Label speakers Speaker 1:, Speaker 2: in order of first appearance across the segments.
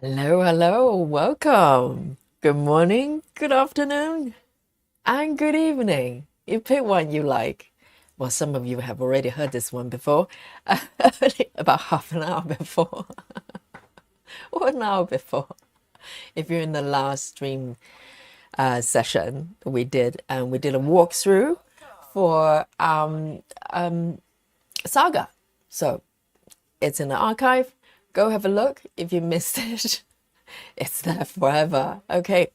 Speaker 1: Hello, hello, welcome. Good morning, good afternoon, and good evening. You pick one you like. Well, some of you have already heard this one before, about half an hour before, or an hour before. If you're in the last stream session we did, and we did a walkthrough for Saga. So it's in the archive. Go have a look if you missed it. It's there forever. Okay.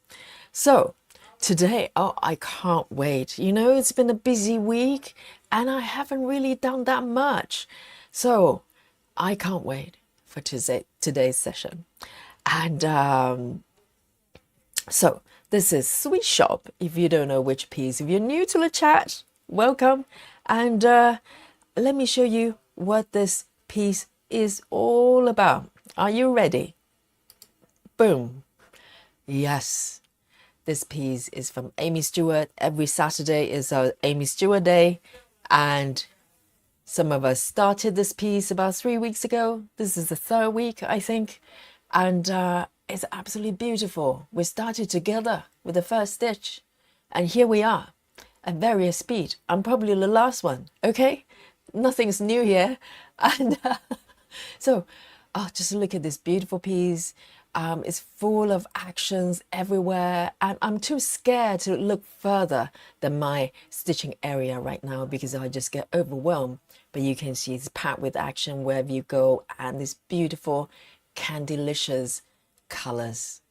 Speaker 1: So today, oh, I can't wait. It's been a busy week and I haven't really done that much. So I can't wait for today's session. And so this is Sweet Shop. If you don't know which piece, if you're new to the chat, welcome. And let me show you what this piece is all about. Are you ready? Boom. Yes, this piece is from Aimee Stewart. Every Saturday is our Aimee Stewart Day. And some of us started this piece about 3 weeks ago. This is the third week, I think. And it's absolutely beautiful. We started together with the first stitch. And here we are at various speed. I'm probably the last one, okay? Nothing's new here. And so, just look at this beautiful piece. It's full of actions everywhere, and I'm too scared to look further than my stitching area right now because I just get overwhelmed. But you can see it's packed with action wherever you go, and these beautiful candylicious colors.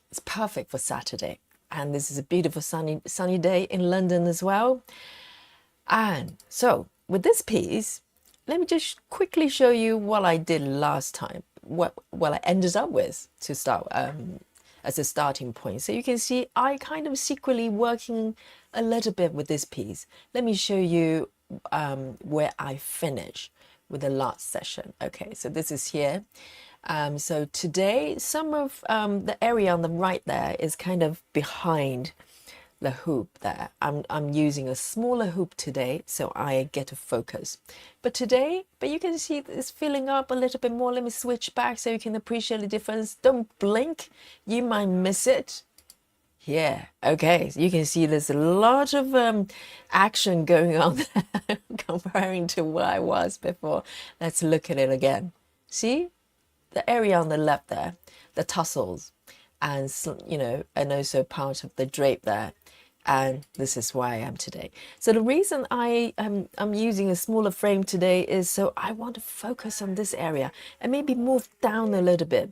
Speaker 1: It's perfect for Saturday, and this is a beautiful sunny day in London as well. And so with this piece, let me just quickly show you what I did last time, what I ended up with to start as a starting point. So you can see I kind of secretly working a little bit with this piece. Let me show you where I finish with the last session. Okay, so this is here. So today, some of the area on the right there is kind of behind the hoop there. I'm using a smaller hoop today, so I get to focus. But you can see it's filling up a little bit more. Let me switch back so you can appreciate the difference. Don't blink, you might miss it. Yeah, okay, so you can see there's a lot of action going on there comparing to where I was before. Let's look at it again. See the area on the left there, the tassels, and and also part of the drape there. And this is where I am today. So the reason I'm using a smaller frame today is so I want to focus on this area and maybe move down a little bit.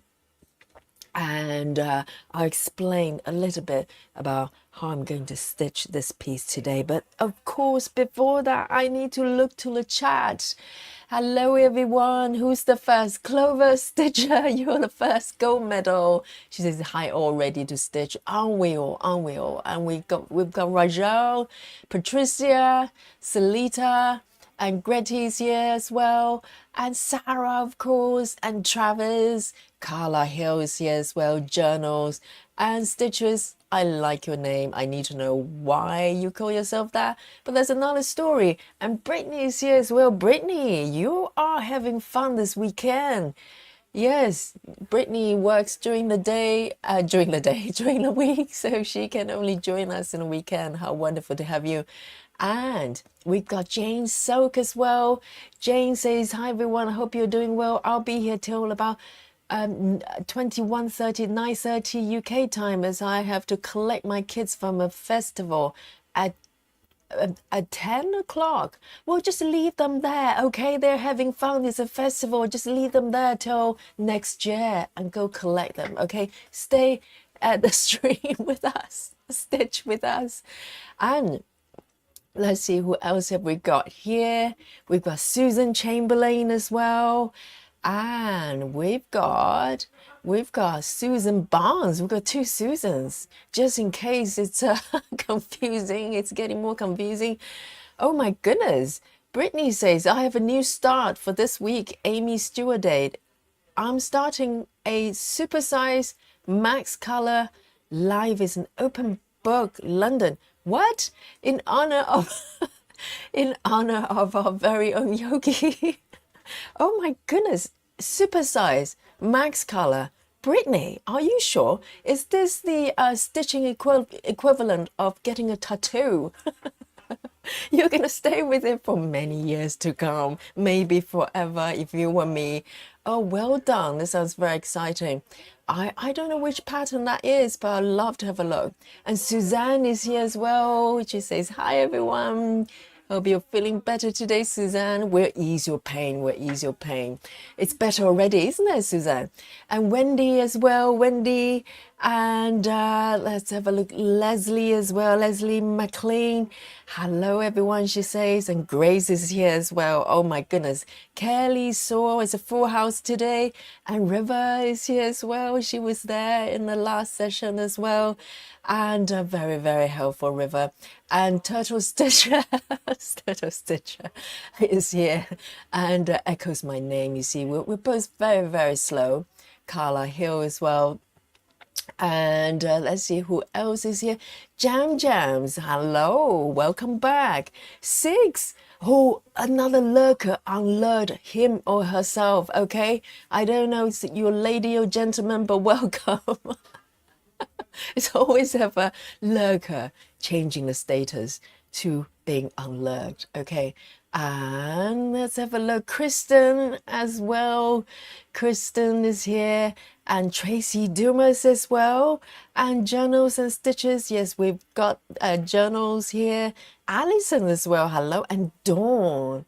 Speaker 1: And I'll explain a little bit about how I'm going to stitch this piece today. But of course, before that, I need to look to the chat. Hello, everyone. Who's the first? Clover Stitcher, you're the first gold medal. She says, hi, all ready to stitch. Aren't we all? Aren't we all? And we've got Rajal, Patricia, Salita, and Gretty's here as well, and Sarah, of course, and Travis, Carla Hill is here as well, Journals, and Stitches. I like your name. I need to know why you call yourself that. But there's another story. And Brittany is here as well. Brittany, you are having fun this weekend. Yes, Brittany works during the day, during the week, so she can only join us in the weekend. How wonderful to have you. And we've got Jane Soak as well. Jane says, hi everyone, I hope you're doing well. I'll be here till about 21:30, 9:30 UK time, as I have to collect my kids from a festival at 10 o'clock. Well, just leave them there, okay? They're having fun. It's a festival. Just leave them there till next year and go collect them, okay? Stay at the stream with us, stitch with us. And let's see, who else have we got here? We've got Susan Chamberlain as well. And we've got Susan Barnes. We've got two Susans, just in case it's confusing. It's getting more confusing. Oh my goodness. Brittany says, I have a new start for this week, Aimee Stewart Day. I'm starting a supersize max color live is an open book, London. What? In honor of our very own Yogi. Oh my goodness, super size, max color. Brittany, are you sure? Is this the stitching equivalent of getting a tattoo? You're going to stay with it for many years to come, maybe forever if you were me. Oh, well done. This sounds very exciting. I don't know which pattern that is, but I'd love to have a look. And Suzanne is here as well. She says, hi, everyone. Hope you're feeling better today, Suzanne. We'll ease your pain. We'll ease your pain. It's better already, isn't it, Suzanne? And Wendy as well. Wendy. And let's have a look. Leslie as well. Leslie McLean. Hello, everyone, she says. And Grace is here as well. Oh, my goodness. Kelly saw it's a full house today. And River is here as well. She was there in the last session as well. And very, very helpful, River. And Turtle Stitcher, Turtle Stitcher is here and echoes my name. You see, we're both very, very slow. Carla Hill as well. And let's see who else is here. Jam Jams, hello, welcome back. Six, oh, another lurker unlured him or herself, okay? I don't know if you're a lady or gentleman, but welcome. It's always have a lurker changing the status to being unlurked, okay? And let's have a look. Kristen as well. Kristen is here. And Tracy Dumas as well. And Journals and Stitches. Yes, we've got Journals here. Alison as well. Hello. And Dawn.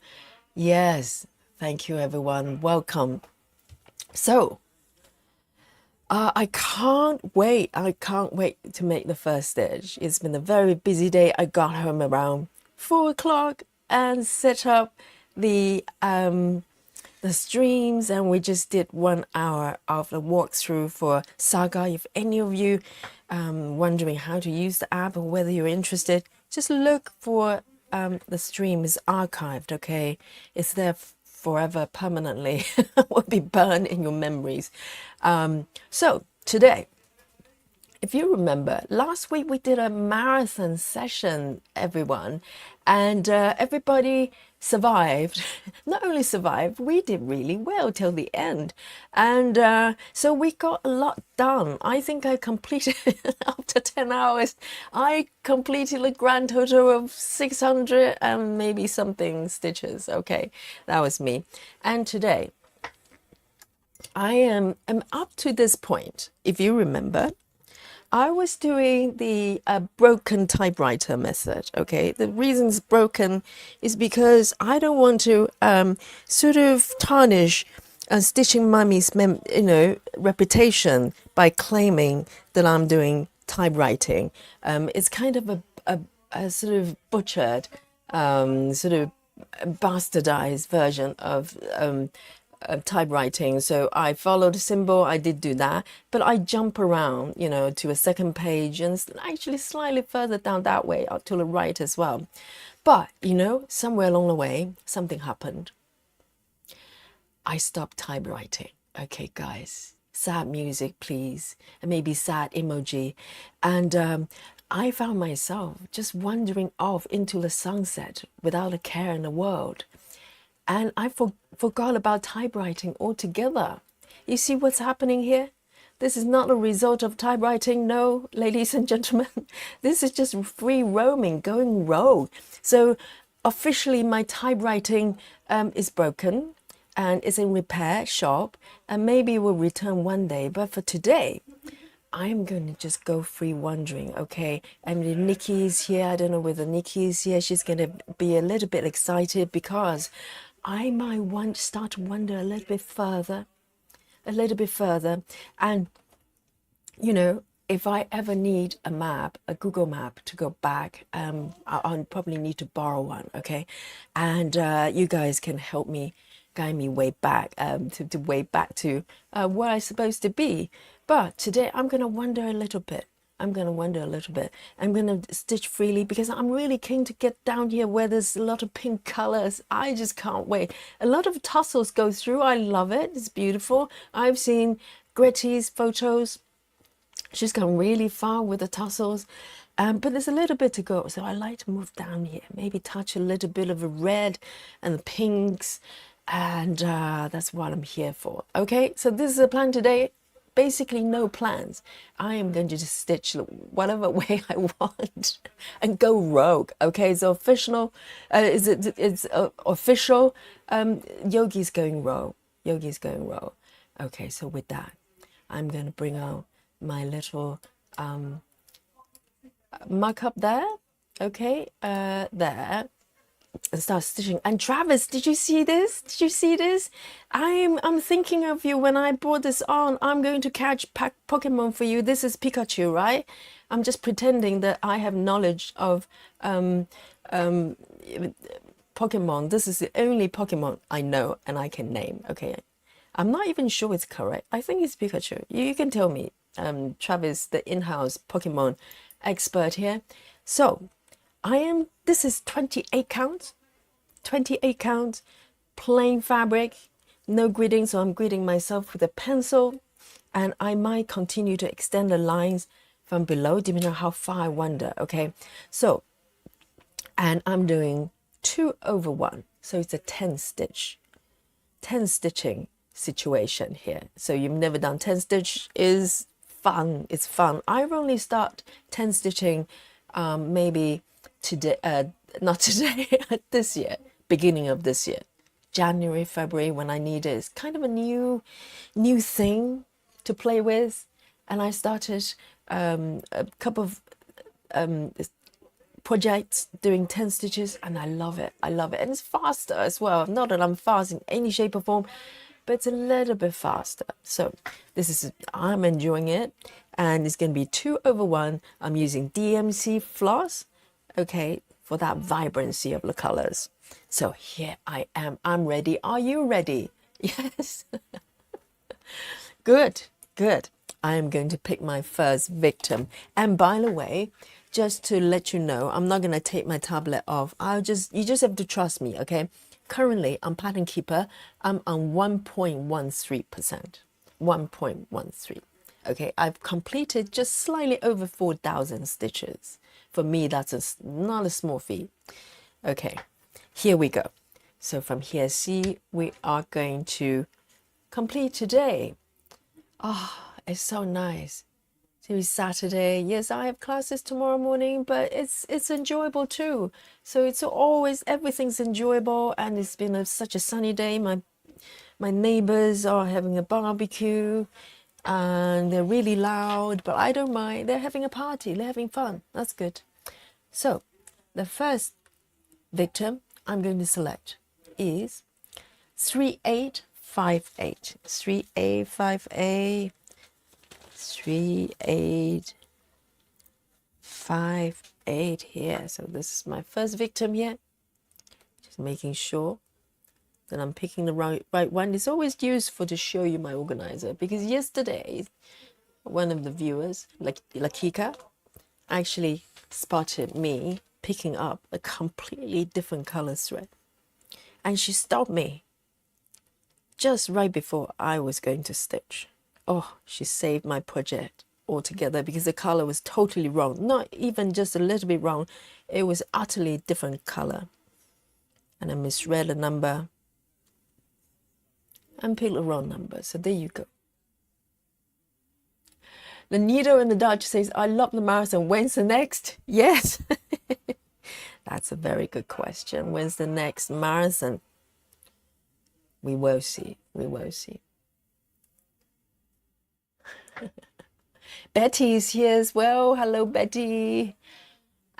Speaker 1: Yes. Thank you, everyone. Welcome. So, I can't wait. I can't wait to make the first stitch. It's been a very busy day. I got home around 4 o'clock and set up the streams, and we just did 1 hour of the walkthrough for Saga. If any of you wondering how to use the app or whether you're interested, just look for the stream is archived. Okay, it's there forever, permanently. Will be burned in your memories. So today, if you remember, last week we did a marathon session, everyone, and everybody survived. Not only survived, we did really well till the end. And so we got a lot done. I think I completed, after 10 hours, I completed a grand total of 600 and maybe something stitches. Okay, that was me. And today, I am up to this point, if you remember, I was doing the broken typewriter method, okay? The reason it's broken is because I don't want to sort of tarnish Stitching Mummy's, reputation by claiming that I'm doing typewriting. It's kind of a sort of butchered, sort of bastardized version of typewriting. So I followed the symbol, I did do that, but I jump around, to a second page and actually slightly further down that way up to the right as well. But, somewhere along the way, something happened. I stopped typewriting. Okay, guys, sad music, please, and maybe sad emoji. And I found myself just wandering off into the sunset without a care in the world. And I forgot about typewriting altogether. You see what's happening here? This is not a result of typewriting, no, ladies and gentlemen. This is just free roaming, going rogue. So officially my typewriting is broken and is in repair shop, and maybe it will return one day. But for today, I'm going to just go free wandering, okay? And Nikki is here. I don't know whether Nikki is here. She's going to be a little bit excited because I might start to wonder a little bit further. And, if I ever need a map, a Google map to go back, I'll probably need to borrow one, okay? And you guys can help me, guide me way back, to way back to where I'm supposed to be. But today I'm going to wonder a little bit. I'm going to stitch freely because I'm really keen to get down here where there's a lot of pink colors. I just can't wait. A lot of tassels go through. I love it. It's beautiful. I've seen Gretty's photos. She's gone really far with the tassels. But there's a little bit to go. So I like to move down here. Maybe touch a little bit of the red and the pinks. And that's what I'm here for. Okay, so this is the plan today. basically no plans. I am going to just stitch whatever way I want and go rogue. Okay, so official, it's official. Yogi's going rogue. Yogi's going rogue. Okay, so with that, I'm going to bring out my little mark up there. Okay, there. And start stitching. And Travis, did you see this? Did you see this? I'm thinking of you when I brought this on. I'm going to catch Pokemon for you. This is Pikachu, right? I'm just pretending that I have knowledge of Pokemon. This is the only Pokemon I know and I can name. Okay, I'm not even sure it's correct. I think it's Pikachu. You can tell me, Travis, the in-house Pokemon expert here. So this is 28 count, 28 count, plain fabric, no gridding, so I'm gridding myself with a pencil, and I might continue to extend the lines from below, depending on how far I wander, okay? So, and I'm doing 2/1, so it's a 10 stitching situation here. So you've never done 10 stitch, is fun, it's fun. I only start 10 stitching maybe today, not today, this year, beginning of this year, January, February, when I need it. It's kind of a new thing to play with. And I started a couple of projects doing 10 stitches, and I love it. I love it. And it's faster as well. Not that I'm fast in any shape or form, but it's a little bit faster. So I'm enjoying it. And it's going to be 2/1. I'm using DMC Floss, okay, for that vibrancy of the colors. So here I am. I'm ready. Are you ready? Yes. Good, good. I am going to pick my first victim. And by the way, just to let you know, I'm not going to take my tablet off. You just have to trust me, okay? Currently, I'm Pattern Keeper. I'm on 1.13%. 1.13. Okay, I've completed just slightly over 4,000 stitches. For me, that's not a small feat. Okay, here we go. So from here, see, we are going to complete today. Oh, it's so nice. So it's Saturday. Yes, I have classes tomorrow morning, but it's enjoyable too. So it's always, everything's enjoyable, and it's been such a sunny day. My neighbors are having a barbecue, and they're really loud, but I don't mind. They're having a party. They're having fun. That's good. So the first victim I'm going to select is 3858. 3858. 3858 here. So this is my first victim here. Just making sure that I'm picking the right one. It's always useful to show you my organizer, because yesterday one of the viewers, like Lakika, actually spotted me picking up a completely different color thread, and she stopped me just right before I was going to stitch. Oh, she saved my project altogether, because the color was totally wrong. Not even just a little bit wrong, it was utterly different color, and I misread a number and picked the wrong number. So there you go. The Needle in the Dutch says, I love the marathon. When's the next? Yes. That's a very good question. When's the next marathon? We will see. We will see. Betty is here as well. Hello, Betty.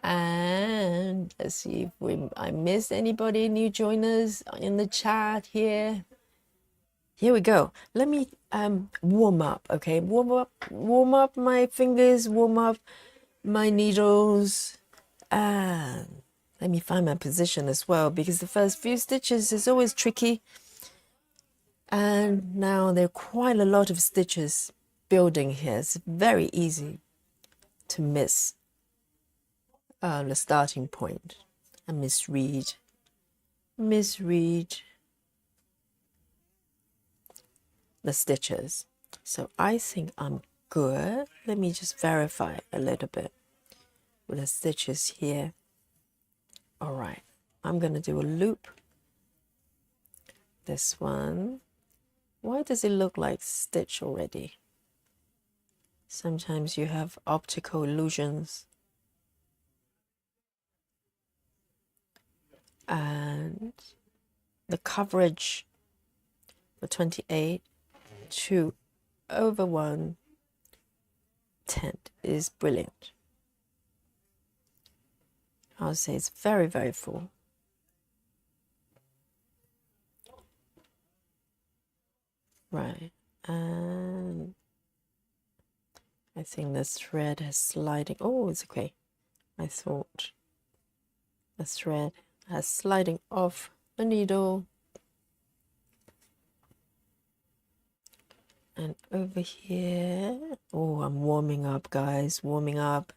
Speaker 1: And let's see if I missed anybody, new joiners in the chat here. Here we go. Let me warm up, okay? Warm up my fingers, warm up my needles. And let me find my position as well, because the first few stitches is always tricky. And now there are quite a lot of stitches building here. It's very easy to miss the starting point and misread the stitches. So I think I'm good. Let me just verify a little bit with the stitches here. All right, I'm going to do a loop. This one. Why does it look like stitch already? Sometimes you have optical illusions. And the coverage for 28 2/1 tent is brilliant. I'll say it's very, very full. Right, and I think the thread is sliding. Oh, it's okay. I thought the thread has sliding off the needle. And over here, oh, I'm warming up, guys, warming up.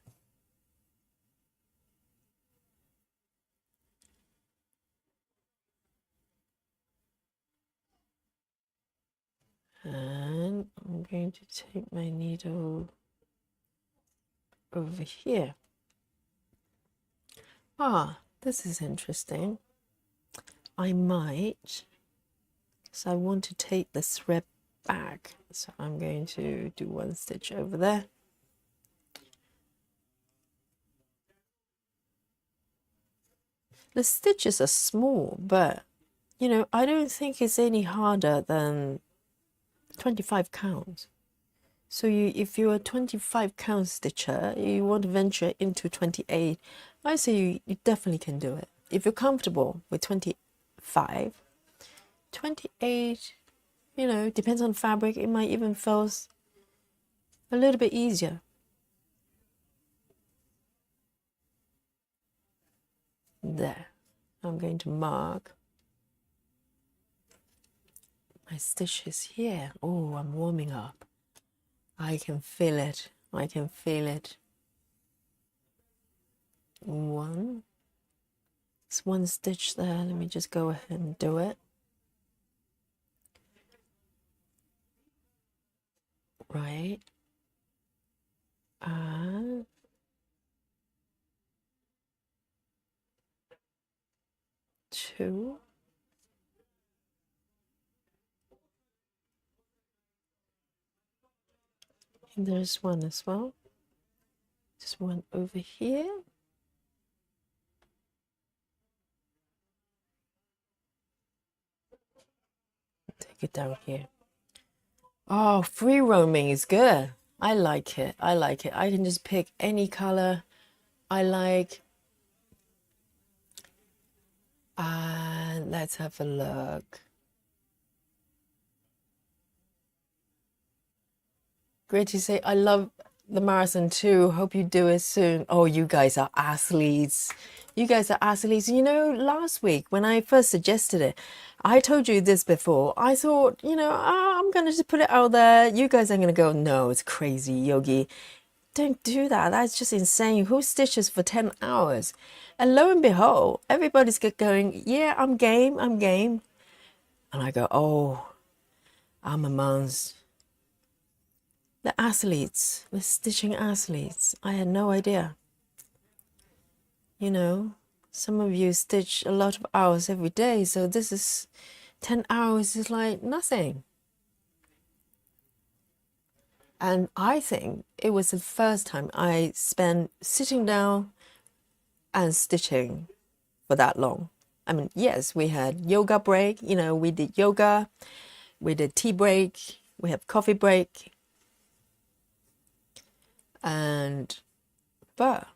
Speaker 1: And I'm going to take my needle over here. Ah, this is interesting. I might, so I want to take the thread back. So I'm going to do one stitch over there. The stitches are small, but you know, I don't think it's any harder than 25 counts. So if you're a 25 count stitcher, you want to venture into 28, I say you definitely can do it. If you're comfortable with 25, 28, you know, depends on fabric, it might even feel a little bit easier. There, I'm going to mark my stitches here. Oh, I'm warming up. I can feel it. I can feel it. One. It's one stitch there. Let me just go ahead and do it. Right. And two. And there's one as well. Just one over here. Take it down here. Oh, free roaming is good. I like it. I like it. I can just pick any color I like. And let's have a look. Great to say. I love the marathon too. Hope you do it soon. Oh, you guys are athletes. You guys are athletes. You know, last week when I first suggested it, I told you this before. I thought, you know, I'm going to just put it out there. You guys are going to go, no, it's crazy, Yogi. Don't do that. That's just insane. Who stitches for 10 hours? And lo and behold, everybody's going, yeah, I'm game, I'm game. And I go, oh, I'm amongst the athletes, the stitching athletes. I had no idea. You know, some of you stitch a lot of hours every day, so this is 10 hours is like nothing. And I think it was the first time I spent sitting down and stitching for that long. I mean, yes, we had yoga break, you know, we did yoga, we did tea break, we have coffee break. But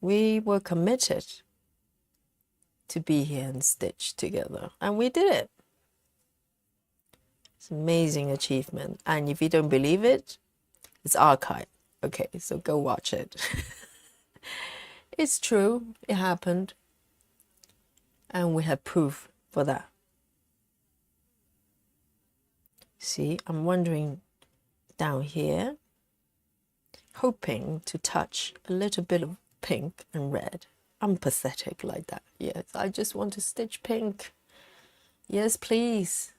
Speaker 1: we were committed to be here and stitch together, and we did it. It's an amazing achievement. And if you don't believe it, it's archived. Okay, so go watch it. It's true, it happened, and we have proof for that. See, I'm wondering down here, hoping to touch a little bit of pink and red. I'm pathetic like that. Yes, I just want to stitch pink. Yes, please.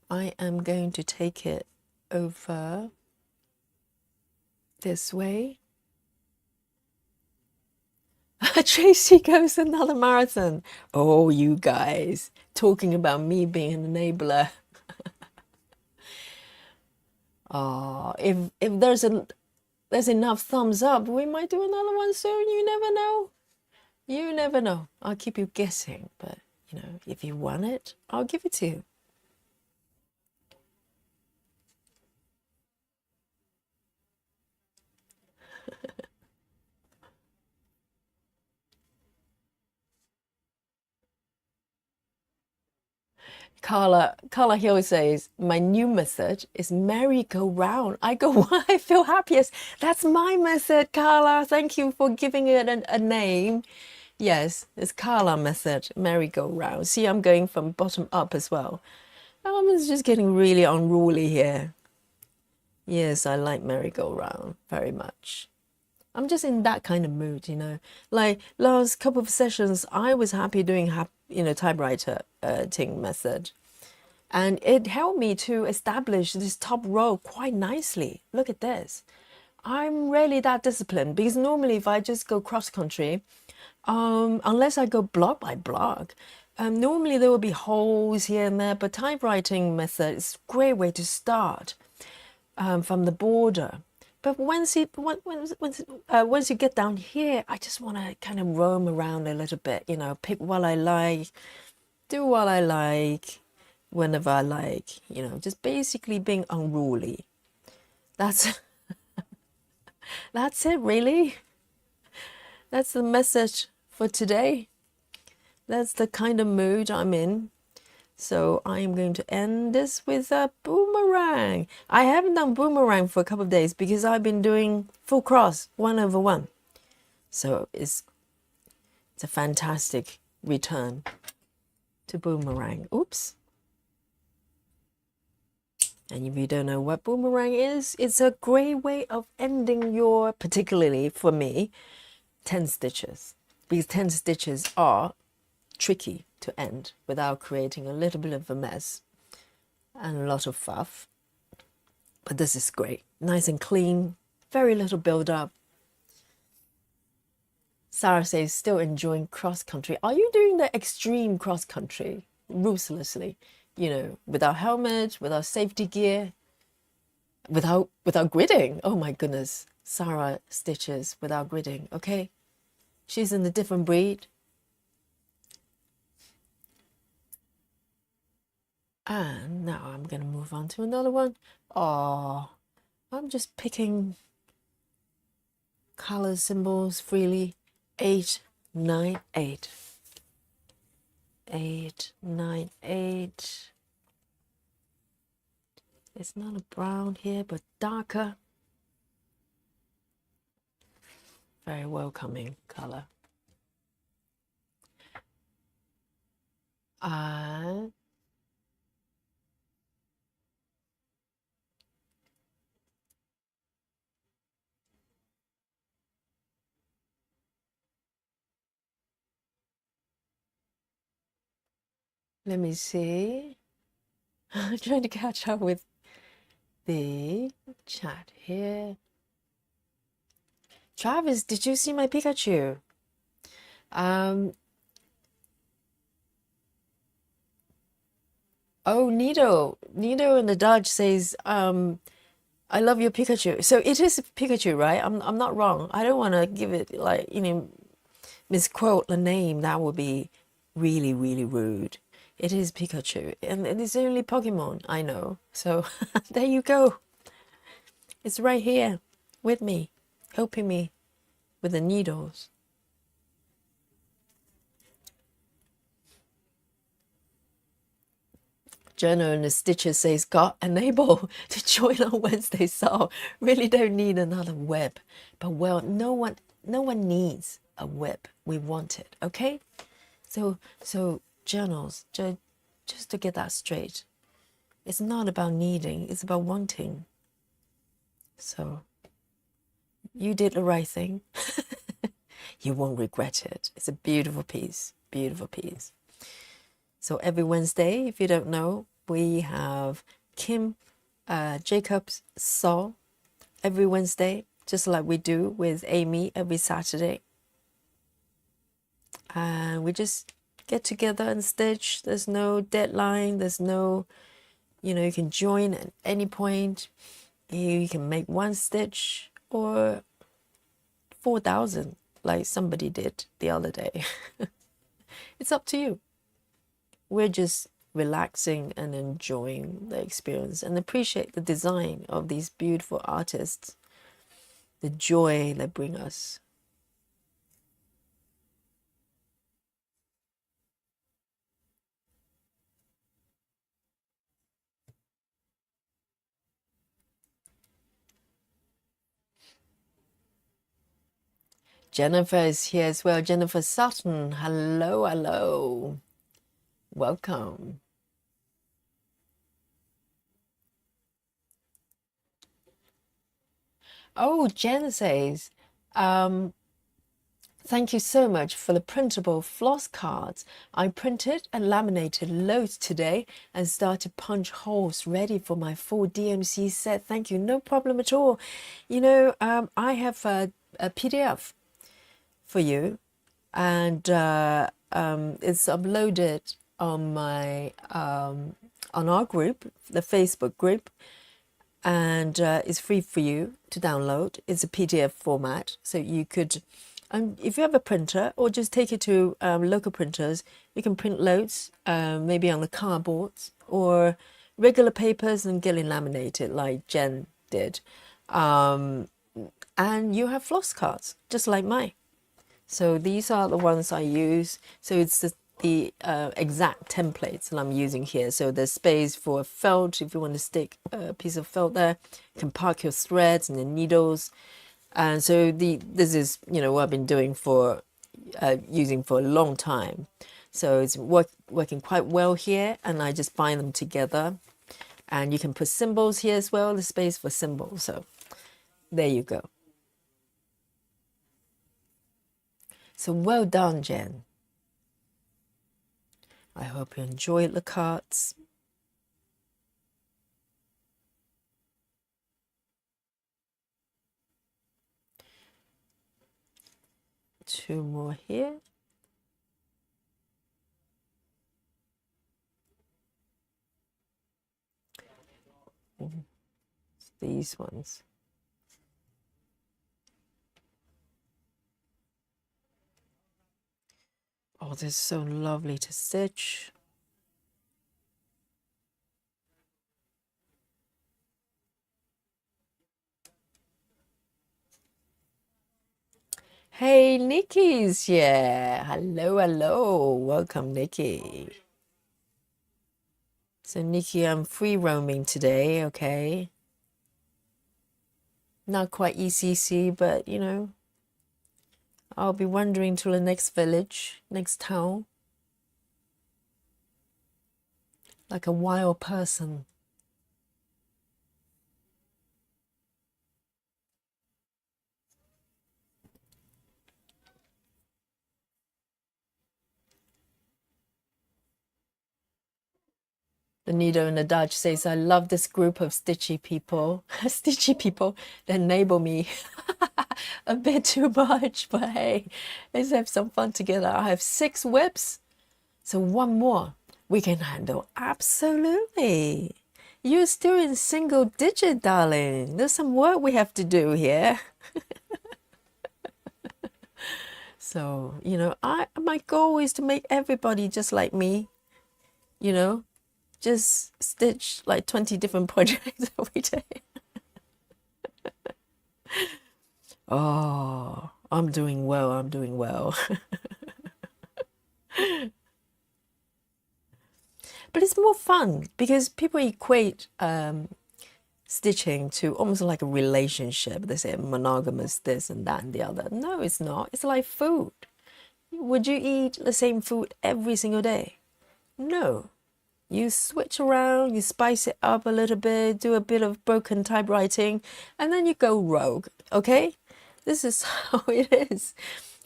Speaker 1: I am going to take it over this way. Tracy goes another marathon. Oh, you guys, talking about me being an enabler. If there's enough thumbs up, we might do another one soon. You never know. You never know. I'll keep you guessing, but you know, if you want it, I'll give it to you. Carla Hill says, my new method is merry-go-round. I go, I feel happiest. That's my method, Carla. Thank you for giving it a name. Yes, it's Carla method, merry-go-round. See, I'm going from bottom up as well. I'm just getting really unruly here. Yes, I like merry-go-round very much. I'm just in that kind of mood, you know. Like last couple of sessions, I was happy doing, typewriter ting method. And it helped me to establish this top row quite nicely. Look at this. I'm really that disciplined because normally if I just go cross country, unless I go block by block, normally there will be holes here and there, but typewriting method is a great way to start from the border. But once you get down here, I just want to kind of roam around a little bit, you know, pick what I like, do what I like, whenever I like, you know, just basically being unruly. That's that's it, really. That's the message for today. That's the kind of mood I'm in. So I am going to end this with a boomerang. I haven't done boomerang for a couple of days because I've been doing full cross 1/1. So it's a fantastic return to boomerang. Oops. And if you don't know what boomerang is, it's a great way of ending your, particularly for me, 10 stitches. Because 10 stitches are tricky to end without creating a little bit of a mess and a lot of fluff. But this is great. Nice and clean, very little build up. Sarah says, still enjoying cross country. Are you doing the extreme cross country ruthlessly? You know, without helmet, without safety gear, without gridding. Oh my goodness. Sarah stitches without gridding. Okay. She's in a different breed. And now I'm going to move on to another one. Oh, I'm just picking color symbols freely. 8, 9, 8. 8, 9, 8. It's not a brown here, but darker. Very welcoming color. Let me see. I'm trying to catch up with the chat here. Travis, did you see my Pikachu? Oh, Nido in the Dutch says, I love your Pikachu. So it is Pikachu, right? I'm not wrong. I don't want to give it like, you know, misquote the name. That would be really, really rude. It is Pikachu, and it's the only Pokemon I know. So there you go. It's right here with me, helping me with the needles. Journal in the Stitcher says, got unable to join on Wednesday, so really don't need another web. But well, no one needs a web. We want it, okay? So journals, just to get that straight, it's not about needing, it's about wanting. So you did the right thing. You won't regret it. It's a beautiful piece, beautiful piece. So every Wednesday, if you don't know, we have Kim Jacobs SAL every Wednesday, just like we do with Aimee every Saturday. And we just get together and stitch. There's no deadline. There's no, you know, you can join at any point. You can make one stitch or 4,000 like somebody did the other day. It's up to you. We're just relaxing and enjoying the experience and appreciate the design of these beautiful artists, the joy they bring us. Jennifer is here as well. Jennifer Sutton. Hello, hello. Welcome. Oh, Jen says, thank you so much for the printable floss cards. I printed and laminated loads today and started punch holes ready for my full DMC set. Thank you. No problem at all. You know, I have a PDF for you, and it's uploaded on my on our group, the Facebook group, and it's free for you to download. It's a PDF format, so you could, if you have a printer, or just take it to local printers, you can print loads, maybe on the cardboards or regular papers and get it laminated like Jen did. And you have floss cards, just like mine. So these are the ones I use. So it's the exact templates that I'm using here. So there's space for felt if you want to stick a piece of felt there. You can park your threads and the needles. And so this is, you know, what I've been doing for using for a long time. So it's working quite well here, and I just bind them together. And you can put symbols here as well, the space for symbols. So there you go. So well done, Jen. I hope you enjoyed the cards. Two more here. These ones. Oh, they're so lovely to stitch. Hey, Nikki's here. Hello, hello. Welcome, Nikki. So, Nikki, I'm free roaming today, okay? Not quite ECC, but, you know, I'll be wandering to the next village, next town, like a wild person. The Nido in the Dutch says, I love this group of stitchy people. Stitchy people that enable me a bit too much, but hey, let's have some fun together. I have 6 whips, so one more we can handle. Absolutely. You're still in single digit, darling. There's some work we have to do here. So, you know, my goal is to make everybody just like me, you know, just stitch like 20 different projects every day. Oh, I'm doing well. I'm doing well. But it's more fun because people equate stitching to almost like a relationship. They say monogamous this and that and the other. No, it's not. It's like food. Would you eat the same food every single day? No. You switch around, you spice it up a little bit, do a bit of broken typewriting, and then you go rogue, okay? This is how it is.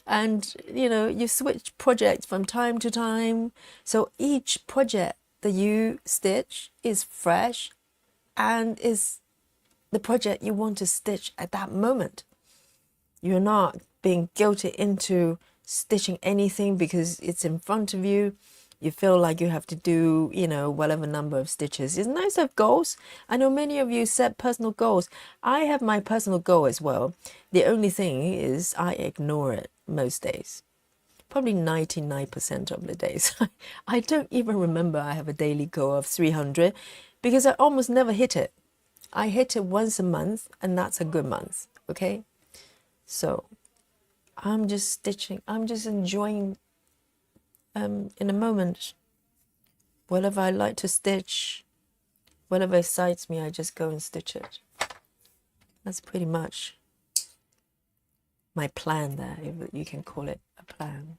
Speaker 1: And, you know, you switch projects from time to time. So each project that you stitch is fresh and is the project you want to stitch at that moment. You're not being guilted into stitching anything because it's in front of you. You feel like you have to do, you know, whatever number of stitches. It's nice to have goals. I know many of you set personal goals. I have my personal goal as well. The only thing is I ignore it most days. Probably 99% of the days. I don't even remember I have a daily goal of 300 because I almost never hit it. I hit it once a month and that's a good month, okay? So I'm just stitching. I'm just enjoying in a moment. Whatever I like to stitch, whatever excites me, I just go and stitch it. That's pretty much my plan there, if you can call it a plan.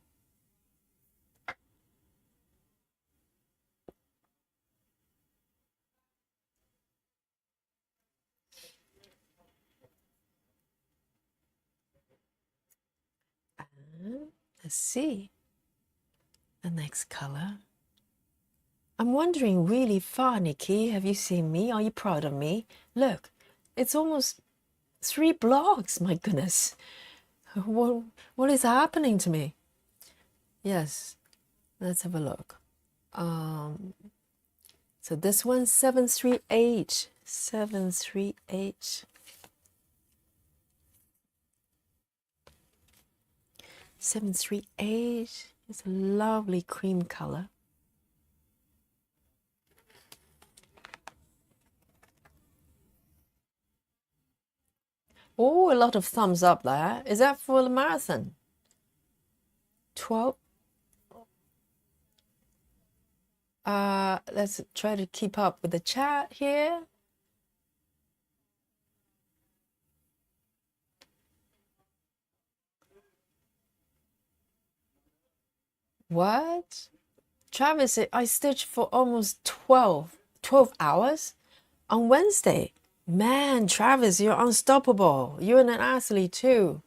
Speaker 1: And let's see the next color. I'm wandering really far, Nikki. Have you seen me? Are you proud of me? Look, it's almost 3 blocks. My goodness. What is happening to me? Yes, let's have a look. So this one's 738. 738. 738. It's a lovely cream color. Oh, a lot of thumbs up there. Is that for the marathon? 12. Let's try to keep up with the chat here. What? Travis, I stitched for almost 12 hours on Wednesday. Man, Travis, you're unstoppable. You're an athlete too.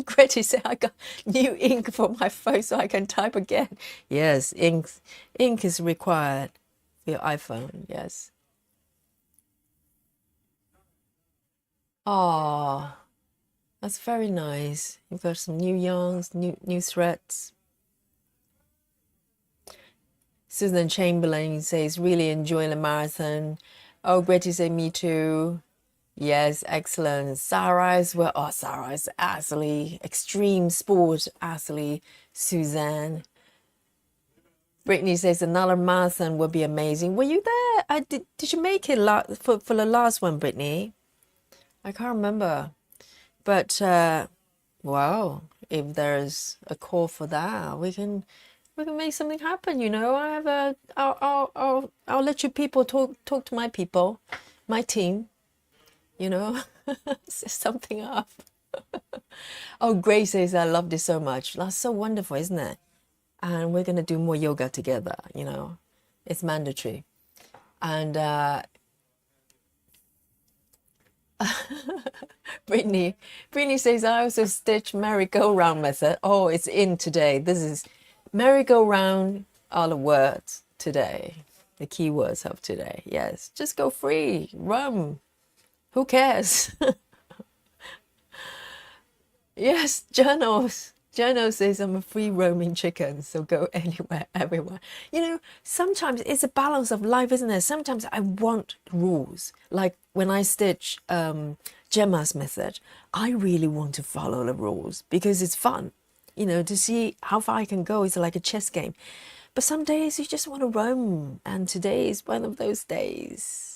Speaker 1: Gretty said I got new ink for my phone so I can type again. Yes, ink is required for your iPhone, yes. Oh, that's very nice. You've got some new yarns, new threads. Susan Chamberlain says, really enjoying the marathon. Oh, Gretty said, me too. Yes, excellent. Sarah as well. Oh, Sarah is athlete, extreme sport athlete. Suzanne. Brittany says another marathon would be amazing. Were you there? Did you make it for the last one, Brittany? I can't remember. But wow, if there's a call for that, we can make something happen. You know, I have I'll let you people talk to my people, my team. You know, set something up. Oh, Grace says I love this so much. That's so wonderful, isn't it? And we're gonna do more yoga together. You know, it's mandatory. And Brittany says I also stitch merry-go-round method. Oh, it's in today. This is merry-go-round are the words today. The key words of today. Yes, just go free, roam. Who cares? Yes, journals. Journal says I'm a free roaming chicken, so go anywhere, everywhere. You know, sometimes it's a balance of life, isn't it? Sometimes I want rules. Like when I stitch Gemma's method, I really want to follow the rules because it's fun. You know, to see how far I can go is like a chess game. But some days you just want to roam, and today is one of those days.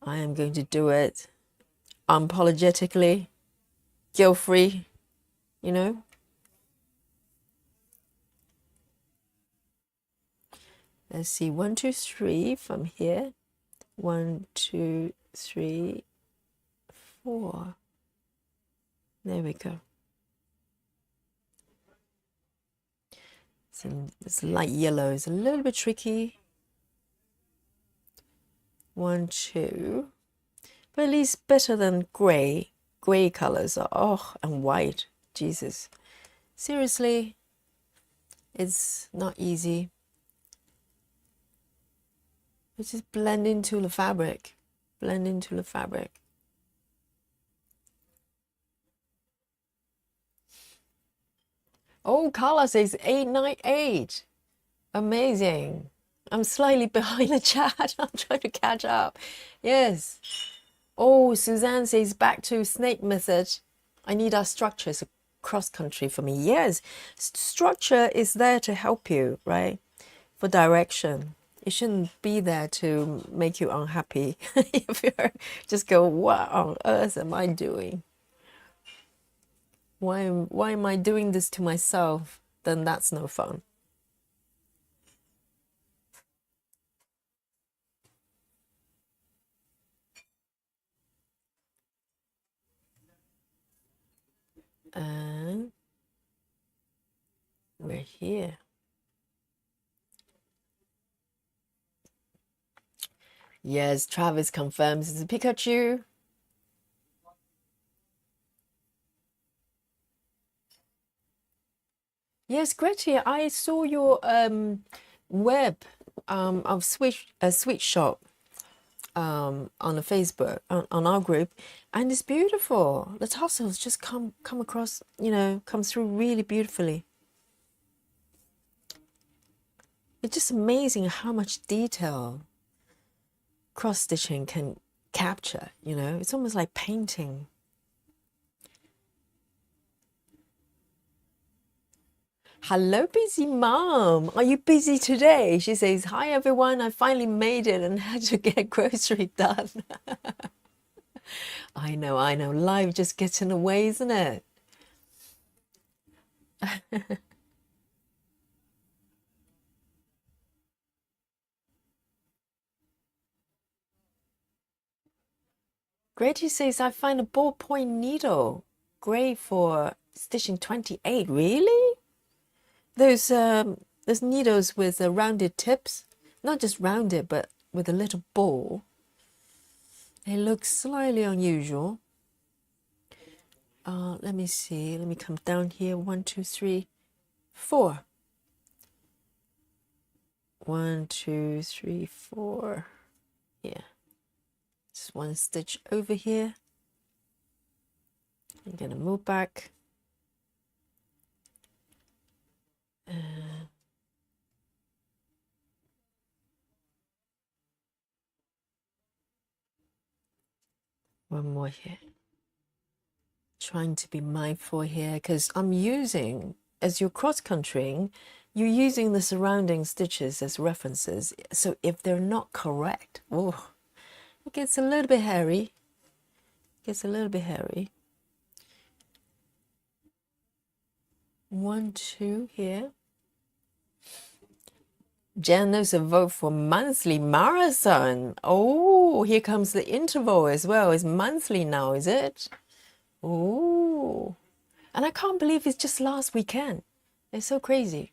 Speaker 1: I am going to do it unapologetically, guilt-free, you know. Let's see, 1, 2, 3 from here. 1, 2, 3, 4. There we go. So this light yellow is a little bit tricky. 1, 2. But at least better than grey. Grey colors are, oh, and white. Jesus. Seriously, it's not easy. It's just blend into the fabric. Blend into the fabric. Oh, Carla says 898. Amazing. I'm slightly behind the chat. I'm trying to catch up. Yes. Oh, Suzanne says back to snake method. I need our structure as a cross country for me. Yes, structure is there to help you, right? For direction. It shouldn't be there to make you unhappy. If you're just go, what on earth am I doing? Why am I doing this to myself? Then that's no fun. And we're here. Yes, Travis confirms it's a Pikachu. Yes, Gretchen, I saw your web of Sweet Shop on the Facebook on our group, and it's beautiful. The tassels just come across, come through really beautifully. It's just amazing how much detail cross stitching can capture. It's almost like painting. Hello, busy mom. Are you busy today? She says, hi, everyone. I finally made it and had to get grocery done. I know. Life just gets in the way, isn't it? Grady says, I find a ballpoint needle great for stitching 28. Really? Those needles with rounded tips, not just rounded, but with a little ball. They look slightly unusual. Let me see. Let me come down here. 1, 2, 3, 4. 1, 2, 3, 4. Yeah. Just one stitch over here. I'm gonna move back. One more here. Trying to be mindful here because I'm using, as you're cross-countrying, you're using the surrounding stitches as references. So if they're not correct, oh, it gets a little bit hairy. Gets a little bit hairy. 1, 2 here. Jen knows a vote for monthly marathon. Oh, here comes the interval as well. It's monthly now, is it? Oh, and I can't believe it's just last weekend. It's so crazy.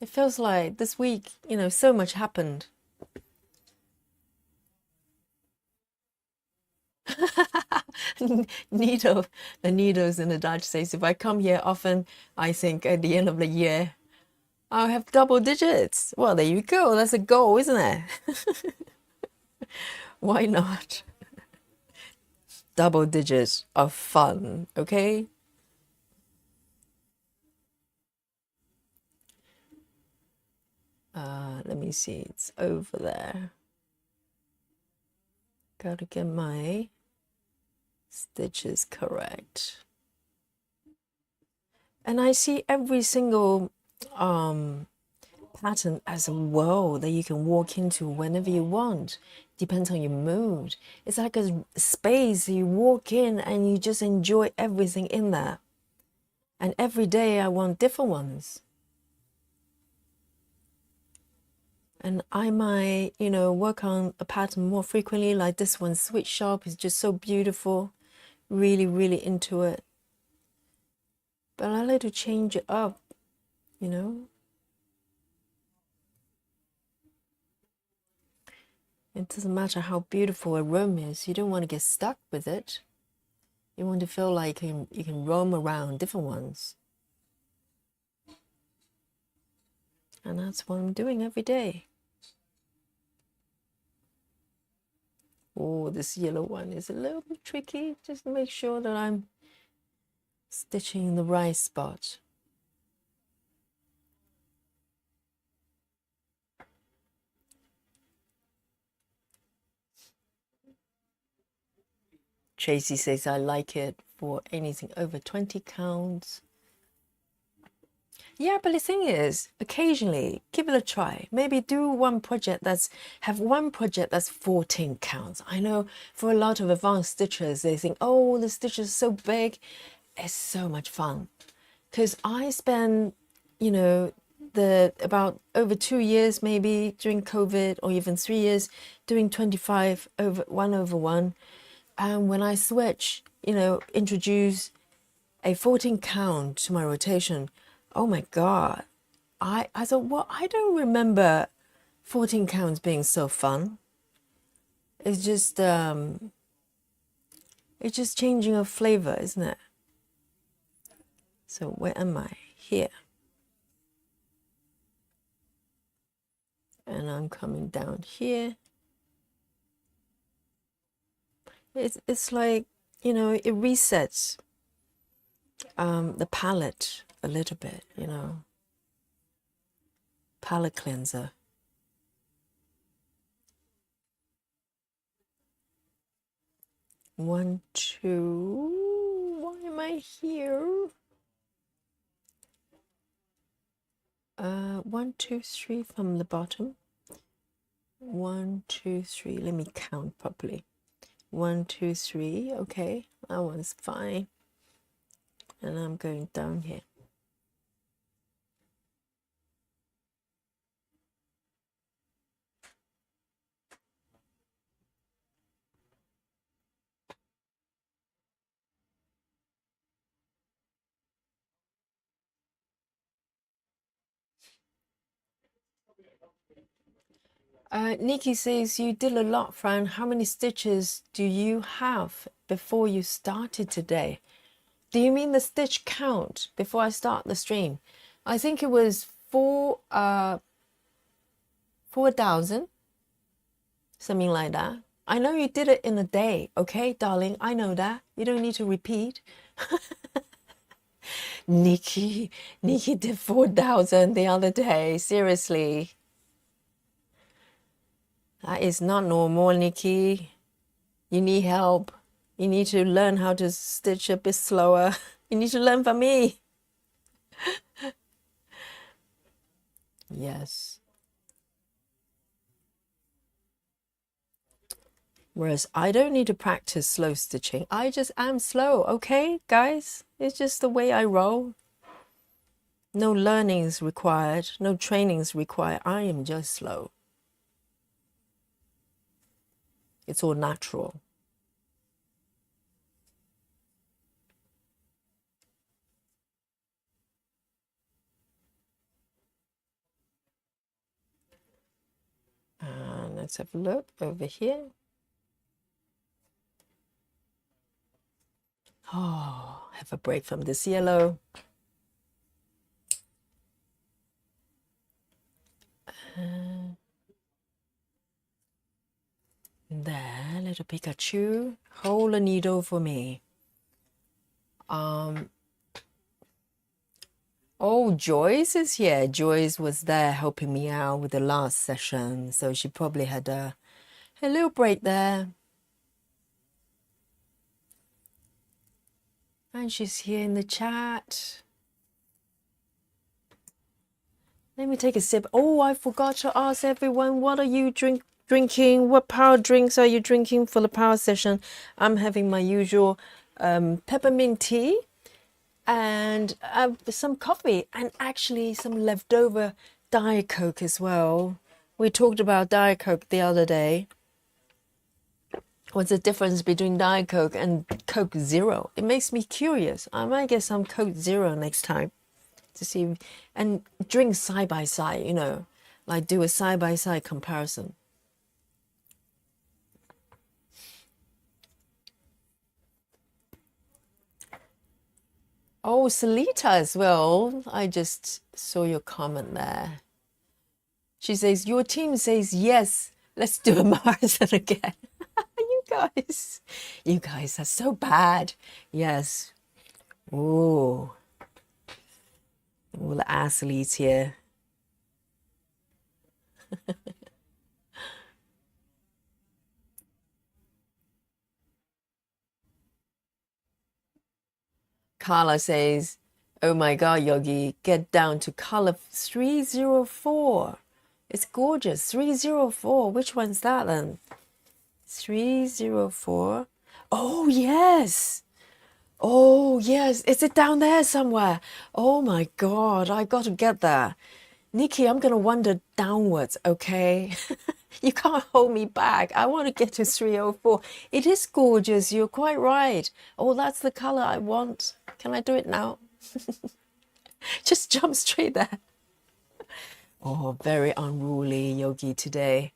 Speaker 1: It feels like this week, so much happened. The needles in the Dutch says, if I come here often, I think at the end of the year, I'll have double digits. Well, there you go. That's a goal, isn't it? Why not? Double digits of fun, okay? Let me see. It's over there. Gotta get my stitches correct. And I see every single pattern as a world that you can walk into whenever you want. Depends on your mood. It's like a space you walk in and you just enjoy everything in there. And every day I want different ones. And I might, work on a pattern more frequently, like this one, Switch Shop, is just so beautiful. Really, really into it. But I like to change it up, It doesn't matter how beautiful a room is. You don't want to get stuck with it. You want to feel like you can roam around different ones. And that's what I'm doing every day. Oh, this yellow one is a little bit tricky. Just make sure that I'm stitching in the right spot. Tracy says, I like it for anything over 20 counts. Yeah, but the thing is, occasionally give it a try. Maybe do one project have one project that's 14 counts. I know for a lot of advanced stitchers, they think, oh, the stitches are so big. It's so much fun. Because I spent, you know, about over 2 years maybe during COVID, or even 3 years doing 25 over 1/1. And when I switch, introduce a 14 count to my rotation, oh my God, I thought, well, I don't remember 14 counts being so fun. It's just changing of flavor, isn't it? So where am I? Here. And I'm coming down here. It's like, it resets the palette a little bit, palette cleanser. One, two, why am I here? 1, 2, 3 from the bottom. 1, 2, 3. Let me count properly. 1, 2, 3. Okay, that one's fine. And I'm going down here. Nikki says, you did a lot, Fran. How many stitches do you have before you started today? Do you mean the stitch count before I start the stream? I think it was 4,000, something like that. I know you did it in a day, okay, darling? I know that. You don't need to repeat. Nikki did 4,000 the other day. Seriously. That is not normal, Nikki. You need help. You need to learn how to stitch a bit slower. You need to learn from me. Yes. Whereas I don't need to practice slow stitching. I just am slow, okay, guys? It's just the way I roll. No learnings required. No trainings required. I am just slow. It's all natural. And let's have a look over here. Oh, have a break from this yellow. There, little Pikachu, hold a needle for me. Oh, Joyce is here. Joyce was there helping me out with the last session, so she probably had a little break there. And she's here in the chat. Let me take a sip. Oh, I forgot to ask everyone, what are you drinking? What power drinks are you drinking for the power session? I'm having my usual peppermint tea and some coffee, and actually some leftover Diet Coke as well. We talked about Diet Coke the other day. What's the difference between Diet Coke and Coke Zero? It makes me curious. I might get some Coke Zero next time to see, and drink side by side, like do a side by side comparison. Oh, Salita as well. I just saw your comment there. She says, your team says yes. Let's do a marathon again. You guys are so bad. Yes. Oh, all the athletes here. Carla says, oh my God, Yogi, get down to color 304. It's gorgeous. 304. Which one's that then? 304. Oh, yes. Oh, yes. Is it down there somewhere? Oh my God, I got to get there. Nikki, I'm going to wander downwards, okay? You can't hold me back. I want to get to 304. It is gorgeous. You're quite right. Oh, that's the color I want. Can I do it now? Just jump straight there. Oh, very unruly Yogi today.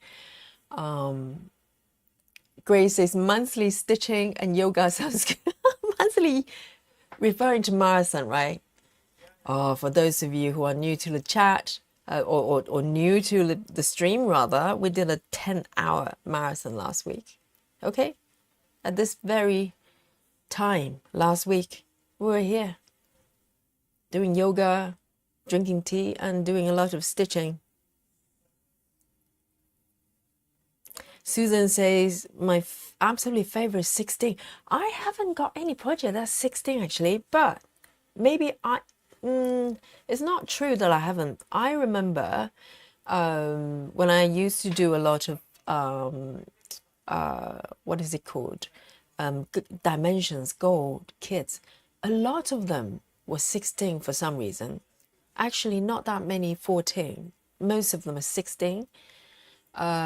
Speaker 1: Grace says monthly stitching and yoga sounds good. Monthly, referring to marathon, right? Oh, for those of you who are new to the chat, or new to the stream rather, we did a 10-hour marathon last week. Okay? At this very time last week, we were here doing yoga, drinking tea, and doing a lot of stitching. Susan says, my absolute favorite is 16. I haven't got any project that's 16 actually, but maybe it's not true that I haven't. I remember when I used to do a lot of, what is it called? Dimensions, gold kits. A lot of them were 16 for some reason. Actually, not that many 14. Most of them are 16.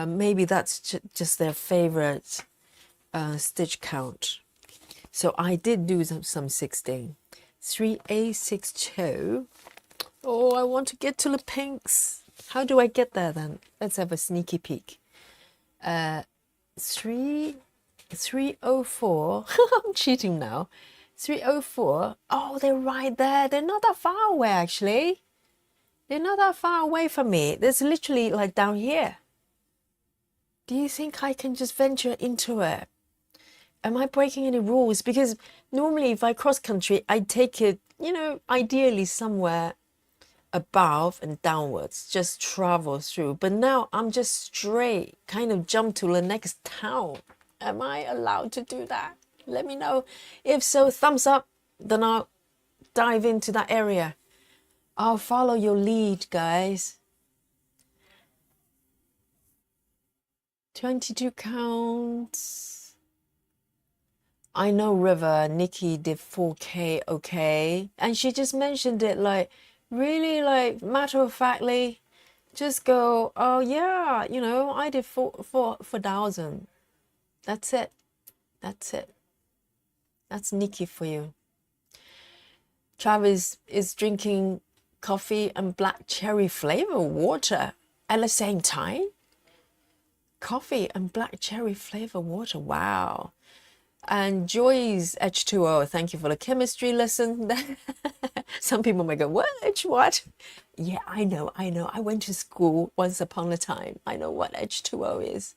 Speaker 1: Maybe that's just their favorite stitch count. So I did do some 16. 3A62. Oh, I want to get to the pinks. How do I get there then? Let's have a sneaky peek. 304. I'm cheating now. 304. Oh, they're right there. They're not that far away, actually. They're not that far away from me. There's literally like down here. Do you think I can just venture into it? Am I breaking any rules? Because normally if I cross country, I take it, you know, ideally somewhere above and downwards, just travel through. But now I'm just straight, kind of jump to the next town. Am I allowed to do that? Let me know. If so, thumbs up, then I'll dive into that area. I'll follow your lead, guys. 22 counts. I know River, Nikki did 4K, okay. And she just mentioned it like, really like matter-of-factly. Just go, oh yeah, you know, I did 4,000. That's it. That's it. That's Nikki for you. Travis is drinking coffee and black cherry flavor water at the same time. Coffee and black cherry flavor water. Wow. And Joy's H2O, thank you for the chemistry lesson. Some people might go, what? What? Yeah, I know. I went to school once upon a time. I know what H2O is.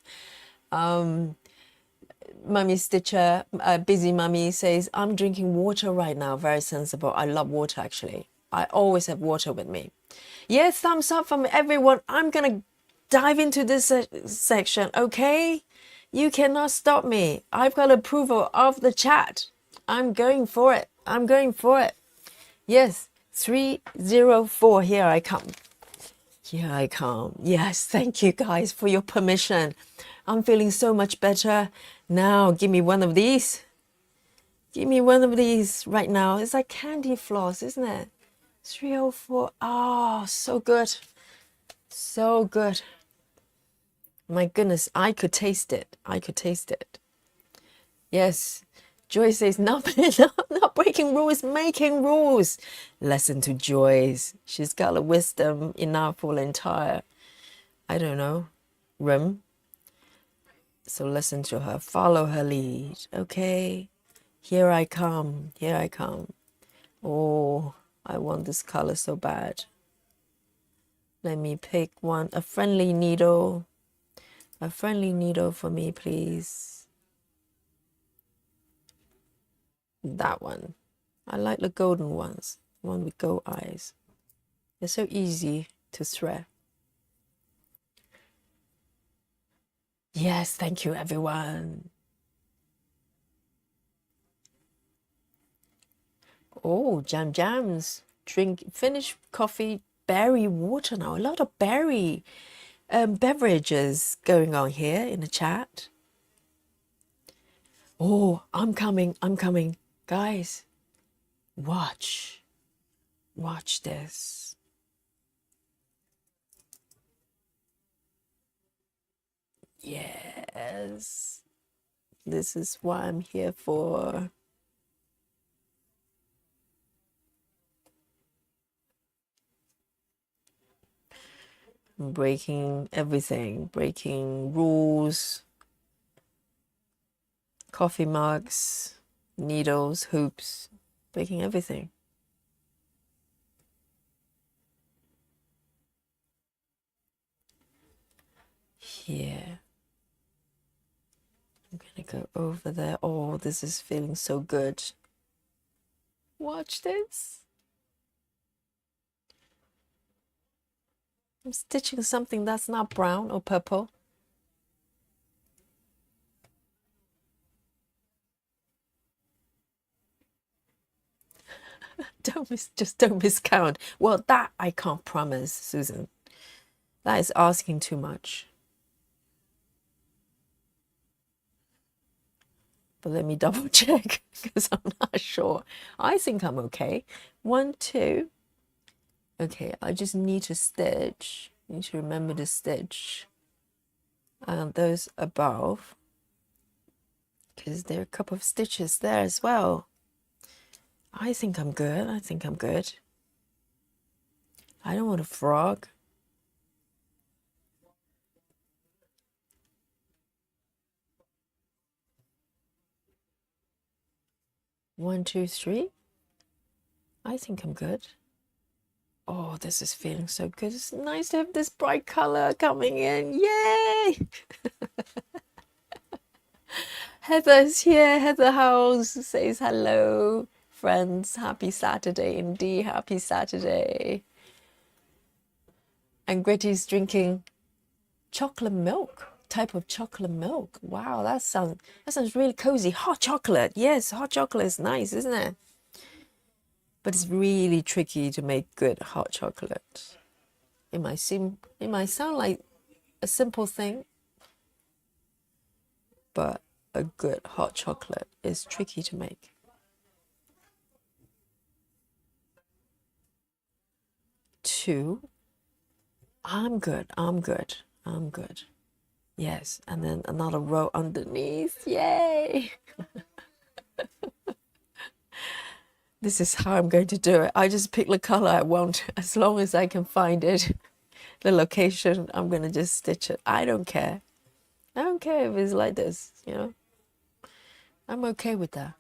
Speaker 1: Mummy Stitcher, Busy Mummy says, I'm drinking water right now. Very sensible. I love water, actually. I always have water with me. Yes, thumbs up from everyone. I'm going to dive into this section, okay? You cannot stop me. I've got approval of the chat. I'm going for it. I'm going for it. Yes, 304. Here I come. Here I come. Yes, thank you guys for your permission. I'm feeling so much better. Now, give me one of these. Give me one of these right now. It's like candy floss, isn't it? 304. Oh, so good. So good. My goodness, I could taste it. I could taste it. Yes. Joy says, not breaking rules, making rules. Listen to Joyce. She's got the wisdom enough for the entire, I don't know, room. So listen to her. Follow her lead. Okay. Here I come. Here I come. Oh, I want this color so bad. Let me pick one. A friendly needle. A friendly needle for me, please. That one. I like the golden ones. One with gold eyes. They're so easy to thread. Yes, thank you, everyone. Oh, jams. Finish coffee, berry water now. A lot of berry beverages going on here in the chat. Oh, I'm coming. Guys, watch this. Yes, this is what I'm here for. Breaking everything, breaking rules, coffee mugs, needles, hoops, breaking everything. Here. I'm gonna go over there. Oh, this is feeling so good. Watch this. I'm stitching something that's not brown or purple. Just don't miscount. Well, that I can't promise, Susan. That is asking too much. But let me double check because I'm not sure. I think I'm okay. 1, 2. Okay, I just need to stitch. Need to remember to stitch those above because there are a couple of stitches there as well. I think I'm good. I don't want a frog. One, two, three. I think I'm good. Oh, this is feeling so good. It's nice to have this bright color coming in. Yay! Heather's here. Heather House says hello. Friends, happy Saturday indeed. Happy Saturday. And Gritty's drinking chocolate milk. Type of chocolate milk. Wow, that sounds really cozy. Hot chocolate. Yes, hot chocolate is nice, isn't it? But it's really tricky to make good hot chocolate. It might sound like a simple thing, but a good hot chocolate is tricky to make. 2. I'm good. Yes, and then another row underneath. Yay! This is how I'm going to do it. I just pick the color I want as long as I can find it. The location, I'm going to just stitch it. I don't care. I don't care if it's like this, you know. I'm okay with that.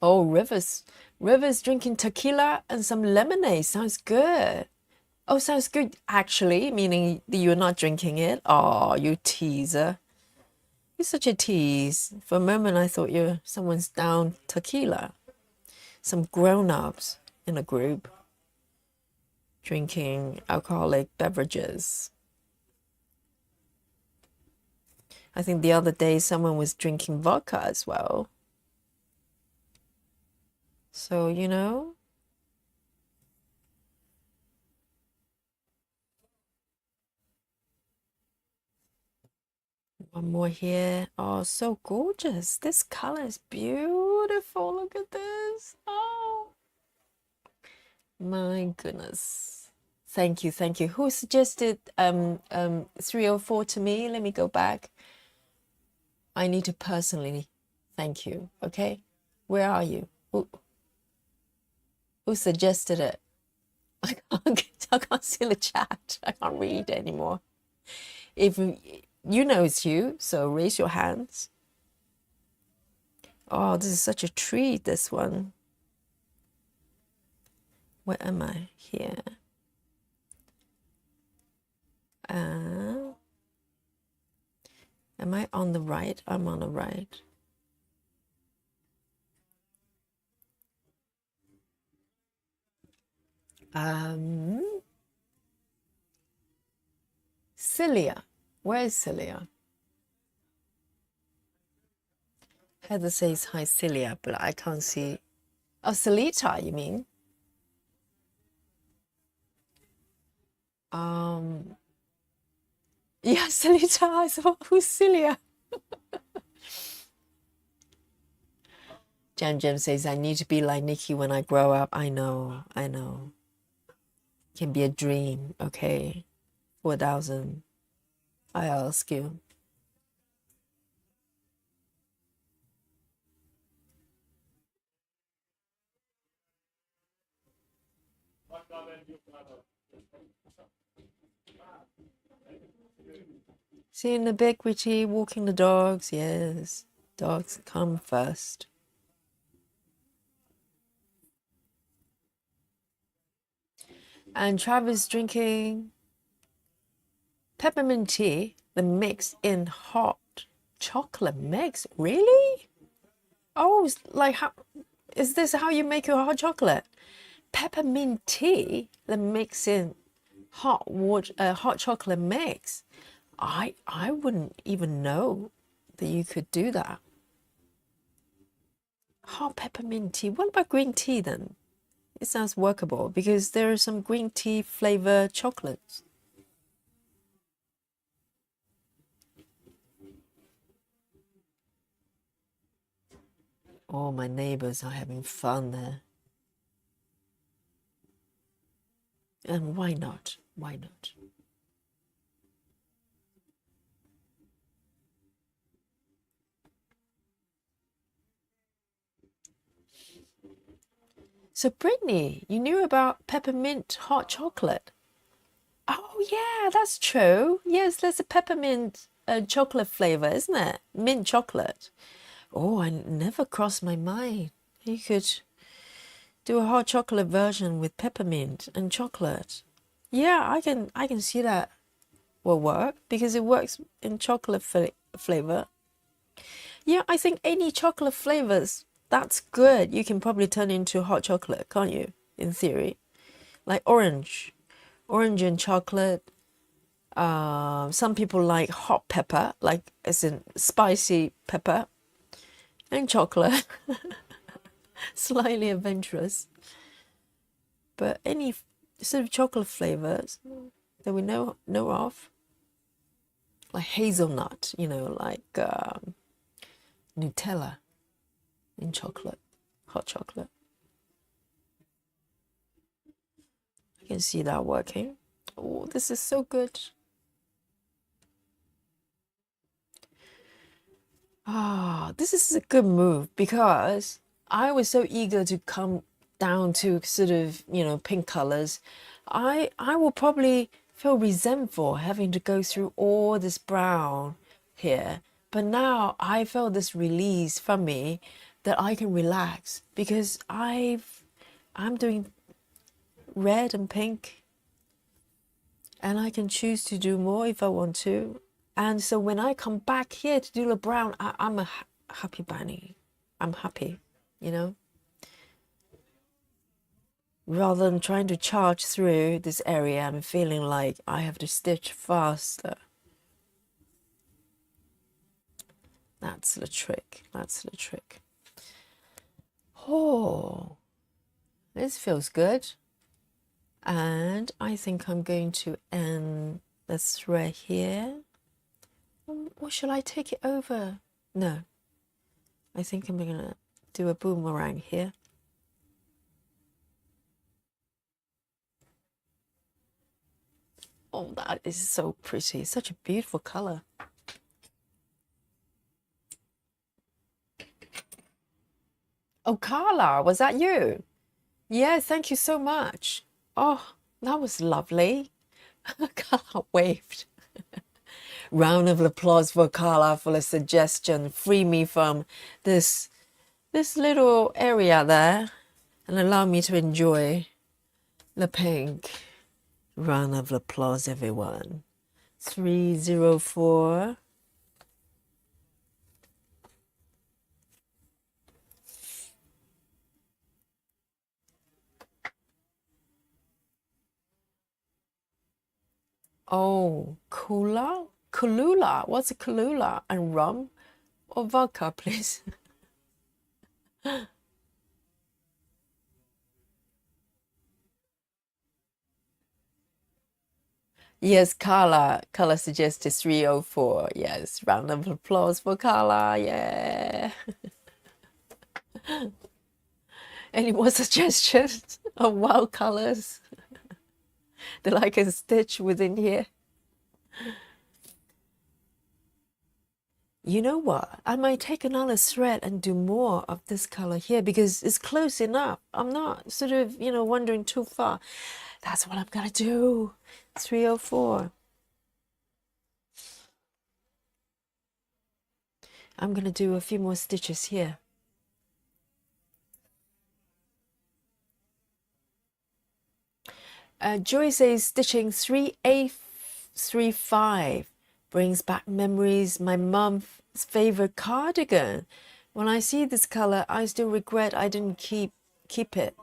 Speaker 1: Oh, Rivers drinking tequila and some lemonade. Sounds good. Oh, sounds good, actually, meaning you're not drinking it. Oh, you teaser. You're such a tease. For a moment, I thought someone's down tequila. Some grown-ups in a group drinking alcoholic beverages. I think the other day someone was drinking vodka as well. So, you know. One more here. Oh, so gorgeous. This color is beautiful. Look at this. Oh, my goodness. Thank you. Who suggested 304 to me? Let me go back. I need to personally thank you. Okay, where are you? Who suggested it? I can't see the chat. I can't read anymore. If you know it's you, so raise your hands. Oh, this is such a treat, this one. Where am I? Here. Am I on the right? I'm on the right. Celia. Where is Celia? Heather says hi, Celia, but I can't see. Oh, Celita, you mean? Yeah, Celita. I thought, who's Celia? Jam says, I need to be like Nikki when I grow up. I know, I know. Can be a dream, okay? 4,000. I ask you. Seeing the big Richie, walking the dogs. Yes, dogs come first. And Travis drinking peppermint tea, the mix in hot chocolate mix. Really? Oh, like how is this how you make your hot chocolate? Peppermint tea, the mix in hot water, hot chocolate mix. I wouldn't even know that you could do that. Hot peppermint tea. What about green tea then? It sounds workable because there are some green tea flavor chocolates. Oh, my neighbors are having fun there. And why not? Why not? So, Brittany, you knew about peppermint hot chocolate? Oh, yeah, that's true. Yes, there's a peppermint chocolate flavor, isn't it? Mint chocolate. Oh, I never crossed my mind. You could do a hot chocolate version with peppermint and chocolate. Yeah, I can see that will work because it works in chocolate flavor. Yeah, I think any chocolate flavors, that's good. You can probably turn into hot chocolate, can't you? In theory. Like orange and chocolate. Some people like hot pepper, like as in spicy pepper and chocolate. Slightly adventurous. But any sort of chocolate flavors that we know of, like hazelnut, like Nutella in chocolate, hot chocolate. I can see that working. Oh, this is so good. This is a good move because I was so eager to come down to sort of, pink colors. I will probably feel resentful having to go through all this brown here. But now I felt this release from me that I can relax because I'm doing red and pink and I can choose to do more if I want to. And so when I come back here to do the brown, I'm a happy bunny. I'm happy, you know, rather than trying to charge through this area and feeling like I have to stitch faster. That's the trick. That's the trick. Oh, this feels good. And I think I'm going to end the thread here. Or shall I take it over? No. I think I'm going to do a boomerang here. Oh, that is so pretty. Such a beautiful color. Oh, Carla, was that you? Yeah, thank you so much. Oh, that was lovely. Carla waved. Round of applause for Carla for the suggestion. Free me from this little area there and allow me to enjoy the pink. Round of applause, everyone. 304. Oh, Kula? Kalula? What's a Kalula? And rum? Or vodka, please? Yes, Carla. Carla suggested 304. Yes, round of applause for Carla. Yeah. Any more suggestions of wild colors that I can stitch within here? You know what? I might take another thread and do more of this color here because it's close enough. I'm not sort of, wandering too far. That's what I'm gonna do. 304. I'm gonna do a few more stitches here. Joy says stitching 3A35 brings back memories. My mom's favorite cardigan. When I see this color, I still regret I didn't keep it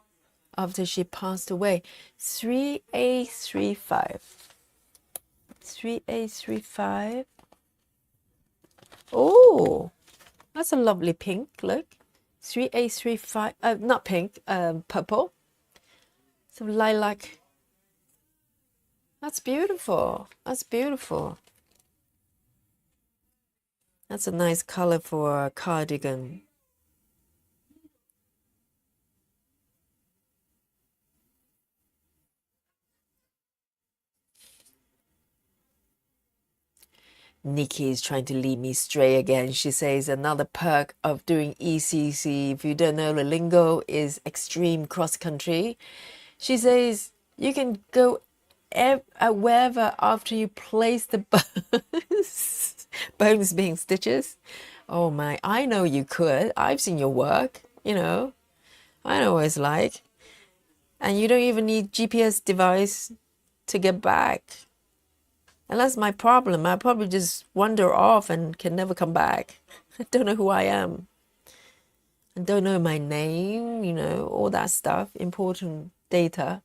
Speaker 1: after she passed away. 3A35. 3A35. Oh, that's a lovely pink. Look. 3A35. Not pink. Purple. Some lilac. That's beautiful. That's beautiful. That's a nice color for a cardigan. Nikki is trying to lead me astray again. She says another perk of doing ECC, if you don't know the lingo, is extreme cross country. She says you can go wherever after you place the bones. Bones being stitches. Oh my, I know you could. I've seen your work, I know what it's like. And you don't even need GPS device to get back. And that's my problem. I probably just wander off and can never come back. I don't know who I am. I don't know my name, all that stuff, important data.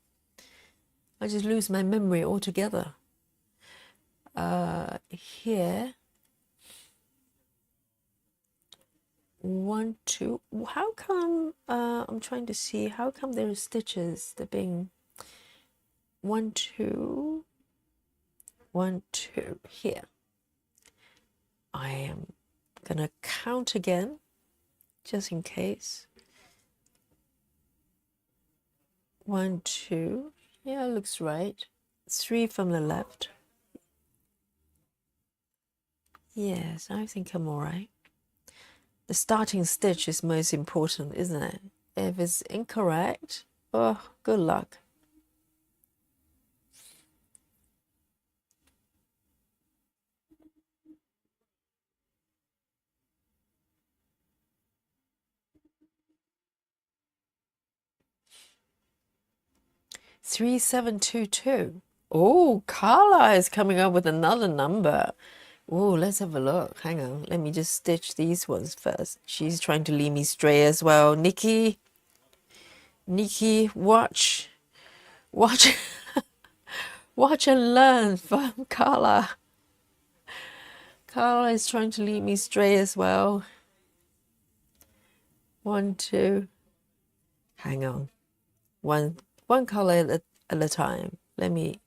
Speaker 1: I just lose my memory altogether. Here. 1, 2. How come, I'm trying to see, how come there are stitches? They're being 1, 2, 1, 2 here. I am gonna count again, just in case. 1, 2. Yeah, looks right. 3 from the left. Yes, I think I'm all right. The starting stitch is most important, isn't it? If it's incorrect, oh, good luck. Three, 7, 2, 2. Oh, Carla is coming up with another number. Oh, let's have a look. Hang on. Let me just stitch these ones first. She's trying to lead me astray as well. Nikki, watch. Watch and learn from Carla. Carla is trying to lead me astray as well. 1, 2. Hang on. One color at a time. Let me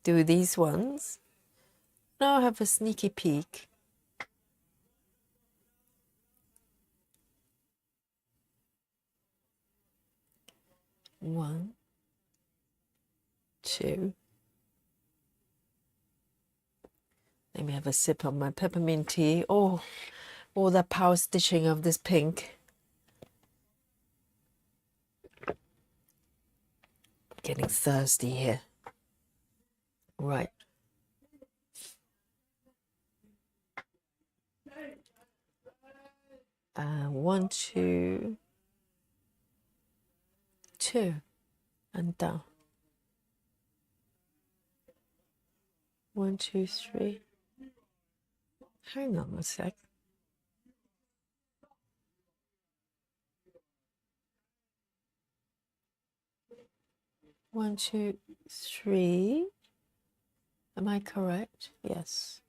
Speaker 1: do these ones. Now I have a sneaky peek. 1, 2. Let me have a sip of my peppermint tea. Oh, all that power stitching of this pink. Getting thirsty here. Right. One, 2, 2, and down. 1, 2, 3. Hang on a sec. 1, 2, 3. Am I correct? Yes.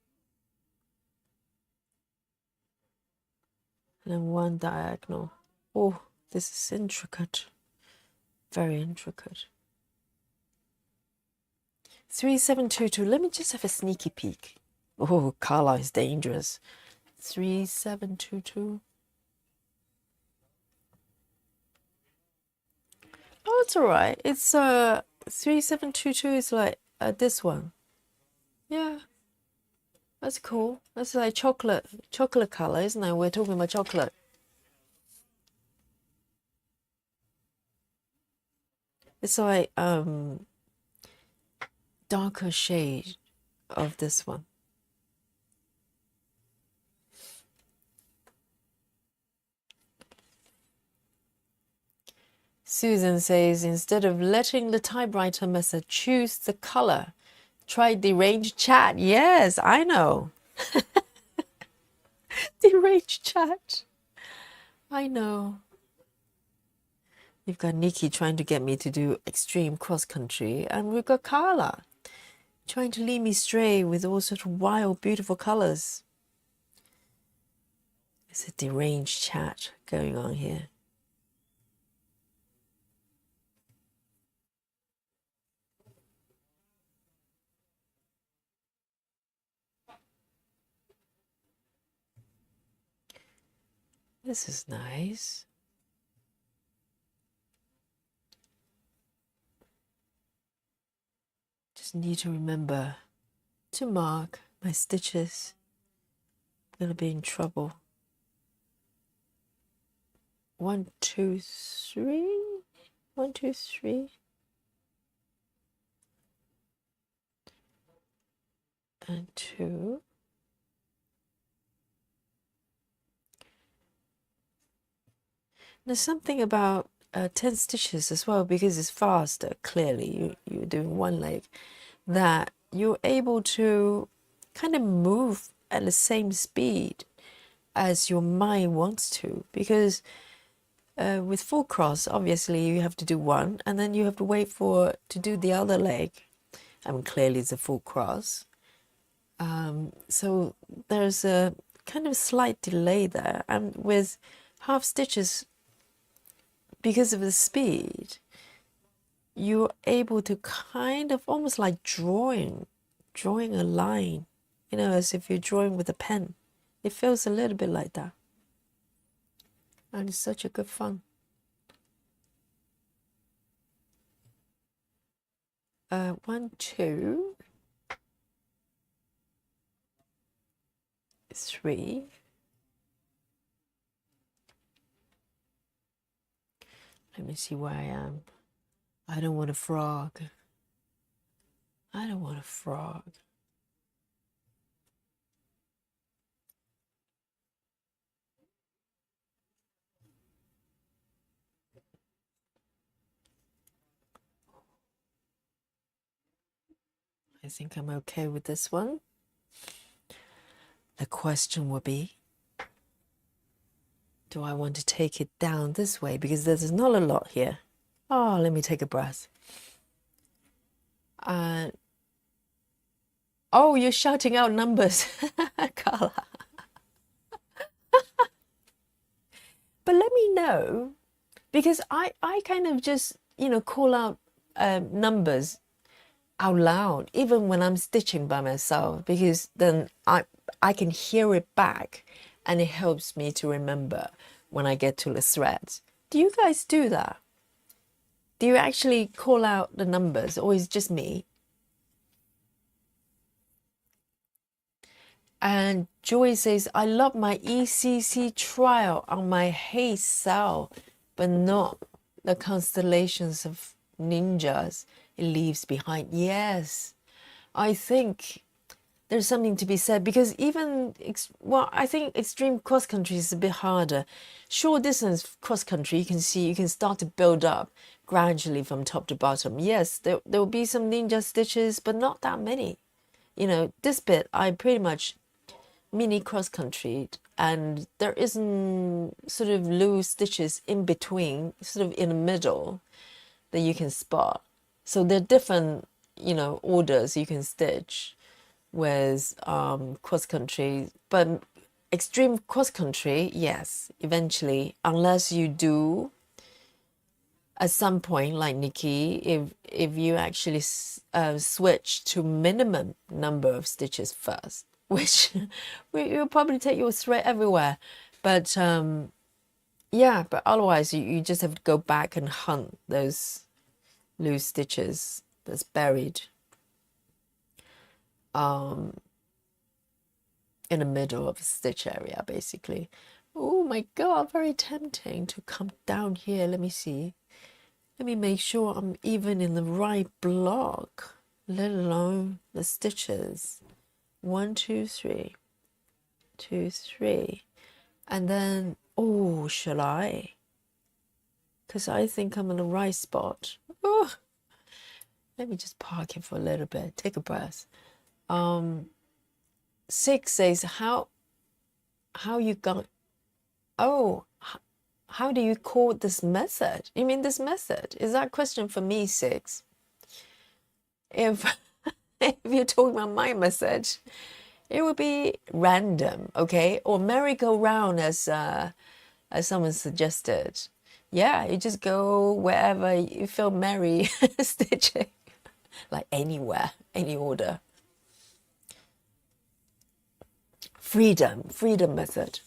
Speaker 1: And then 1 diagonal. Oh, This is intricate, very intricate. 3722, let me just have a sneaky peek. Oh, color is dangerous. 3722. Oh, it's all right. It's 3722 is like this one. Yeah, that's cool. That's like chocolate color, isn't it? We're talking about chocolate. It's like darker shade of this one. Susan says, instead of letting the typewriter method choose the color, try deranged chat. Yes, I know. Deranged chat. I know. You've got Nikki trying to get me to do extreme cross country, and we've got Carla trying to lead me astray with all sorts of wild, beautiful colors. It's a deranged chat going on here. This is nice. Just need to remember to mark my stitches. I'm gonna be in trouble. 1, 2, 3. 1, 2, 3. And 2. There's something about 10 stitches as well, because it's faster, clearly, you're doing one leg, that you're able to kind of move at the same speed as your mind wants to, because with full cross, obviously you have to do one, and then you have to wait to do the other leg. I mean, clearly it's a full cross. So there's a kind of slight delay there, and with half stitches, because of the speed, you're able to kind of almost like drawing a line, you know, as if you're drawing with a pen. It feels a little bit like that. And it's such a good fun. 1, 2, 3. Let me see where I am. I don't want a frog. I don't want a frog. I think I'm okay with this one. The question will be, do I want to take it down this way? Because there's not a lot here. Oh, let me take a breath. Oh, you're shouting out numbers, Carla. But let me know, because I kind of just, you know, call out numbers out loud, even when I'm stitching by myself, because then I can hear it back, and it helps me to remember when I get to the threads. Do you guys do that? Do you actually call out the numbers, or is it just me? And Joy says, I love my ECC trial on my SAL, but not the constellations of ninjas it leaves behind. Yes, I think there's something to be said, because even, well, I think extreme cross country is a bit harder. Short distance cross country, you can see, you can start to build up gradually from top to bottom. Yes, there will be some ninja stitches, but not that many. You know, this bit, I pretty much mini cross country, and there isn't sort of loose stitches in between, sort of in the middle, that you can spot. So there are different, you know, orders you can stitch with cross country, but extreme cross country, yes, eventually, unless you do at some point, like Nikki, if you actually switch to minimum number of stitches first, which will probably take your thread everywhere, but yeah, but otherwise you just have to go back and hunt those loose stitches that's buried in the middle of the stitch area, basically. Oh my God, very tempting to come down here. Let me see. Let me make sure I'm even in the right block, let alone the stitches. 1, 2, 3, 2, 3. And then, oh, shall I? Because I think I'm in the right spot. Oh, let me just park it for a little bit. Take a breath. 6 says, how you got, oh, how do you call this method? You mean this method? Is that a question for me, 6? If if you're talking about my method, it would be random, okay? Or merry-go-round, as someone suggested. Yeah, you just go wherever you feel merry stitching, like anywhere, any order. Freedom method.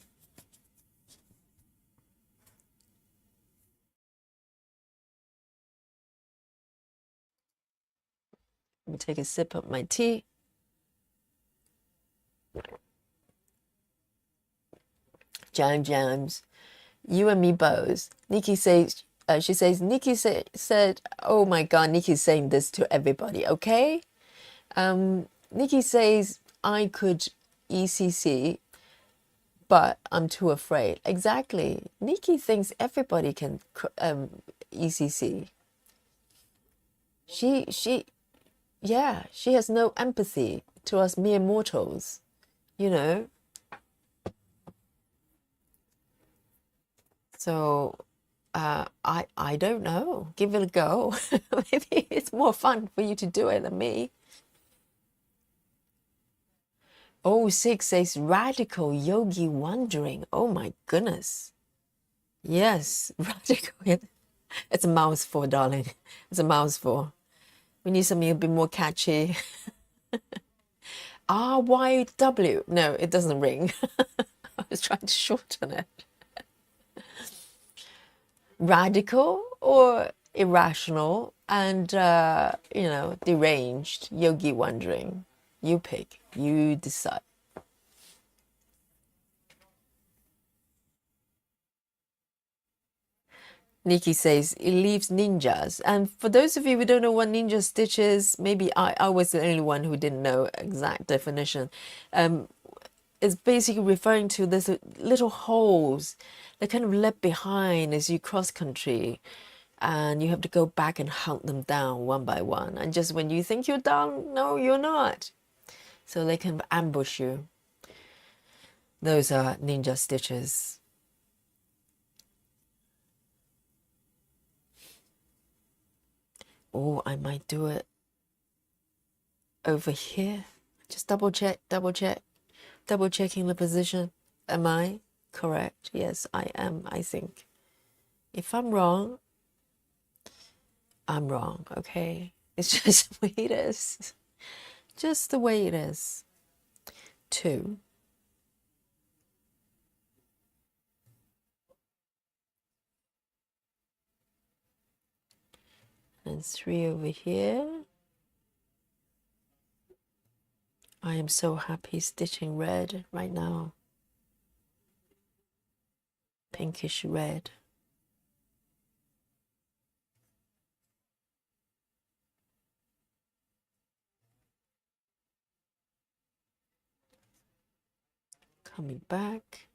Speaker 1: Let me take a sip of my tea. Jams. You and me both. Nikki says, she says, Nikki said, oh my God, Nikki's saying this to everybody, okay? Nikki says, I could ECC, but I'm too afraid. Exactly. Nikki thinks everybody can ECC. Yeah, she has no empathy to us mere mortals, you know? So, I don't know. Give it a go. Maybe it's more fun for you to do it than me. Oh, 6 says radical yogi wandering. Oh my goodness. Yes, radical. It's a mouthful, darling. It's a mouthful. We need something a bit more catchy. RYW. No, it doesn't ring. I was trying to shorten it. Radical or irrational and, deranged yogi wandering. You pick. You decide. Nikki says it leaves ninjas. And for those of you who don't know what ninja stitch is, maybe I was the only one who didn't know exact definition. It's basically referring to this little holes that kind of left behind as you cross country. And you have to go back and hunt them down one by one. And just when you think you're done, no, you're not. So they can ambush you. Those are ninja stitches. Oh, I might do it over here. Just double checking the position. Am I correct? Yes, I am, I think. If I'm wrong, I'm wrong, okay? It's just the way it is. Just the way it is. 2. And 3 over here. I am so happy stitching red right now. Pinkish red. Coming back.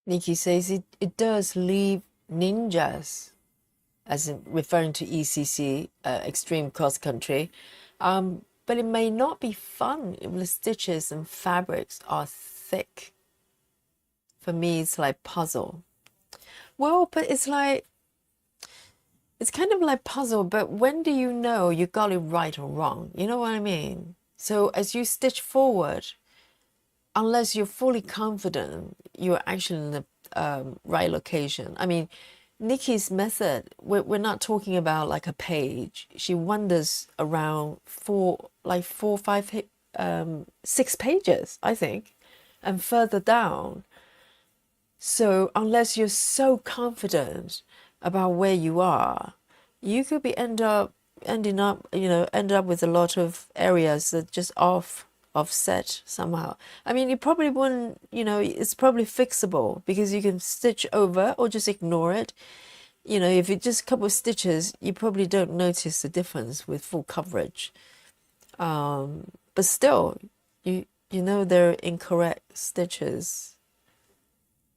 Speaker 1: Nikki says it does leave ninjas. as in referring to ECC, extreme cross country. But it may not be fun if the stitches and fabrics are thick. For me, it's like puzzle. Well, but it's kind of like puzzle, but when do you know you got it right or wrong? You know what I mean? So as you stitch forward, unless you're fully confident you're actually in the right location. I mean, Nikki's method, we're not talking about like a page. She wanders around four, five, 6 pages, I think, and further down. So unless you're so confident about where you are, you could be end up with a lot of areas that just offset somehow. I mean, you probably wouldn't, it's probably fixable because you can stitch over or just ignore it. If it's just a couple of stitches, you probably don't notice the difference with full coverage. But still, they're incorrect stitches.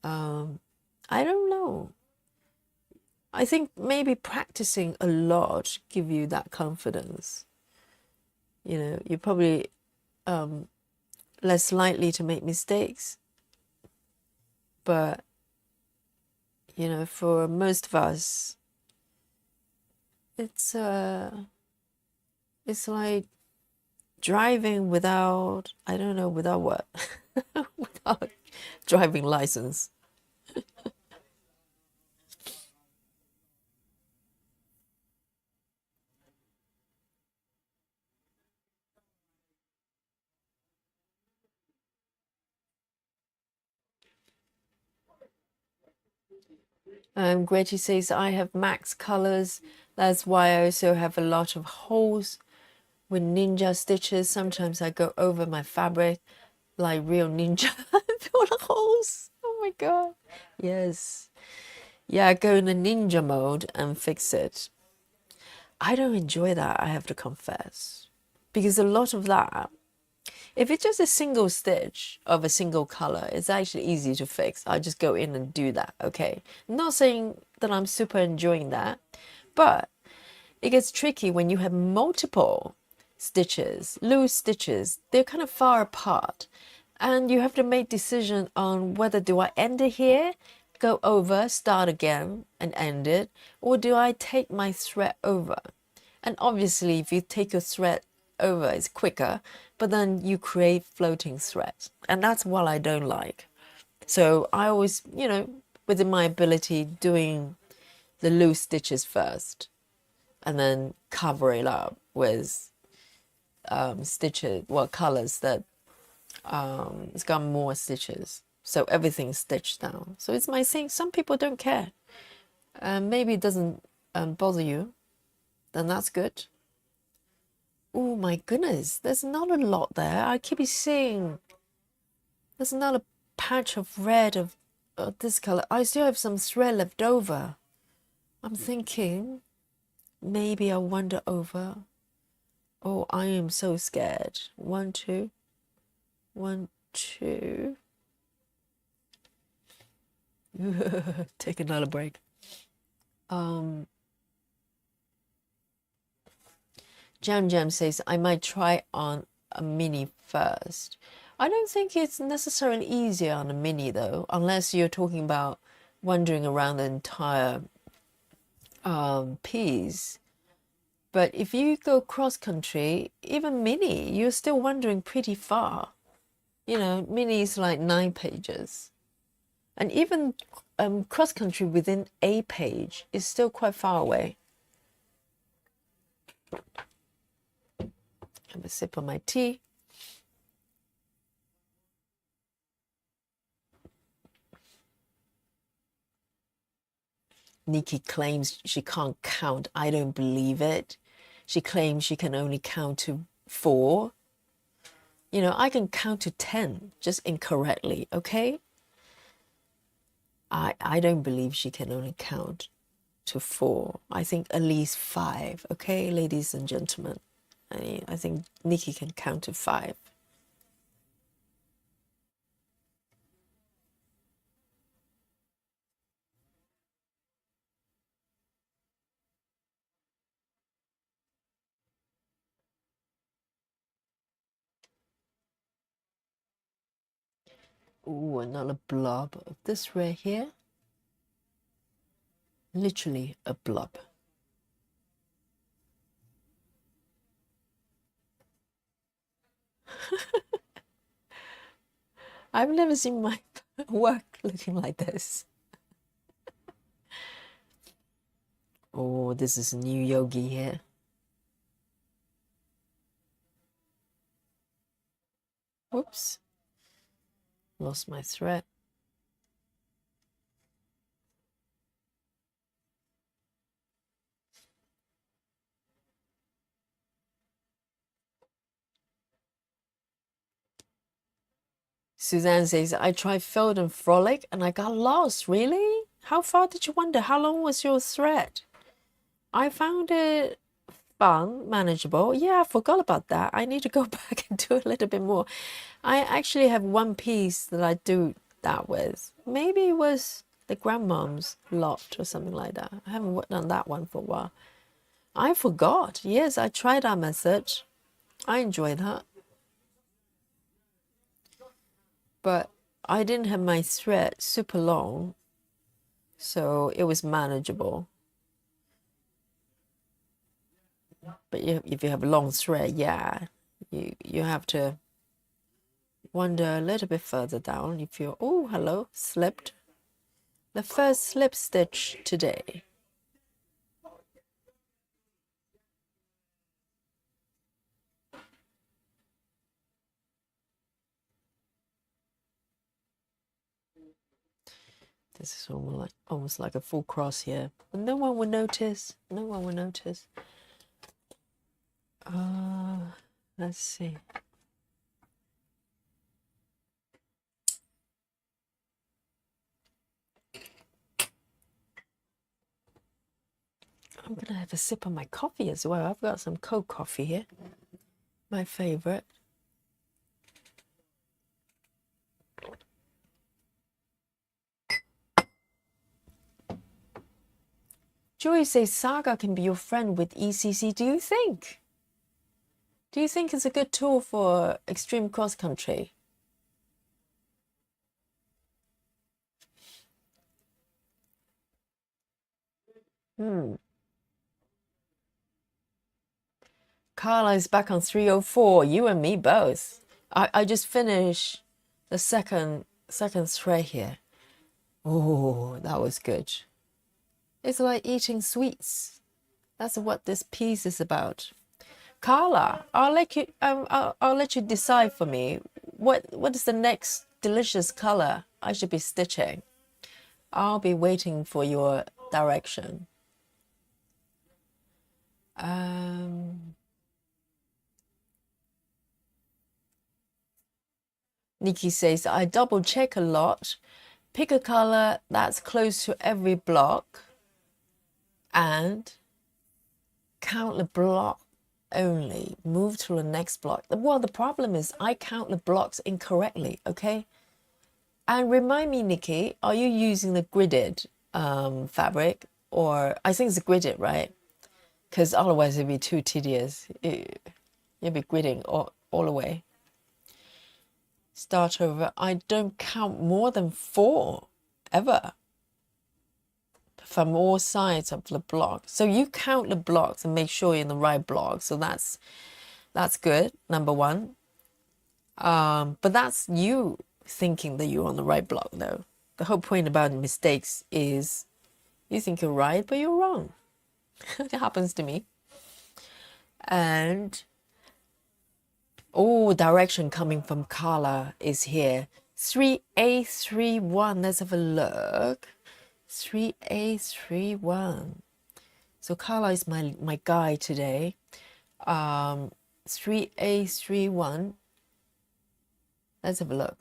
Speaker 1: I don't know. I think maybe practicing a lot give you that confidence. You're probably less likely to make mistakes. But, for most of us, it's like driving without, I don't know, without what? Without driving license. Gretty says, I have max colors. That's why I also have a lot of holes with ninja stitches. Sometimes I go over my fabric like real ninja. Full of holes. Oh my God. Yes. Yeah, go in the ninja mode and fix it. I don't enjoy that, I have to confess. Because a lot of that, if it's just a single stitch of a single color, it's actually easy to fix. I just go in and do that, okay? I'm not saying that I'm super enjoying that, but it gets tricky when you have multiple stitches, loose stitches. They're kind of far apart. And you have to make decision on whether do I end it here, go over, start again and end it, or do I take my thread over? And obviously, if you take your thread over, it's quicker, but then you create floating threads. And that's what I don't like. So I always, within my ability, doing the loose stitches first and then cover it up with stitches, colors that it's got more stitches. So everything's stitched down. So it's my thing. Some people don't care. Maybe it doesn't bother you. Then that's good. Oh my goodness, there's not a lot there. I keep seeing there's not a patch of red of this color. I still have some thread left over. I'm thinking maybe I'll wander over. Oh, I am so scared. 1, 2, 1, 2. Take another break. Jam says, I might try on a mini first. I don't think it's necessarily easier on a mini though, unless you're talking about wandering around the entire piece. But if you go cross country, even mini, you're still wandering pretty far. Mini is like 9 pages. And even cross country within a page is still quite far away. Have a sip of my tea. Nikki claims she can't count. I don't believe it. She claims she can only count to 4. I can count to 10, just incorrectly, okay? I don't believe she can only count to 4. I think at least 5, okay, ladies and gentlemen? I think Nikki can count to 5. Ooh, another blob of this red here. Literally a blob. I've never seen my work looking like this. Oh, this is a new yogi here. Whoops. Lost my thread. Suzanne says, I tried Fold and Frolic and I got lost. Really? How far did you wander? How long was your thread? I found it fun, manageable. Yeah, I forgot about that. I need to go back and do a little bit more. I actually have one piece that I do that with. Maybe it was the grandmom's loft or something like that. I haven't done that one for a while. I forgot. Yes, I tried that method. I enjoy that. But I didn't have my thread super long, so it was manageable. But if you have a long thread, yeah, you have to wander a little bit further down. If you're, oh, hello, slipped. The first slip stitch today. This is almost like a full cross here. But no one will notice. No one will notice. Let's see. I'm gonna have a sip of my coffee as well. I've got some cold coffee here. My favorite. Joy says Saga can be your friend with ECC. Do you think? Do you think it's a good tool for extreme cross country? Carla is back on 304. You and me both. I just finished the second thread here. Oh, that was good. It's like eating sweets. That's what this piece is about. Carla, I'll let you decide for me. What is the next delicious color I should be stitching? I'll be waiting for your direction. Nikki says, I double check a lot. Pick a color that's close to every block and count the block only. Move to the next block. Well, the problem is I count the blocks incorrectly, okay? And remind me, Nikki, are you using the gridded fabric? Or I think it's gridded, right? Because otherwise it'd be too tedious. You'll be gridding all the way. Start over. I don't count more than 4 ever from all sides of the block. So you count the blocks and make sure you're in the right block. So that's good, number one. But that's you thinking that you're on the right block, though. The whole point about mistakes is you think you're right, but you're wrong. It happens to me. And direction coming from Carla is here. 3A31. Let's have a look. 3A31. So Carla is my guide today. 3A31. Let's have a look.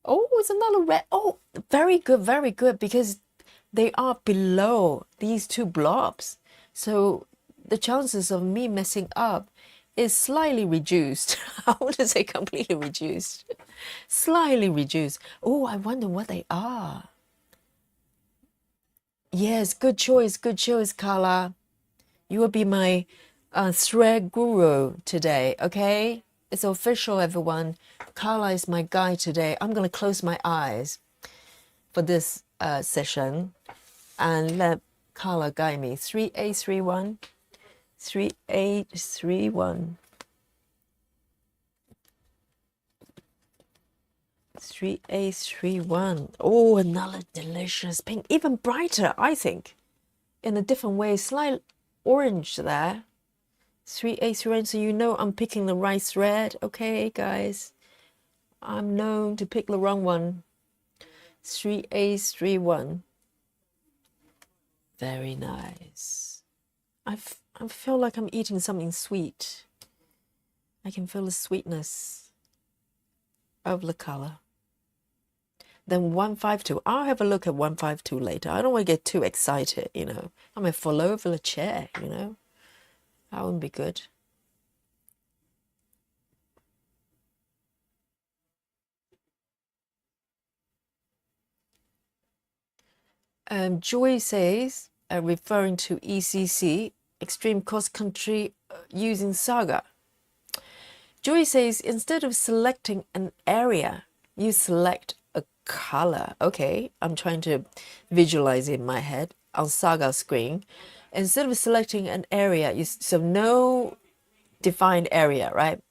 Speaker 1: Oh, it's another red. Oh, very good, because they are below these 2 blobs. So the chances of me messing up is slightly reduced. I wouldn't say completely reduced. Slightly reduced. Oh, I wonder what they are. Yes, good choice, Carla. You will be my thread guru today, okay? It's official, everyone. Carla is my guide today. I'm going to close my eyes for this session and let Carla guide me. 3831, 3831, 3831. Oh, another delicious pink, even brighter, I think, in a different way. Slight orange there. 3831. So you know I'm picking the right thread. Okay, guys. I'm known to pick the wrong one. 3831. Very nice. I feel like I'm eating something sweet. I can feel the sweetness of the color. Then 152. I'll have a look at 152 later. I don't want to get too excited, you know. I might fall over the chair, you know. That wouldn't be good. Joy says, referring to ECC, Extreme Cross Country using Saga. Joy says, instead of selecting an area, you select a color. Okay, I'm trying to visualize it in my head on Saga screen. Instead of selecting an area, so no defined area, right?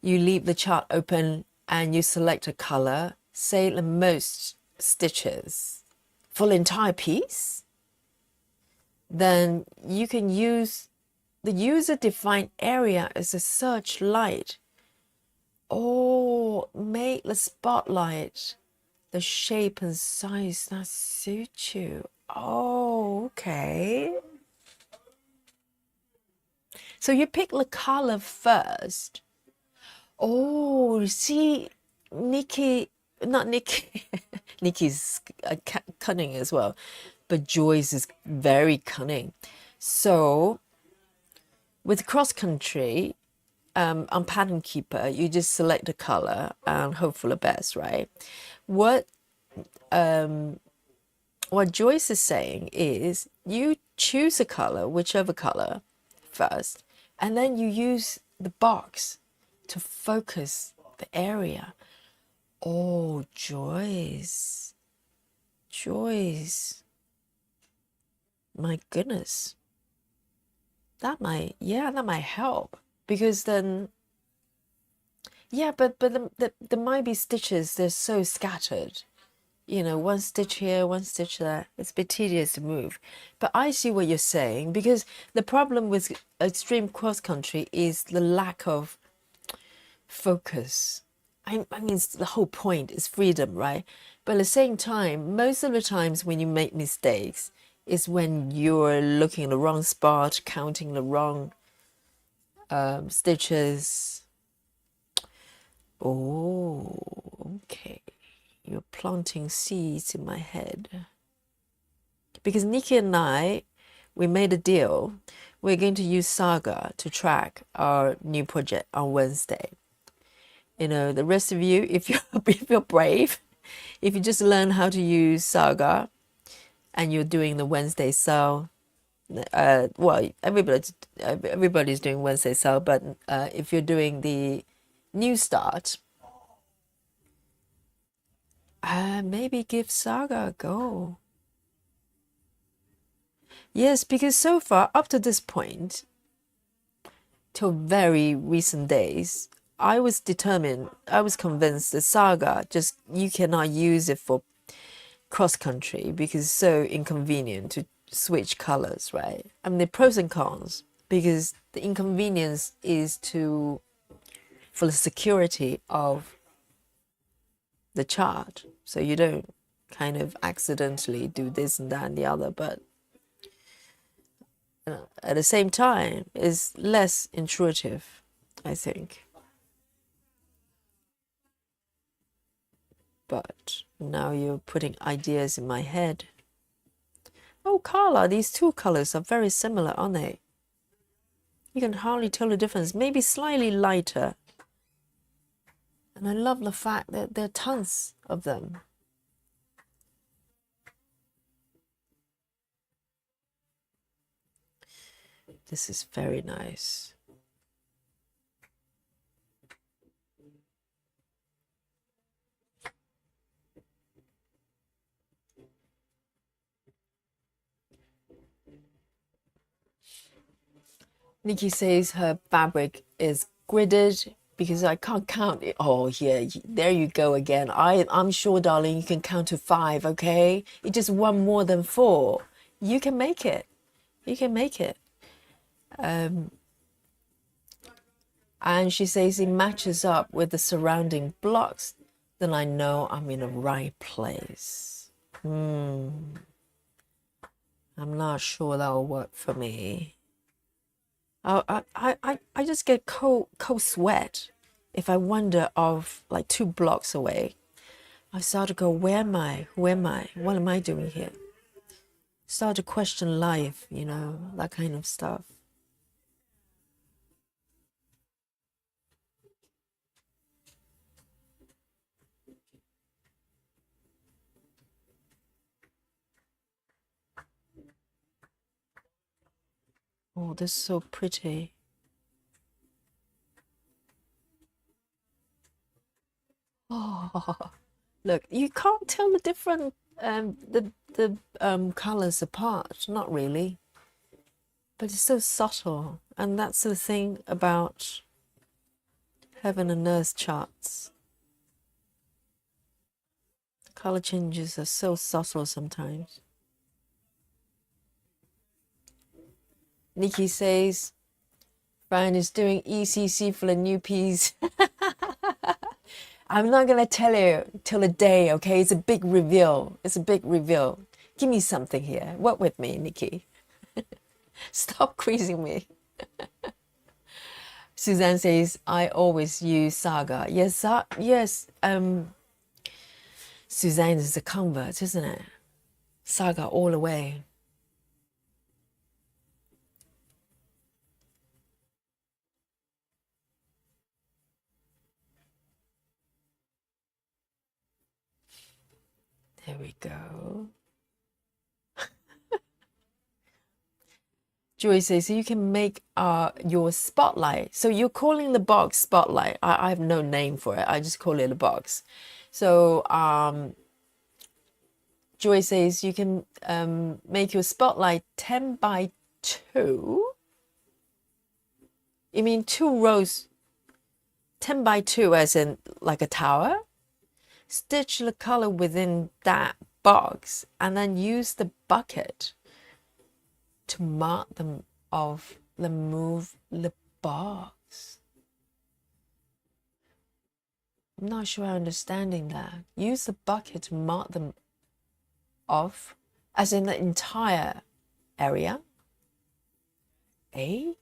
Speaker 1: You leave the chart open and you select a color, say the most stitches for the entire piece. Then you can use the user-defined area as a searchlight. Oh, make the spotlight the shape and size that suits you. Oh, okay. So you pick the color first. Oh, see, Nikki, not Nikki, Nikki's cunning as well, but Joyce is very cunning. So with cross country, on Pattern Keeper, you just select a color and hope for the best, right? What Joyce is saying is you choose a color, whichever color first, and then you use the box to focus the area. Oh, Joyce. Joyce. My goodness. That might help, because then, yeah, but there might be stitches, they're so scattered. You know, one stitch here, one stitch there. It's a bit tedious to move. But I see what you're saying, because the problem with extreme cross country is the lack of focus. I mean, the whole point is freedom, right? But at the same time, most of the times when you make mistakes is when you're looking in the wrong spot, counting the wrong stitches. Oh, okay. You're planting seeds in my head. Because Nikki and I, we made a deal. We're going to use Saga to track our new project on Wednesday. You know, the rest of you, if you're brave, if you just learn how to use Saga and you're doing the Wednesday SAL, well, everybody's doing Wednesday SAL, but if you're doing the new start, maybe give Saga a go. Yes, because so far, up to this point, till very recent days, I was convinced that Saga, just you cannot use it for cross country because it's so inconvenient to switch colors, right? I mean, the pros and cons, because the inconvenience is for the security of the chart, so you don't kind of accidentally do this and that and the other, but at the same time is less intuitive, I think. But now you're putting ideas in my head. Oh, Carla, these two colors are very similar, aren't they? You can hardly tell the difference, maybe slightly lighter. And I love the fact that there are tons of them. This is very nice. Nikki says her fabric is gridded because I can't count it. Oh, yeah, there you go again. I'm sure, darling, you can count to 5, okay? You just one more than 4. You can make it. You can make it. And she says it matches up with the surrounding blocks. Then I know I'm in the right place. I'm not sure that'll work for me. I just get cold sweat if I wander off like 2 blocks away. I start to go, where am I? Who am I? What am I doing here? Start to question life, you know, that kind of stuff. Oh, this is so pretty. Oh, look, you can't tell the different the colors apart, not really. But it's so subtle, and that's the thing about heaven and earth charts. Color changes are so subtle sometimes. Nikki says, Brian is doing ECC for the new piece. I'm not going to tell you till the day, okay? It's a big reveal. It's a big reveal. Give me something here. Work with me, Nikki. Stop quizzing me. Suzanne says, I always use Saga. Yes, yes. Suzanne is a convert, isn't it? Saga all the way. There we go. Joy says, so you can make your spotlight. So you're calling the box spotlight. I have no name for it. I just call it a box. So Joy says you can make your spotlight 10 by 2. You mean 2 rows, 10 by 2 as in like a tower? Stitch the color within that box and then use the bucket to mark them off the move the box. I'm not sure I'm understanding that. Use the bucket to mark them off, as in the entire area. Eh?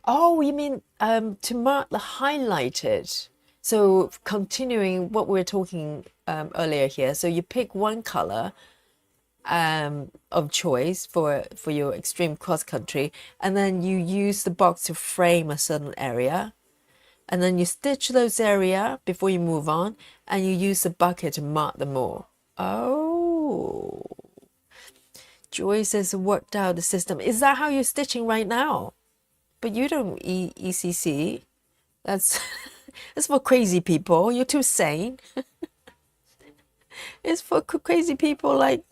Speaker 1: Oh, you mean to mark the highlighted. So continuing what we were talking earlier here. So you pick one color of choice for your extreme cross country, and then you use the box to frame a certain area, and then you stitch those area before you move on, and you use the bucket to mark them all. Oh, Joyce has worked out the system. Is that how you're stitching right now? But you don't ECC. That's that's for crazy people. You're too sane. It's for crazy people like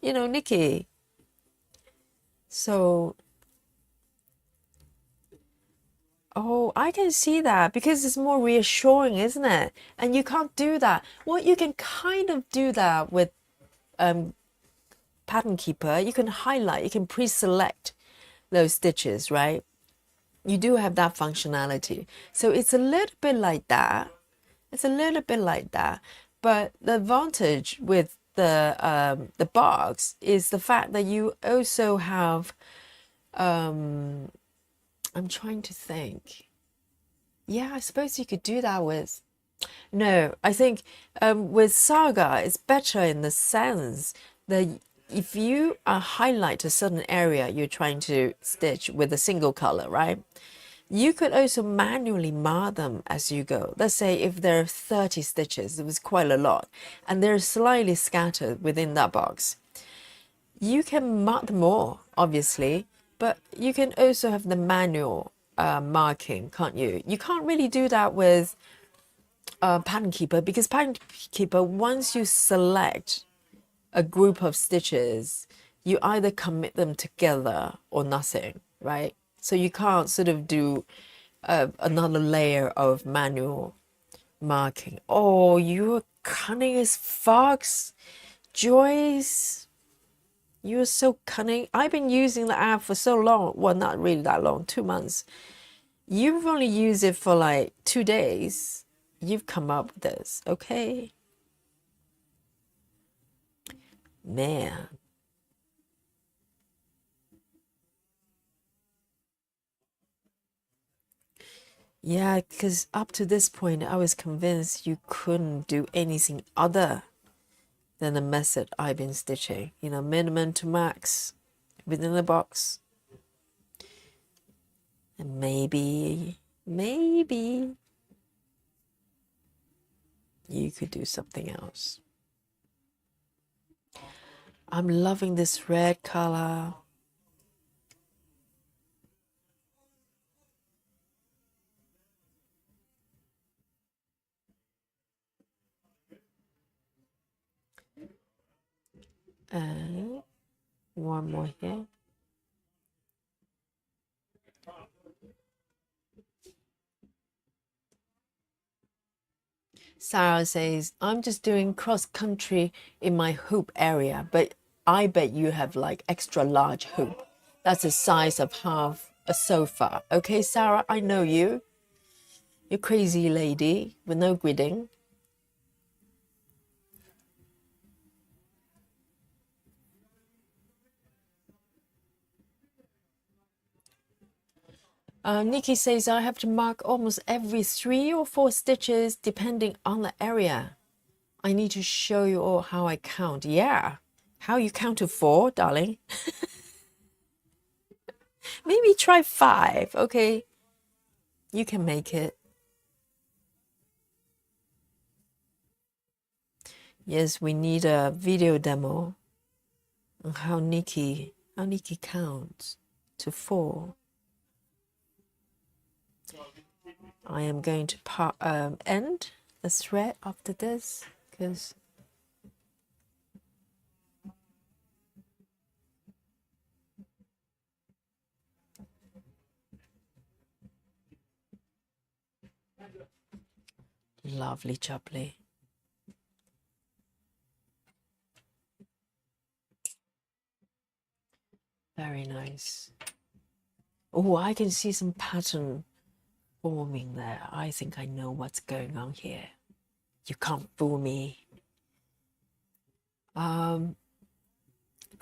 Speaker 1: you know, Nikki. So, oh, I can see that because it's more reassuring, isn't it? And you can't do that. Well, you can kind of do that with Pattern Keeper. You can highlight, you can pre-select those stitches, right? You do have that functionality. So it's a little bit like that. It's a little bit like that. But the advantage with the box is the fact that you also have I'm trying to think. Yeah, I suppose you could do that with no, I think with Saga it's better in the sense that if you highlight a certain area you're trying to stitch with a single color, right? You could also manually mark them as you go. Let's say if there are 30 stitches, it was quite a lot, and they're slightly scattered within that box. You can mark them all, obviously, but you can also have the manual marking, can't you? You can't really do that with Pattern Keeper because Pattern Keeper, once you select a group of stitches, you either commit them together or nothing, right? So you can't sort of do another layer of manual marking. Oh, you're cunning as fox, Joyce. You're so cunning. I've been using the app for so long. Well, not really that long, 2 months. You've only used it for like 2 days. You've come up with this, okay? Man. Yeah, because up to this point, I was convinced you couldn't do anything other than the method I've been stitching. You know, minimum to max within the box. And maybe you could do something else. I'm loving this red color. And one more here. Sarah says, I'm just doing cross country in my hoop area, but I bet you have like extra large hoop. That's the size of half a sofa. Okay, Sarah, I know you. You crazy lady with no gridding. Nikki says, I have to mark almost every 3 or 4 stitches depending on the area. I need to show you all how I count. Yeah, how you count to 4, darling. Maybe try 5, okay? You can make it. Yes, we need a video demo on how Nikki counts to 4. I am going to end the thread after this because lovely jubbly. Very nice. Oh, I can see some pattern forming there. I think I know what's going on here. You can't fool me.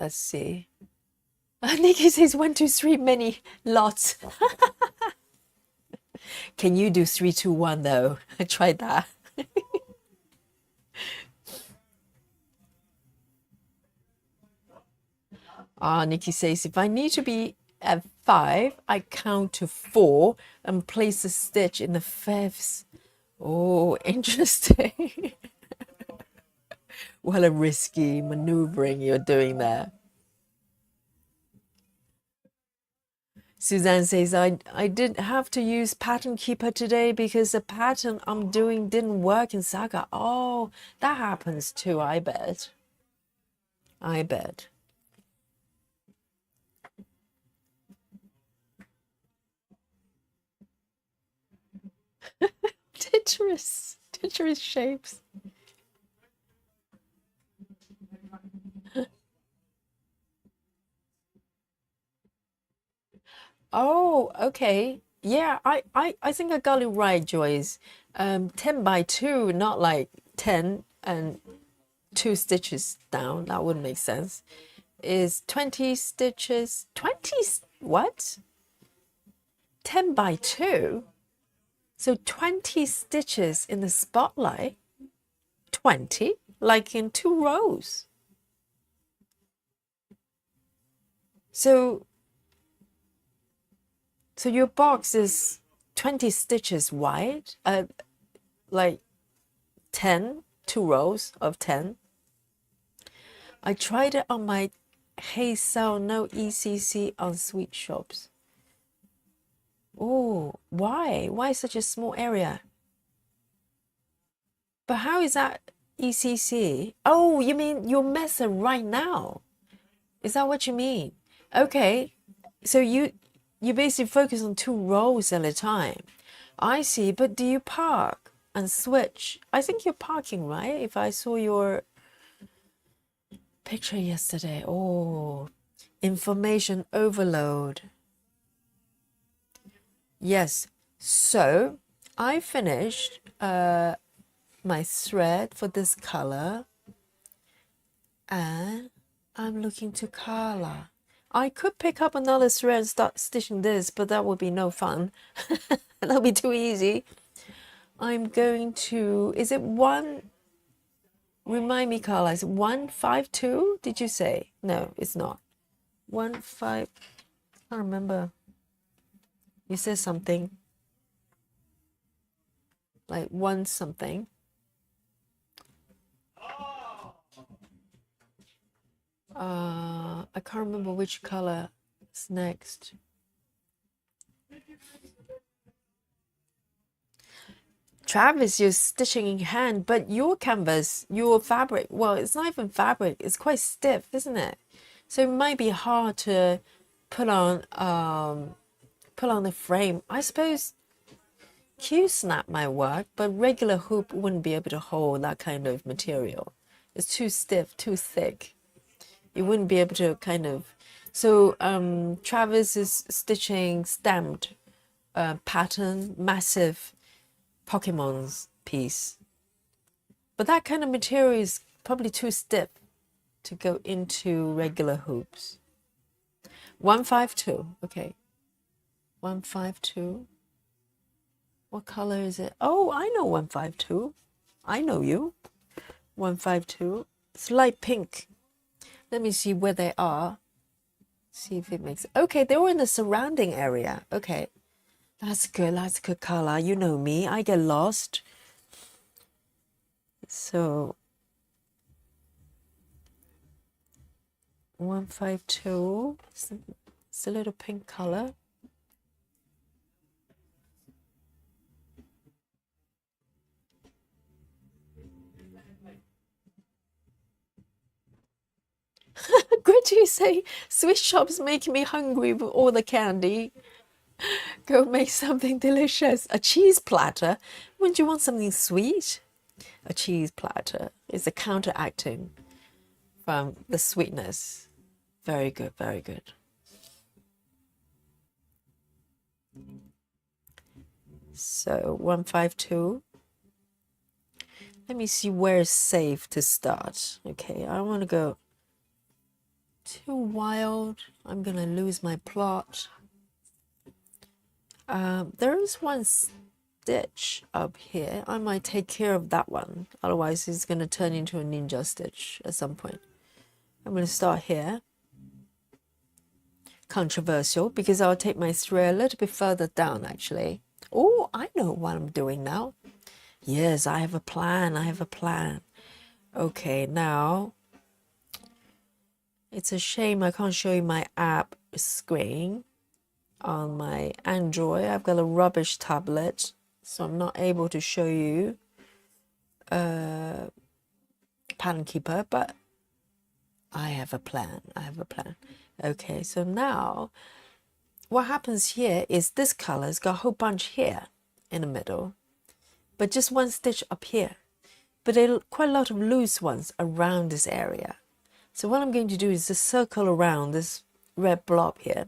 Speaker 1: Let's see. Nikki says 1, 2, 3, many lots. Can you do 3, 2, 1 though? I tried that. Nikki says if I need to be at 5, I count to 4 and place a stitch in the 5th. Oh, interesting. What a risky maneuvering you're doing there. Suzanne says, I didn't have to use Pattern Keeper today because the pattern I'm doing didn't work in Saga. Oh, that happens too, I bet. I bet. Tetris shapes. Oh, okay. Yeah, I think I got it right, Joyce. 10 by 2, not like 10 and 2 stitches down. That wouldn't make sense. Is 20 stitches. 20, what? 10 by 2? So 20 stitches in the spotlight. 20? Like in 2 rows. So your box is 20 stitches wide, like 10, 2 rows of 10. I tried it on my SAL, no ECC on sweet shops. Oh, why? Why such a small area? But how is that ECC. Oh, you mean you're messing right now? Is that what you mean? Okay. So you basically focus on 2 roles at a time. I see, but do you park and switch? I think you're parking, right? If I saw your picture yesterday. Oh, information overload. Yes. So I finished my thread for this color, and I'm looking to color. I could pick up another thread and start stitching this, but that would be no fun. That'll be too easy. I'm going to, is it one, remind me, Carla, is it 152? Did you say? No, it's not. 1 5, I don't remember. You said something like 1 something. I can't remember which color is next. Travis, you're stitching in hand, but your canvas, your fabric, well, it's not even fabric, it's quite stiff, isn't it? So it might be hard to put on the frame. I suppose Q-snap might work, but regular hoop wouldn't be able to hold that kind of material. It's too stiff, too thick. You wouldn't be able to kind of. So Travis is stitching stamped pattern, massive Pokemon's piece. But that kind of material is probably too stiff to go into regular hoops. 152, okay. 152. What color is it? Oh, I know 152. I know you. 152. It's light pink. Let me see where they are. See if it makes. Okay, they were in the surrounding area. Okay. That's good. That's good color. You know me. I get lost. So 152. It's a little pink color. Good you say. Swiss shops making me hungry with all the candy. Go make something delicious. A cheese platter. Wouldn't you want something sweet? A cheese platter is a counteracting from the sweetness. Very good, very good. So 152. Let me see where it's safe to start. Okay, I don't want to go too wild. I'm gonna lose my plot. There is 1 stitch up here. I might take care of that one. Otherwise, it's gonna turn into a ninja stitch at some point. I'm gonna start here. Controversial, because I'll take my thread a little bit further down actually. Oh, I know what I'm doing now. Yes, I have a plan. I have a plan. Okay, now it's a shame I can't show you my app screen on my Android. I've got a rubbish tablet, so I'm not able to show you Pattern Keeper, but I have a plan. I have a plan. Okay, so now what happens here is this color's got a whole bunch here in the middle, but just 1 stitch up here. But there are quite a lot of loose ones around this area. So what I'm going to do is just circle around this red blob here.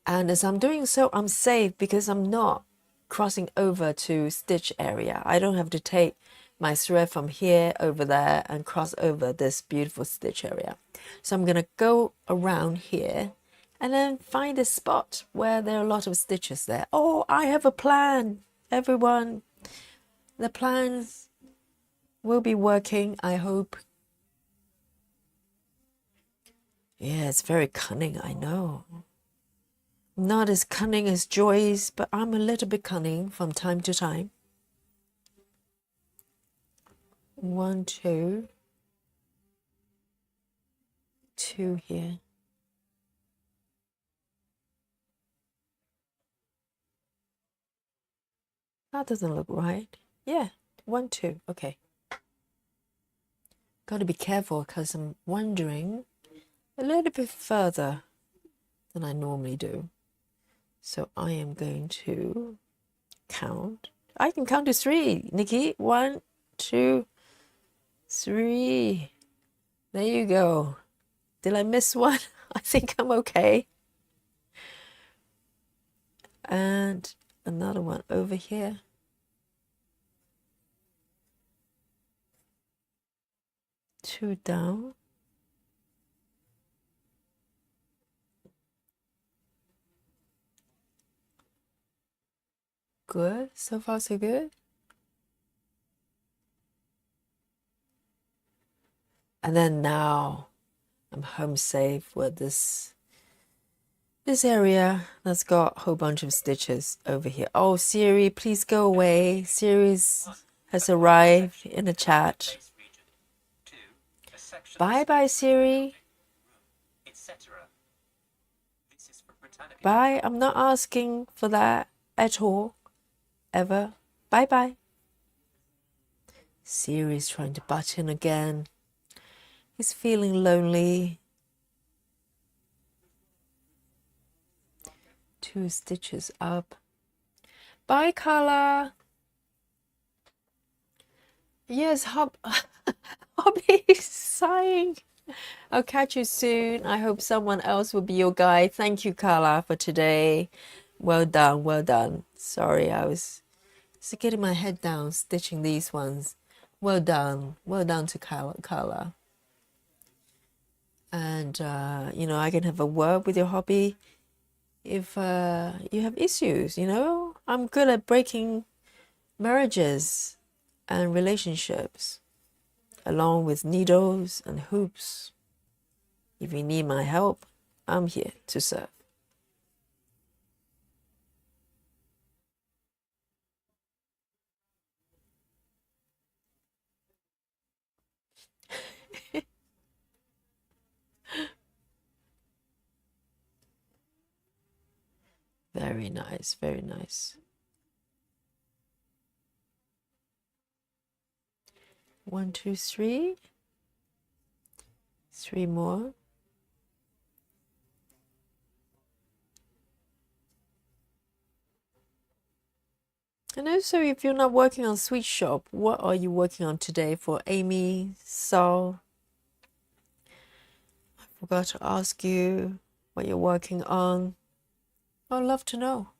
Speaker 1: And as I'm doing so, I'm safe because I'm not crossing over to stitch area. I don't have to take my thread from here over there and cross over this beautiful stitch area. So I'm going to go around here and then find a spot where there are a lot of stitches there. Oh, I have a plan, everyone. The plans will be working, I hope. Yeah, it's very cunning, I know. Not as cunning as Joyce, but I'm a little bit cunning from time to time. 1, 2, 2 here. That doesn't look right. Yeah, 1, 2, okay. Got to be careful because I'm wandering a little bit further than I normally do. So I am going to count. I can count to 3, Nikki. 1, 2, 3. There you go. Did I miss one? I think I'm okay. And another one over here. Two down. Good. So far, so good. And then now I'm home safe with this area that's got a whole bunch of stitches over here. Oh, Siri, please go away. Siri has arrived in the chat. Bye-bye, Siri. Bye. I'm not asking for that at all. Ever. Bye-bye. Siri's trying to butt in again. He's feeling lonely. 2 stitches up. Bye, Carla. Yes, Hobby's sighing. I'll catch you soon. I hope someone else will be your guide. Thank you, Carla, for today. Well done, well done. Sorry, I was just getting my head down, stitching these ones. Well done to Carla. And, you know, I can have a word with your hobby if you have issues, you know. I'm good at breaking marriages and relationships, along with needles and hoops. If you need my help, I'm here to serve. Very nice, very nice. 1, 2, 3. 3 more. And also, if you're not working on Sweet Shop, what are you working on today for Aimee, SAL? I forgot to ask you what you're working on. I'd love to know.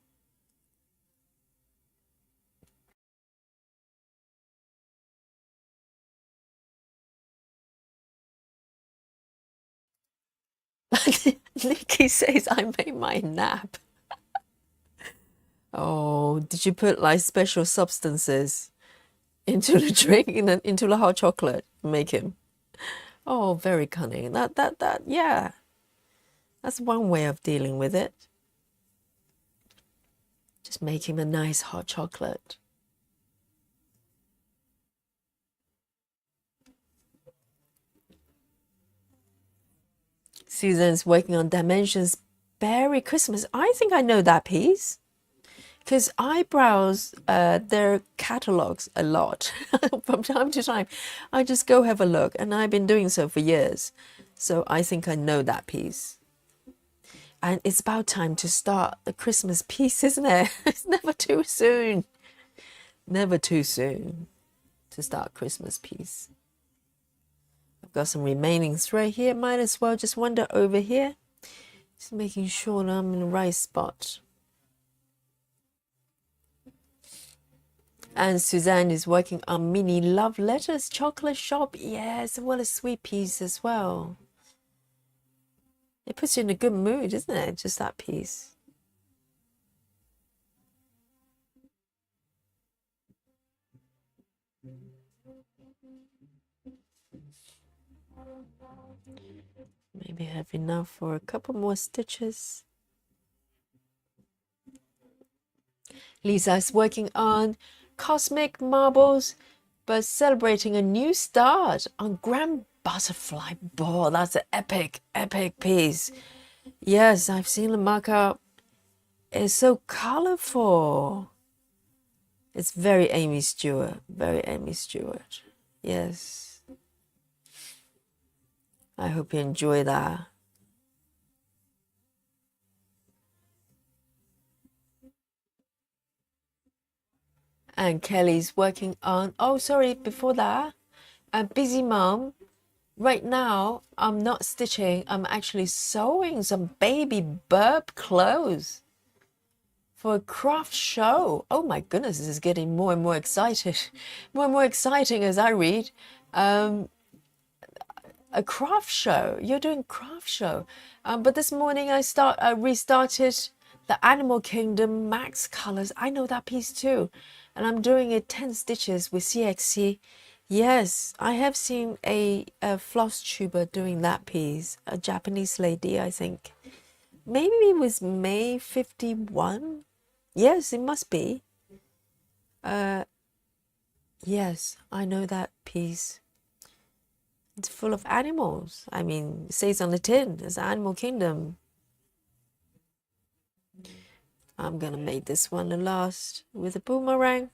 Speaker 1: Nikki says I made my nap. Oh, did you put like special substances into the drink, into the hot chocolate, make him? Oh, very cunning. Yeah. That's one way of dealing with it. Just make him a nice hot chocolate. Susan's working on Dimensions Berry Christmas. I think I know that piece because I browse their catalogs a lot from time to time. I just go have a look, and I've been doing so for years. So I think I know that piece. And it's about time to start the Christmas piece, isn't it? It's never too soon. Never too soon to start Christmas piece. I've got some remaining thread here. Might as well just wander over here. Just making sure that I'm in the right spot. And Suzanne is working on mini love letters, chocolate shop. Yes, what a sweet piece as well. It puts you in a good mood, isn't it? Just that piece. Maybe have enough for a couple more stitches. Lisa's working on cosmic marbles, but celebrating a new start on Grand Butterfly Ball. That's an epic, epic piece. Yes, I've seen the markup. It's so colorful. It's very Aimee Stewart. Very Aimee Stewart. Yes. I hope you enjoy that. And Kelly's working on, oh, sorry, before that, a busy mom. Right now, I'm not stitching, I'm actually sewing some baby burp clothes for a craft show. Oh my goodness, this is getting more and more excited, more and more exciting as I read. A craft show. You're doing craft show. But this morning I restarted the Animal Kingdom Max Colors. I know that piece too. And I'm doing it 10 stitches with CXC. Yes, I have seen a floss tuber doing that piece. A Japanese lady, I think. Maybe it was May 51. Yes, it must be. Yes, I know that piece. It's full of animals. I mean, it says on the tin, it's Animal Kingdom. I'm gonna make this one the last with a boomerang.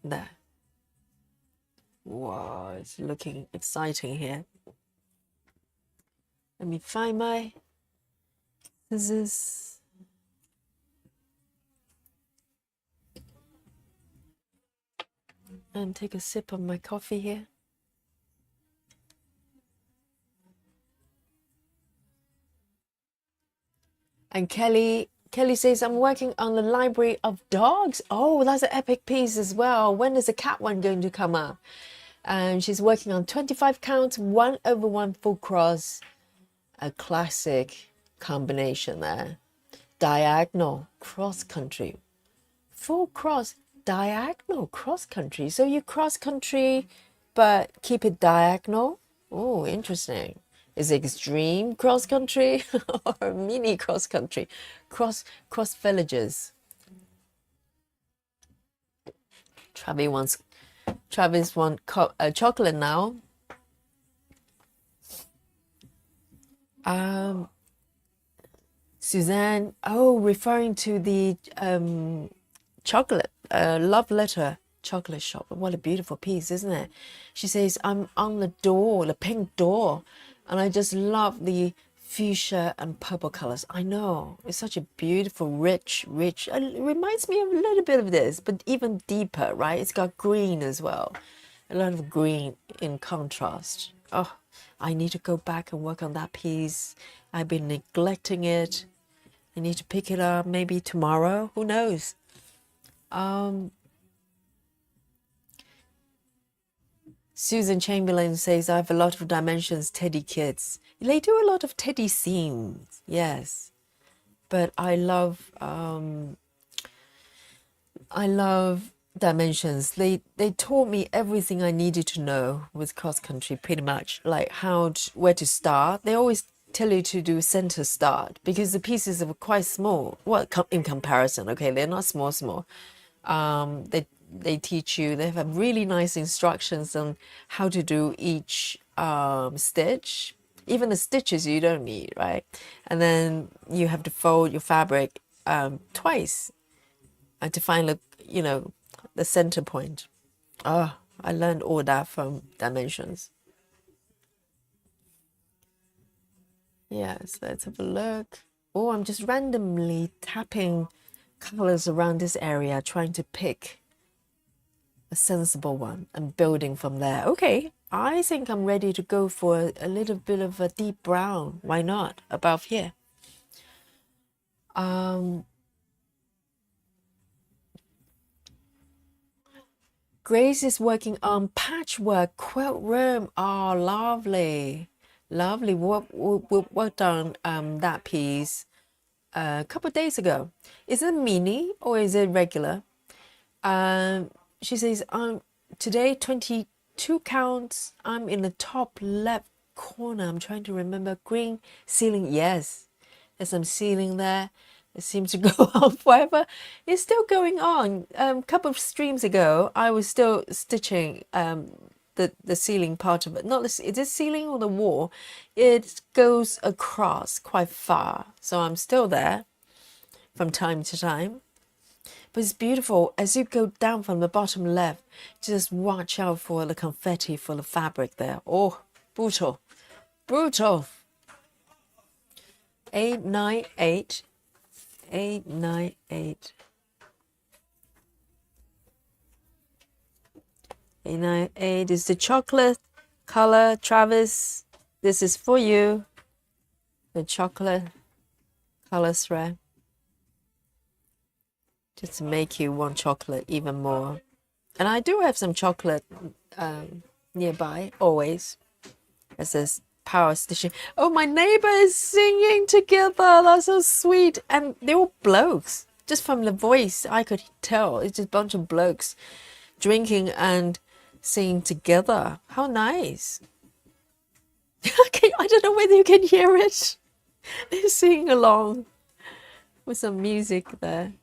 Speaker 1: There. Wow, it's looking exciting here. Let me find my scissors. And take a sip of my coffee here. And Kelly says, I'm working on the Library of Dogs. Oh, that's an epic piece as well. When is the cat one going to come up? And she's working on 25 counts, 1/1 full cross. A classic combination there. Diagonal cross country. Full cross, diagonal cross country. So you cross country, but keep it diagonal. Oh, interesting. Is it extreme cross country or mini cross country? Cross villages. Travis wants chocolate now. Suzanne, oh, referring to the chocolate love letter chocolate shop. What a beautiful piece, isn't it? She says, I'm on the door, the pink door, and I just love the fuchsia and purple colors. I know, it's such a beautiful, rich, it reminds me of a little bit of this, but even deeper, right? It's got green as well, a lot of green in contrast. Oh, I need to go back and work on that piece. I've been neglecting it. I need to pick it up maybe tomorrow, who knows. Susan Chamberlain says, I have a lot of dimensions, teddy kits. They do a lot of teddy scenes, yes. But I love dimensions. They taught me everything I needed to know with cross country, pretty much, like where to start. They always tell you to do center start because the pieces are quite small. Well, in comparison, okay, they're not small. They teach you, they have really nice instructions on how to do each stitch. Even the stitches you don't need, right? And then you have to fold your fabric twice to find the center point. Oh, I learned all that from dimensions. Yes, let's have a look. Oh, I'm just randomly tapping colors around this area, trying to pick a sensible one and building from there. Okay, I think I'm ready to go for a little bit of a deep brown. Why not? Above here. Grace is working on patchwork quilt room. Oh, lovely. Lovely. We worked on that piece a couple of days ago. Is it mini or is it regular? She says, today 22 counts. I'm in the top left corner. I'm trying to remember. Green ceiling. Yes, there's some ceiling there. It seems to go on forever. It's still going on. A couple of streams ago, I was still stitching the ceiling part of it. Not the, is it ceiling or the wall? It goes across quite far. So I'm still there from time to time. but it's beautiful. As you go down from the bottom left, just watch out for the confetti for the fabric there. Oh, brutal, brutal. 898, 898, 898 is the chocolate color. Travis, this is for you. The chocolate color thread. Just to make you want chocolate even more. And I do have some chocolate nearby, always. As this power station. Oh, my neighbor is singing together. That's so sweet. And they're all blokes. Just from the voice, I could tell. It's just a bunch of blokes drinking and singing together. How nice. I don't know whether you can hear it. They're singing along with some music there.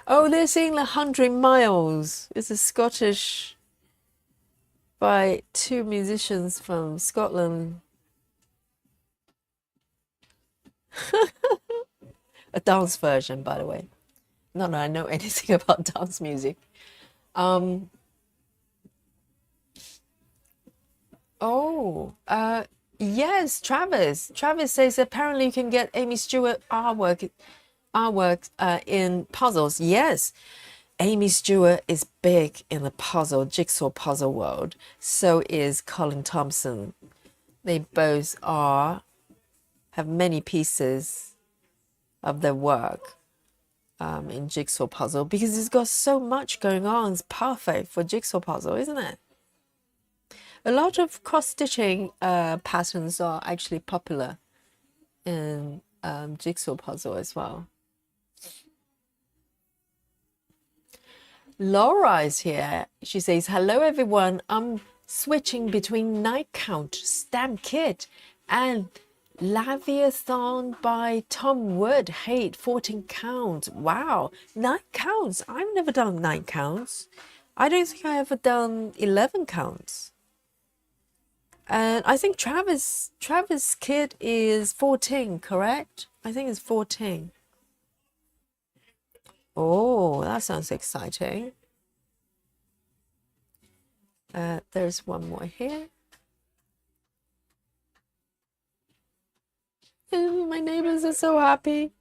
Speaker 1: Oh, they're singing 100 Miles. It's a Scottish by two musicians from Scotland. A dance version, by the way. Not that I know anything about dance music. Yes, Travis. Travis says apparently you can get Aimee Stewart artwork in puzzles. Yes, Aimee Stewart is big in the jigsaw puzzle world. So is Colin Thompson. They both have many pieces of their work in jigsaw puzzle because it's got so much going on. It's perfect for jigsaw puzzle, isn't it? A lot of cross-stitching patterns are actually popular in jigsaw puzzle as well. Laura is here. She says, hello everyone. I'm switching between Night Count stamp kit and Leviathan by Tom Wood. Hate 14 counts. Wow. Night counts. I've never done night counts. I don't think I ever done 11 counts. And I think Travis kit is 14, correct? I think it's 14. Oh, that sounds exciting. There's one more here. My neighbors are so happy.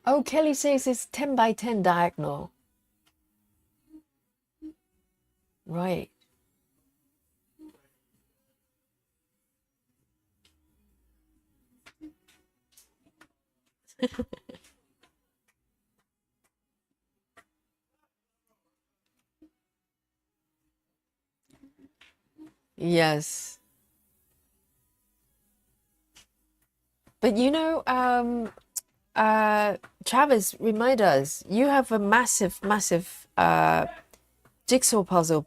Speaker 1: Oh, Kelly says it's 10 by 10 diagonal. Right. Yes. But you know, Travis, remind us, you have a massive jigsaw puzzle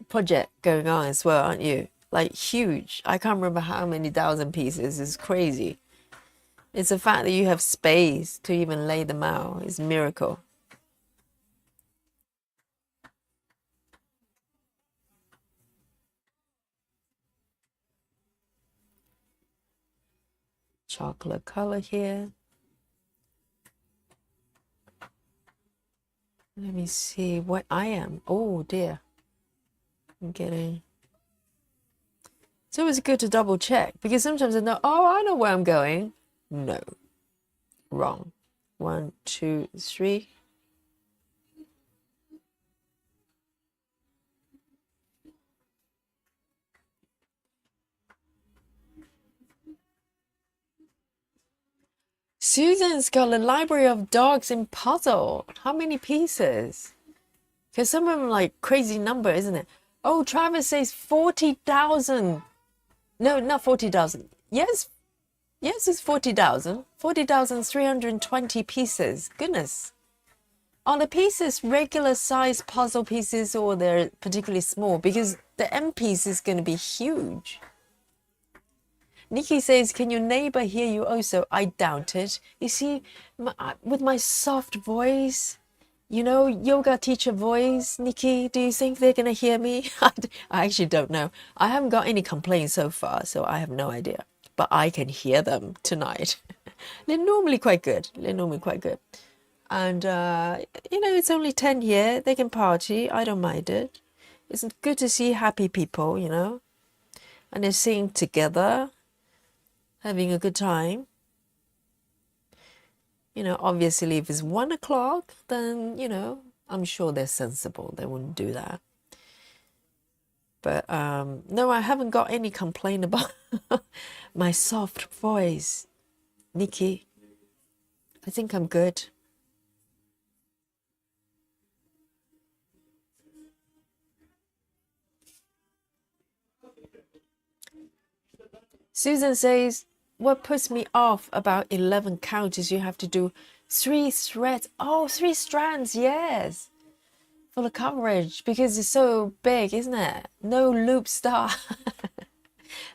Speaker 1: project going on as well, aren't you? Like huge. I can't remember how many thousand pieces. It's crazy. It's the fact that you have space to even lay them out. It's a miracle. Chocolate color here. Let me see what I am. Oh dear. I'm getting... It's always good to double check because sometimes I know, oh, I know where I'm going. No. Wrong. 1, 2, 3. Susan's got a library of dogs in puzzle. How many pieces? Because some of them are like crazy number, isn't it? Oh, Travis says 40,000. No, not 40,000. Yes, it's 40,000. 40,320 pieces. Goodness. Are the pieces regular size puzzle pieces or they're particularly small? Because the M piece is going to be huge. Nikki says, can your neighbor hear you also? I doubt it. You see, with my soft voice You know, yoga teacher voice, Nikki, do you think they're going to hear me? I actually don't know. I haven't got any complaints so far, so I have no idea. But I can hear them tonight. They're normally quite good. They're normally quite good. And, you know, it's only 10 here. They can party. I don't mind it. It's good to see happy people, you know. And they're singing together, having a good time. You know, obviously, if it's 1 o'clock, then, you know, I'm sure they're sensible. They wouldn't do that. But no, I haven't got any complaint about my soft voice, Nikki. I think I'm good. Susan says, what puts me off about 11 count is you have to do 3 threads. Oh, 3 strands, yes. For the coverage, because it's so big, isn't it? No loop start.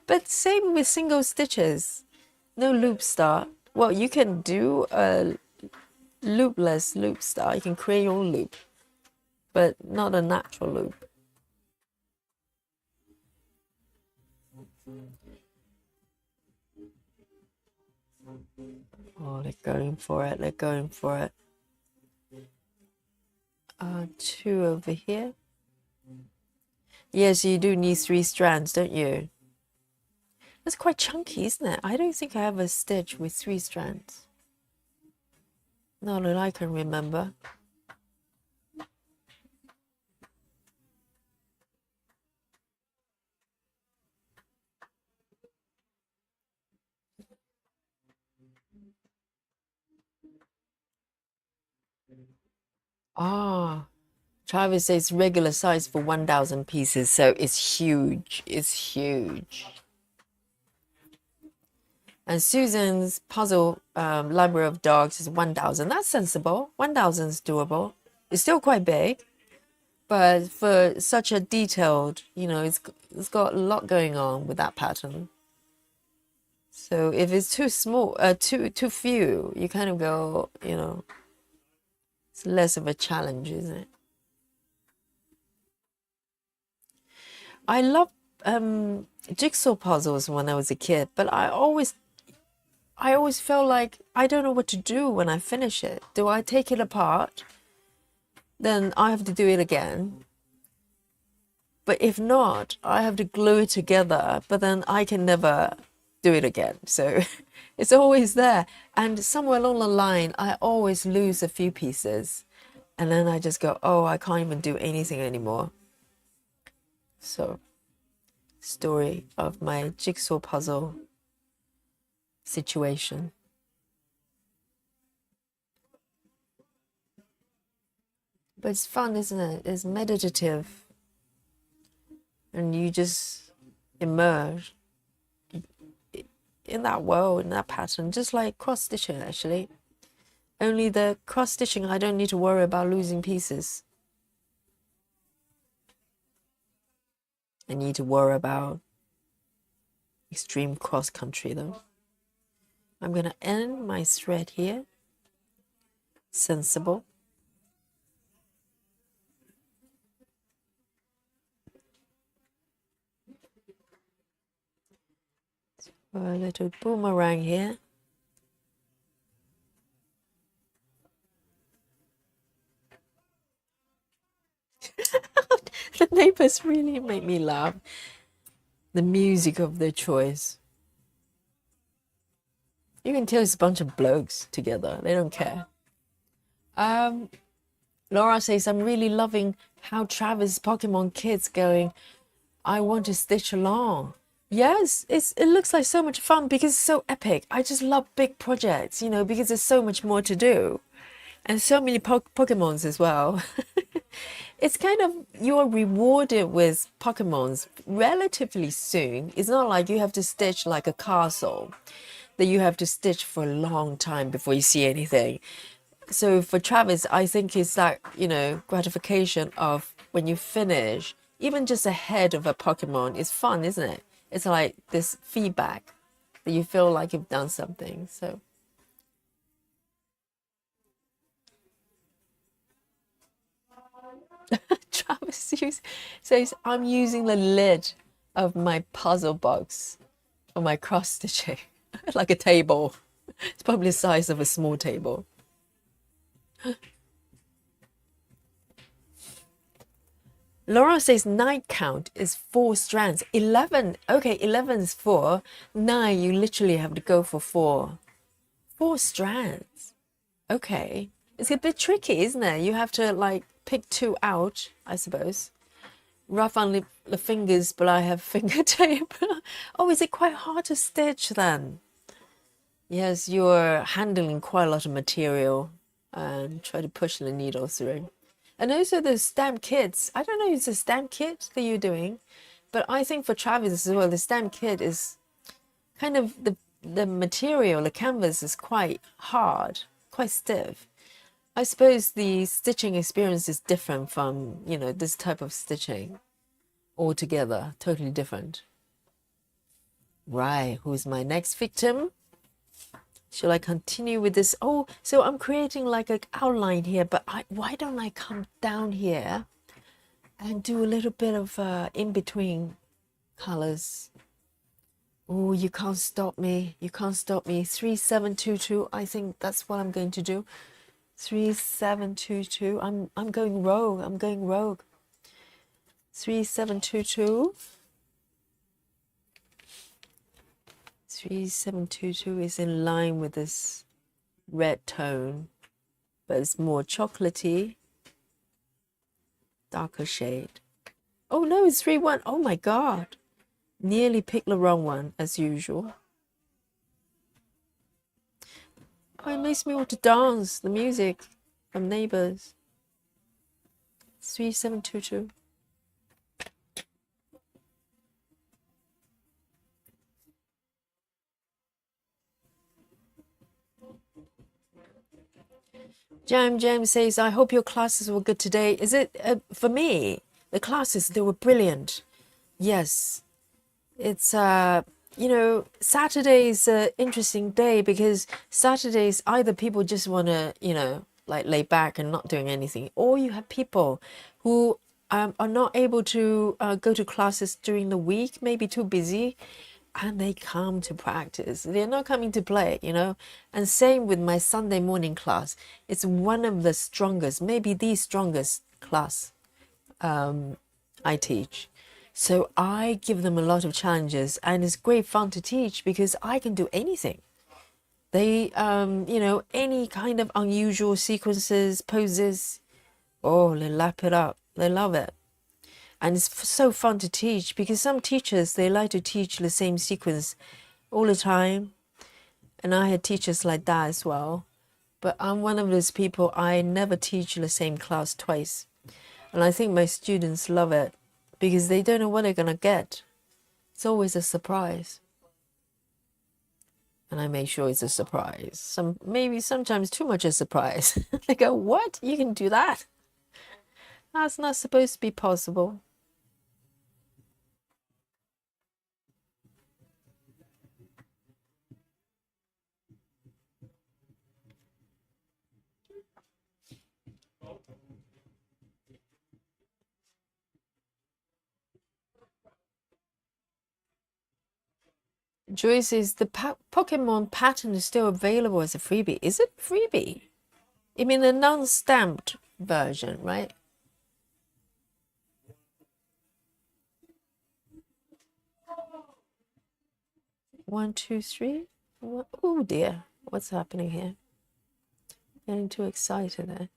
Speaker 1: But same with single stitches. No loop start. Well, you can do a loopless loop start. You can create your own loop, but not a natural loop. Oh, they're going for it. They're going for it. 2 over here. Yes, you do need 3 strands, don't you? That's quite chunky, isn't it? I don't think I have a stitch with 3 strands. Not that I can remember. Ah, Travis says regular size for 1,000 pieces, so it's huge. It's huge. And Susan's puzzle library of dogs is 1,000. That's sensible. 1,000 is doable. It's still quite big, but for such a detailed, you know, it's got a lot going on with that pattern. So if it's too small, too few, you kind of go, you know, it's less of a challenge, isn't it? I loved jigsaw puzzles when I was a kid, but I always felt like I don't know what to do when I finish it. Do I take it apart? Then I have to do it again. But if not, I have to glue it together, but then I can never do it again. So it's always there. And somewhere along the line, I always lose a few pieces. And then I just go, oh, I can't even do anything anymore. So, story of my jigsaw puzzle situation. But it's fun, isn't it? It's meditative. And you just immerse in that world, in that pattern, just like cross-stitching, actually. Only the cross-stitching, I don't need to worry about losing pieces. I need to worry about extreme cross-country, though. I'm going to end my thread here. Sensible. A little boomerang here. The neighbors really make me laugh. The music of their choice. You can tell it's a bunch of blokes together. They don't care. Laura says, I'm really loving how Travis Pokemon Kids going, I want to stitch along. Yes, it looks like so much fun because it's so epic. I just love big projects, you know, because there's so much more to do. And so many Pokemons as well. It's kind of, you're rewarded with Pokemons relatively soon. It's not like you have to stitch like a castle, that you have to stitch for a long time before you see anything. So for Travis, I think it's that, you know, gratification of when you finish, even just ahead of a Pokemon, it's fun, isn't it? It's like this feedback that you feel like you've done something. So says, I'm using the lid of my puzzle box for my cross stitching, like a table. It's probably the size of a small table. Laura says night count is 4 strands. 11. Okay, 11 is 4. 9, you literally have to go for 4. 4 strands. Okay. It's a bit tricky, isn't it? You have to like pick 2 out, I suppose. Rough on the fingers, but I have finger tape. Oh, is it quite hard to stitch then? Yes, you're handling quite a lot of material and try to push the needle through. And also the stamp kits. I don't know if it's a stamp kit that you're doing, but I think for Travis as well, the stamp kit is kind of the material, the canvas is quite hard, quite stiff. I suppose the stitching experience is different from, you know, this type of stitching altogether, totally different. Right, who's my next victim? Shall I continue with this? Oh, so I'm creating like an outline here, but why don't I come down here and do a little bit of in-between colors? Oh, you can't stop me. You can't stop me. 3722. I think that's what I'm going to do. 3722. I'm going rogue. I'm going rogue. 3722. 3722 is in line with this red tone, but it's more chocolatey, darker shade. Oh no, it's 31. Oh my god. Nearly picked the wrong one as usual. Oh, it makes me want to dance. The music from Neighbours. 3722. Jam says, I hope your classes were good today. Is it, for me, the classes, they were brilliant. Yes. It's, you know, Saturday is an interesting day because Saturdays, either people just want to, you know, like lay back and not doing anything, or you have people who are not able to go to classes during the week, maybe too busy, and they come to practice. They're not coming to play, you know. And same with my Sunday morning class. It's one of the strongest, maybe the strongest class I teach. So I give them a lot of challenges, and it's great fun to teach because I can do anything. They, you know, any kind of unusual sequences, poses, oh, they lap it up. They love it. And it's so fun to teach because some teachers, they like to teach the same sequence all the time. And I had teachers like that as well. But I'm one of those people, I never teach the same class twice. And I think my students love it because they don't know what they're going to get. It's always a surprise. And I make sure it's a surprise. Maybe sometimes too much a surprise. They go, what? You can do that? That's not supposed to be possible. Joyce says the Pokemon pattern is still available as a freebie. Is it freebie? You mean the non-stamped version, right? One, two, three. Oh dear, what's happening here? Getting too excited there.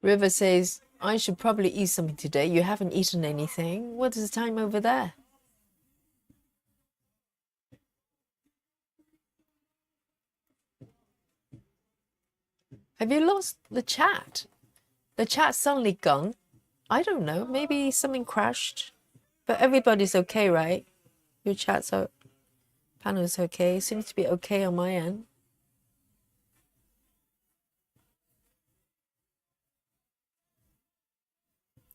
Speaker 1: River says, I should probably eat something today. You haven't eaten anything. What is the time over there? Have you lost the chat? The chat's suddenly gone. I don't know. Maybe something crashed. But everybody's okay, right? Your chat's panel's okay. Seems to be okay on my end.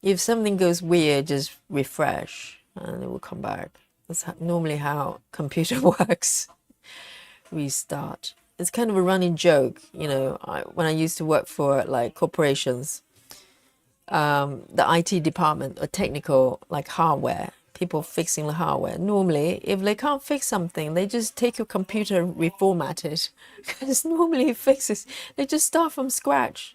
Speaker 1: If something goes weird, just refresh and it will come back. That's normally how computer works. Restart. It's kind of a running joke, you know. When I used to work for like corporations, the IT department or technical, like hardware, people fixing the hardware. Normally, if they can't fix something, they just take your computer and reformat it. Because normally it fixes, they just start from scratch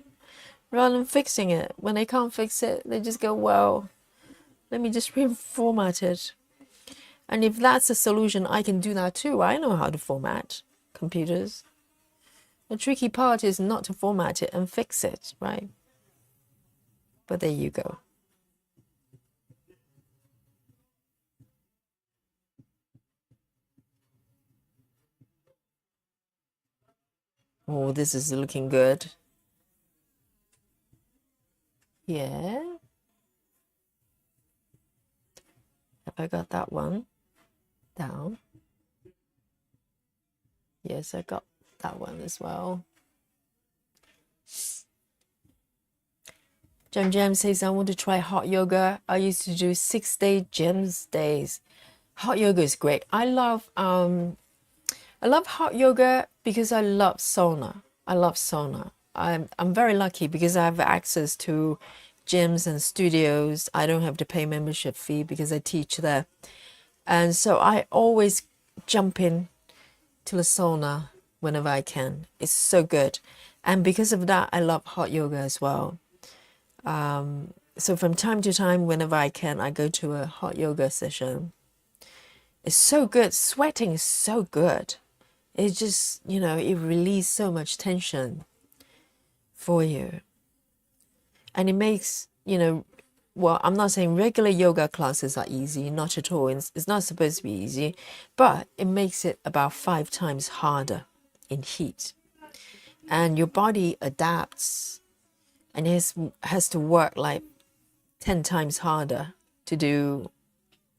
Speaker 1: rather than fixing it. When they can't fix it, they just go, well, let me just reformat it. And if that's a solution, I can do that too. I know how to format computers. The tricky part is not to format it and fix it, right? But there you go. Oh, this is looking good. Yeah. Have I got that one down? Yes, I got that one as well. Jam says, I want to try hot yoga. I used to do 6-day gyms days. Hot yoga is great. I love hot yoga because I love sauna. I love sauna. I'm very lucky because I have access to gyms and studios. I don't have to pay membership fee because I teach there. And so I always jump in to the sauna whenever I can. It's so good. And because of that, I love hot yoga as well. So from time to time, whenever I can, I go to a hot yoga session. It's so good. Sweating is so good. It just, you know, it releases so much tension for you. And it makes, you know, well, I'm not saying regular yoga classes are easy, not at all. It's not supposed to be easy, but it makes it about 5 times harder in heat. And your body adapts and has to work like 10 times harder to do,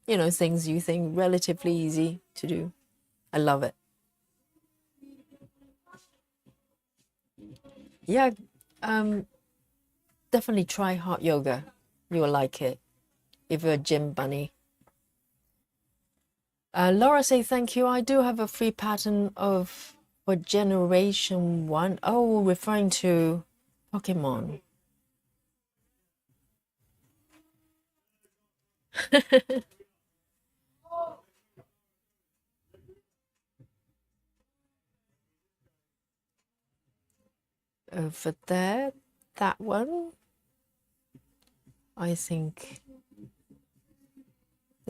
Speaker 1: you know, things you think relatively easy to do. I love it. Yeah, definitely try hot yoga. You will like it if you're a gym bunny. Laura say thank you. I do have a free pattern of for generation 1. Oh, referring to Pokemon. Over there, that one. I think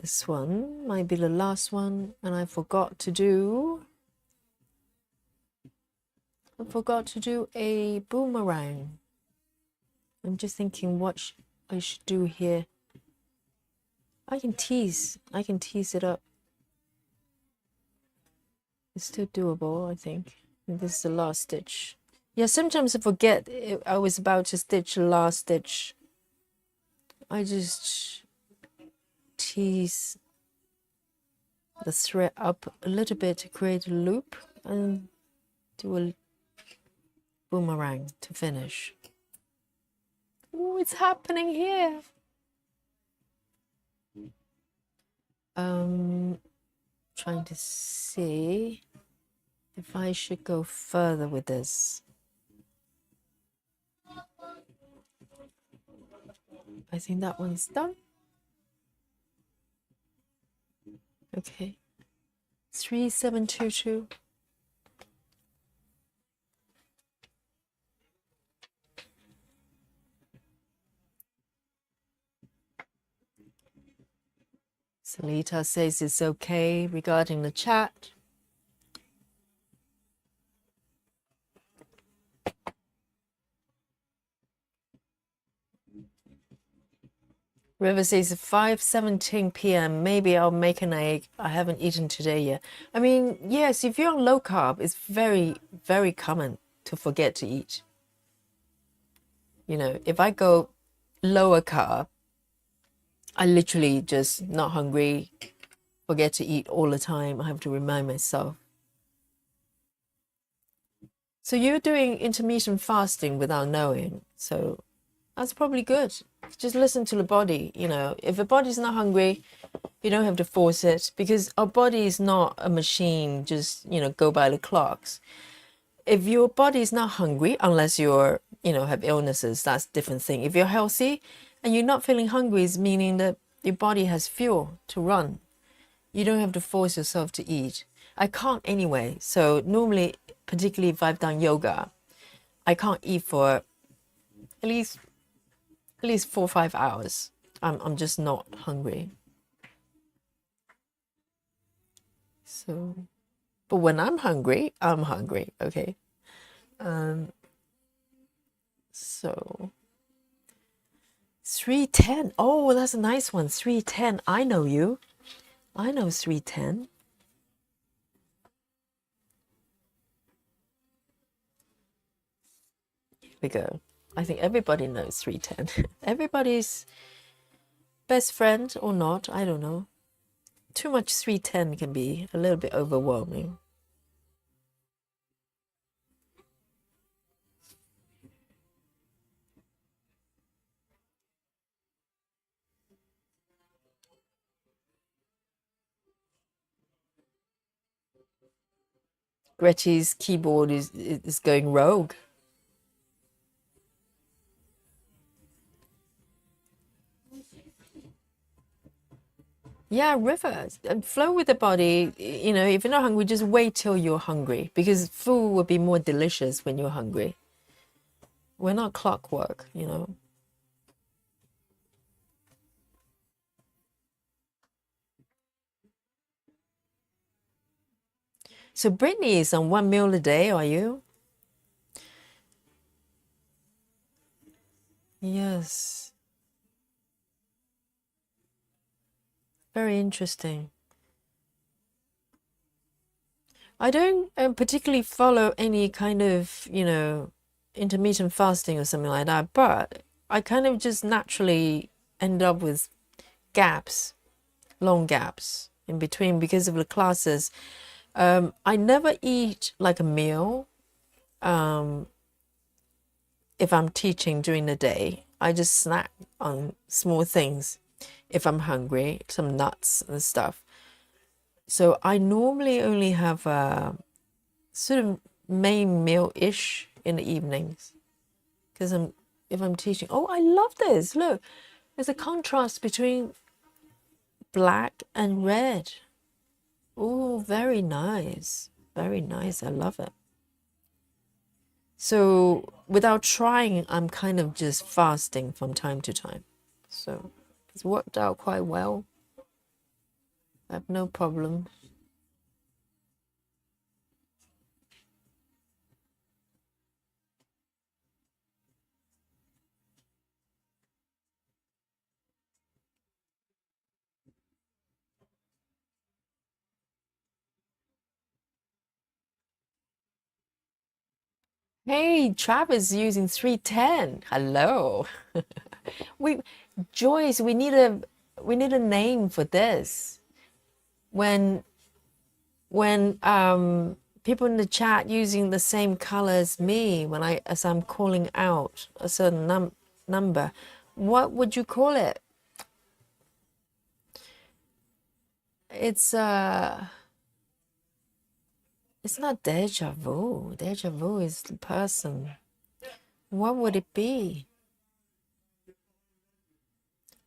Speaker 1: this one might be the last one, and I forgot to do a boomerang. I'm just thinking what I should do here. I can tease it up. It's still doable, I think. And this is the last stitch. Yeah, sometimes I forget I was about to stitch the last stitch. I just tease the thread up a little bit to create a loop and do a boomerang to finish. Oh, it's happening here. Trying to see if I should go further with this. I think that one's done. Okay. 3722. Salita says it's okay regarding the chat. River says 5:17 p.m. Maybe I'll make an egg. I haven't eaten today yet. I mean, yes, if you're on low carb, it's very, very common to forget to eat. You know, if I go lower carb, I literally just not hungry, forget to eat all the time. I have to remind myself. So you're doing intermittent fasting without knowing. So That's probably good. Just listen to the body. If the body's not hungry, you don't have to force it, because our body is not a machine, just, go by the clocks. If your body is not hungry, unless you're, have illnesses, that's a different thing. If you're healthy and you're not feeling hungry, it's meaning that your body has fuel to run. You don't have to force yourself to eat. I can't anyway. So normally, particularly if I've done yoga, I can't eat for at least 4 or 5 hours. I'm just not hungry. So, but when I'm hungry, okay? So 310. Oh, that's a nice one. 310. I know you. I know 310. Here we go. I think everybody knows 310. Everybody's best friend or not, I don't know. Too much 310 can be a little bit overwhelming. Gretchy's keyboard is going rogue. Yeah, rivers and flow with the body. If you're not hungry, just wait till you're hungry, because food will be more delicious when you're hungry. We're not clockwork. So Brittany is on 1 meal a day, are you? Yes. Very interesting. I don't particularly follow any kind of, intermittent fasting or something like that, but I kind of just naturally end up with gaps, long gaps in between because of the classes. I never eat like a meal if I'm teaching during the day. I just snack on small things if I'm hungry, some nuts and stuff. So I normally only have a sort of main meal-ish in the evenings, because if I'm teaching. Oh, I love this. Look, there's a contrast between black and red. Oh, very nice. Very nice. I love it. So without trying, I'm kind of just fasting from time to time. So it's worked out quite well. I have no problem. Hey, Travis using 310. Hello. Joyce, we need a name for this. When people in the chat using the same color as me, as I'm calling out a certain number, what would you call it? It's not deja vu. Deja vu is the person. What would it be?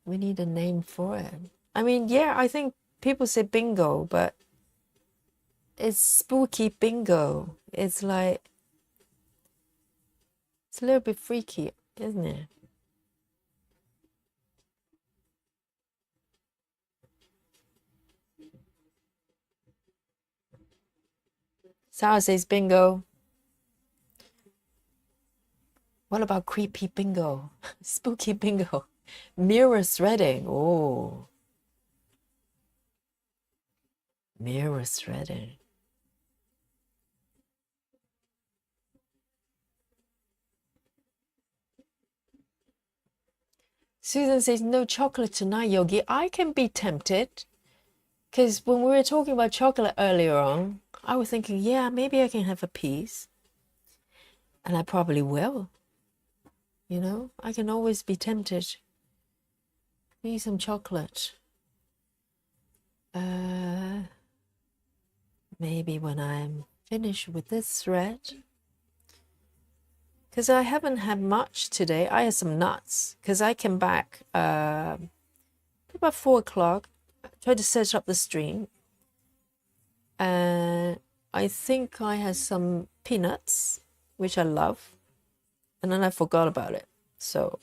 Speaker 1: We need a name for it. I mean, yeah, I think people say bingo, but it's spooky bingo. It's like, it's a little bit freaky, isn't it? Sarah says bingo. What about creepy bingo? Spooky bingo. Mirror threading. Oh. Mirror threading. Susan says, no chocolate tonight, Yogi. I can be tempted. Because when we were talking about chocolate earlier on, I was thinking, yeah, maybe I can have a piece. And I probably will. You know, I can always be tempted to eat some chocolate. Maybe when I'm finished with this thread, because I haven't had much today. I had some nuts because I came back about 4 o'clock. Tried to set up the stream, and I think I had some peanuts, which I love, and then I forgot about it. So,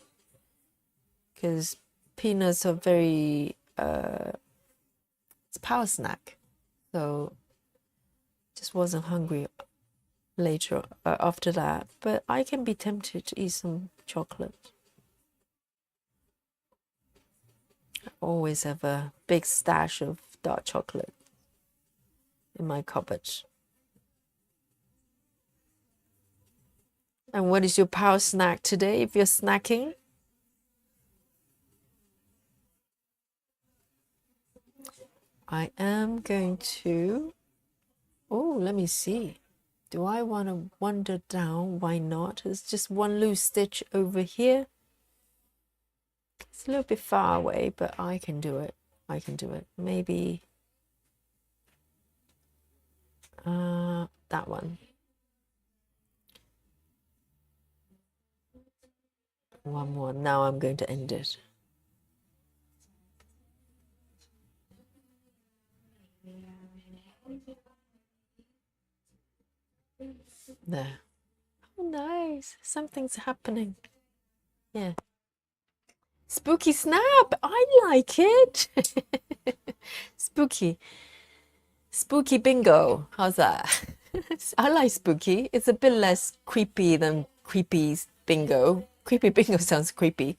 Speaker 1: because peanuts are very it's a power snack, so just wasn't hungry later after that. But I can be tempted to eat some chocolate. I always have a big stash of dark chocolate in my cupboard. And what is your power snack today if you're snacking? I am going to, oh, let me see. Do I want to wander down? Why not? There's just one loose stitch over here. It's a little bit far away, but I can do it. I can do it. Maybe that one. One more. Now I'm going to end it. There. Oh, nice. Something's happening. Yeah. Spooky snap. I like it. Spooky. Spooky bingo. How's that? I like spooky. It's a bit less creepy than creepy bingo. Creepy bingo sounds creepy.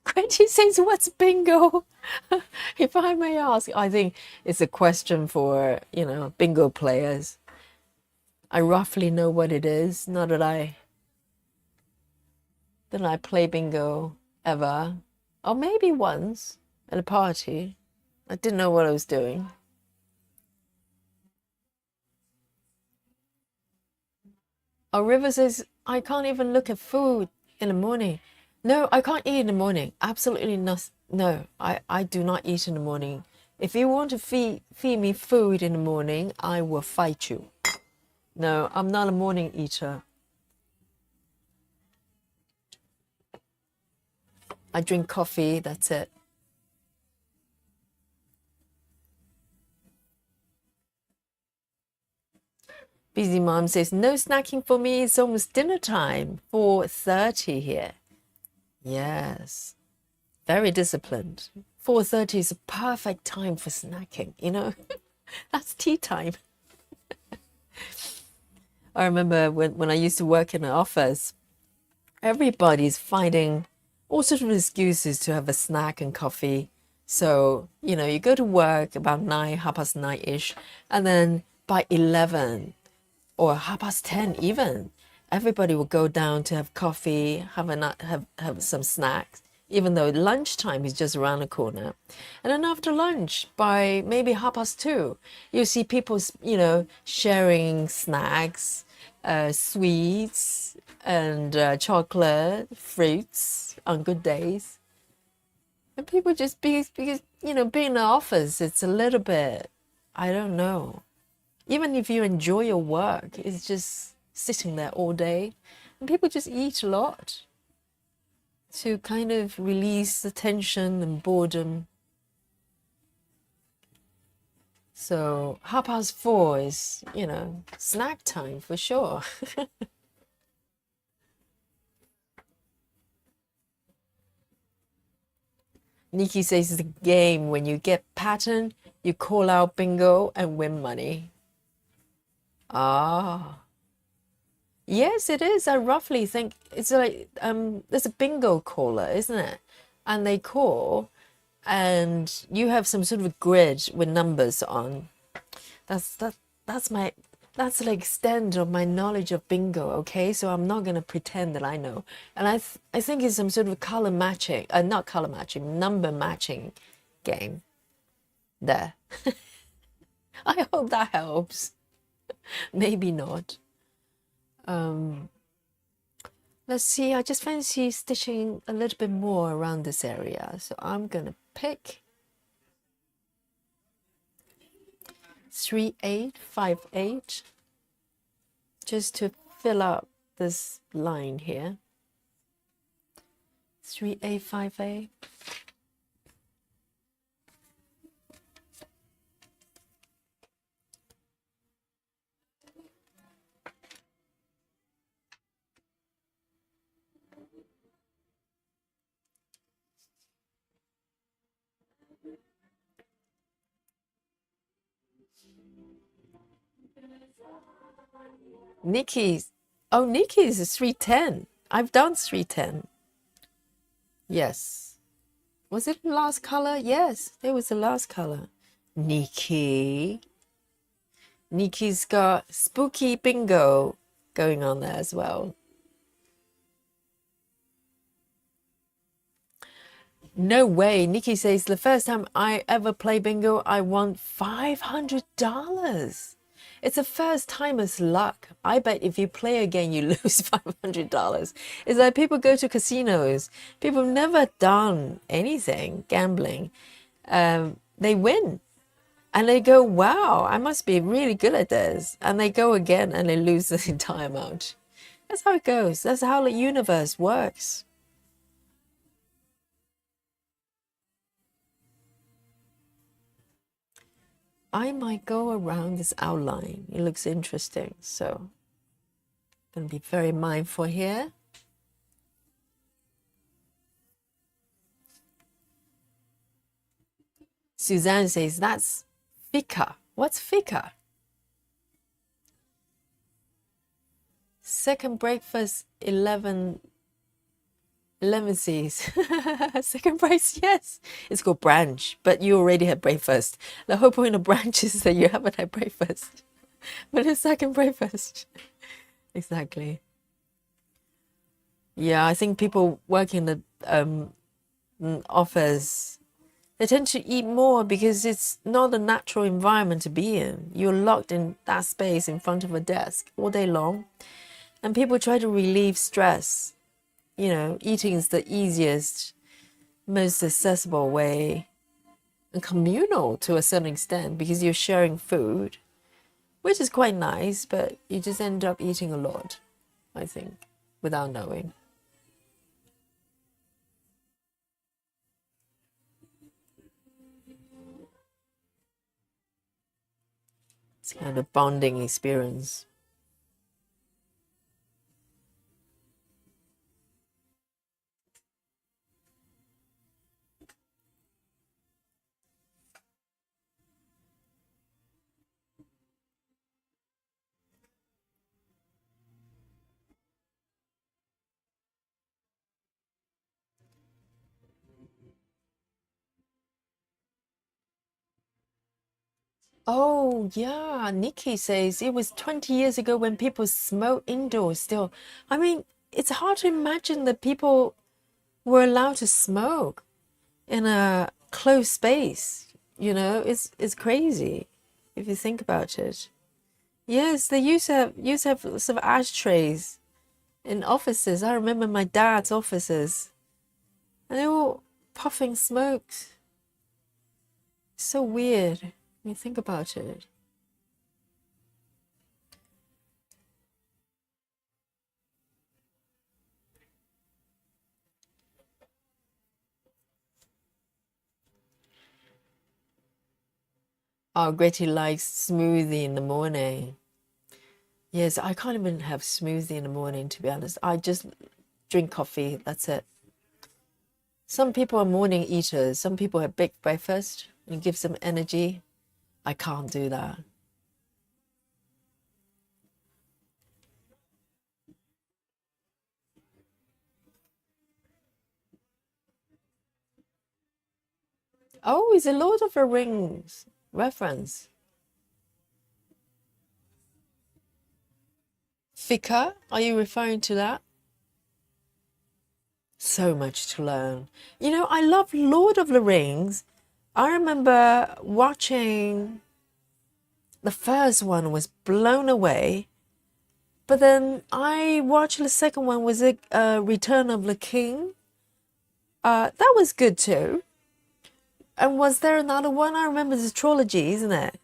Speaker 1: Quentin says, what's bingo? If I may ask, I think it's a question for, bingo players. I roughly know what it is. Not that I play bingo ever. Or maybe once at a party. I didn't know what I was doing. Oh, River says, I can't even look at food in the morning. No, I can't eat in the morning. Absolutely not. No, I do not eat in the morning. If you want to feed me food in the morning, I will fight you. No, I'm not a morning eater. I drink coffee, that's it. Busy Mom says, no snacking for me. It's almost dinner time. 4:30 here. Yes. Very disciplined. 4:30 is a perfect time for snacking, That's tea time. I remember when I used to work in an office, everybody's finding all sorts of excuses to have a snack and coffee. So, you go to work about 9, 9:30-ish, and then by 11 or 10:30 even, everybody will go down to have coffee, have some snacks, even though lunchtime is just around the corner. And then after lunch, by maybe 2:30, you see people, sharing snacks, sweets, and chocolate, fruits on good days. And people just, because being in the office, it's a little bit, I don't know. Even if you enjoy your work, it's just sitting there all day. And people just eat a lot to kind of release the tension and boredom. So 4:30 is, snack time for sure. Nikki says it's a game. When you get pattern, you call out bingo and win money. Ah. Yes, it is. I roughly think it's like there's a bingo caller, isn't it? And they call, and you have some sort of a grid with numbers on. That's my That's the extent of my knowledge of bingo, okay? So I'm not going to pretend that I know. And I think it's some sort of color matching, not color matching, number matching game there. I hope that helps. Maybe not. Let's see, I just fancy stitching a little bit more around this area. So I'm going to pick 3858 just to fill up this line here. 3858. Nikki's, oh, Nikki's is 310. I've done 310. Yes. Was it the last color? Yes, it was the last color. Nikki. Nikki's got spooky bingo going on there as well. No way. Nikki says, the first time I ever play bingo, I won $500. It's a first timer's luck. I bet if you play again, you lose $500. It's like people go to casinos. People have never done anything, gambling. They win. And they go, wow, I must be really good at this. And they go again and they lose the entire amount. That's how it goes. That's how the universe works. I might go around this outline. It looks interesting. So I'm going to be very mindful here. Suzanne says, that's fika. What's fika? Second breakfast, 11 C's. Second price, yes. It's called brunch, but you already had breakfast. The whole point of brunch is that you haven't had breakfast. But it's second breakfast. Exactly. Yeah, I think people working in the office, they tend to eat more because it's not a natural environment to be in. You're locked in that space in front of a desk all day long. And people try to relieve stress. You know, eating is the easiest, most accessible way and communal to a certain extent because you're sharing food, which is quite nice, but you just end up eating a lot, I think, without knowing. It's kind of a bonding experience. Oh, yeah. Nikki says it was 20 years ago when people smoked indoors still. I mean, it's hard to imagine that people were allowed to smoke in a closed space. You know, it's crazy if you think about it. Yes, they used to have some ashtrays in offices. I remember my dad's offices, and they were puffing smokes. So weird when you think about it. Oh, Gretty likes smoothie in the morning. Yes, I can't even have smoothie in the morning, to be honest. I just drink coffee, that's it. Some people are morning eaters. Some people have big breakfast and gives them energy. I can't do that. Oh, it's a Lord of the Rings reference. Fika, are you referring to that? So much to learn. You know, I love Lord of the Rings. I remember watching the first one, was blown away, but then I watched the second one, was it Return of the King? That was good too. And was there another one? I remember the trilogy, isn't it?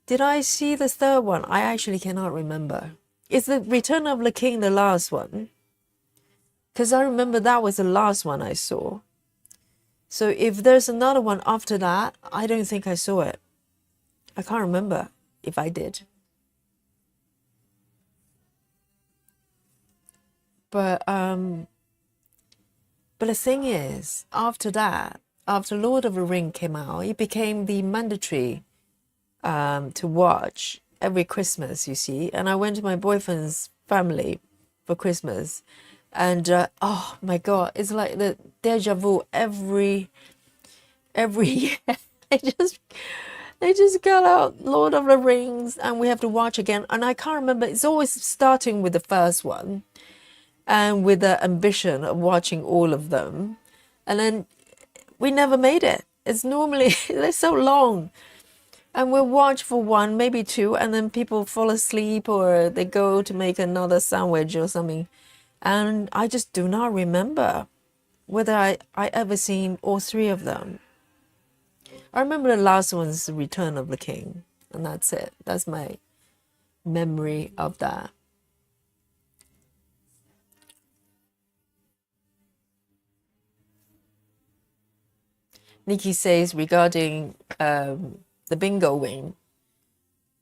Speaker 1: Did I see the third one? I actually cannot remember. Is the Return of the King the last one? Because I remember that was the last one I saw. So if there's another one after that, I don't think I saw it. I can't remember if I did. But the thing is, after that, after Lord of the Ring came out, it became the mandatory to watch every Christmas, you see. And I went to my boyfriend's family for Christmas. And oh my God, it's like the deja vu every year. They just got out Lord of the Rings and we have to watch again. And I can't remember, it's always starting with the first one and with the ambition of watching all of them. And then we never made it. It's normally, they're so long. And we'll watch for one, maybe two, and then people fall asleep or they go to make another sandwich or something. And I just do not remember whether I ever seen all three of them. I remember the last one's Return of the King, and that's it. That's my memory of that. Nikki says regarding the bingo wing,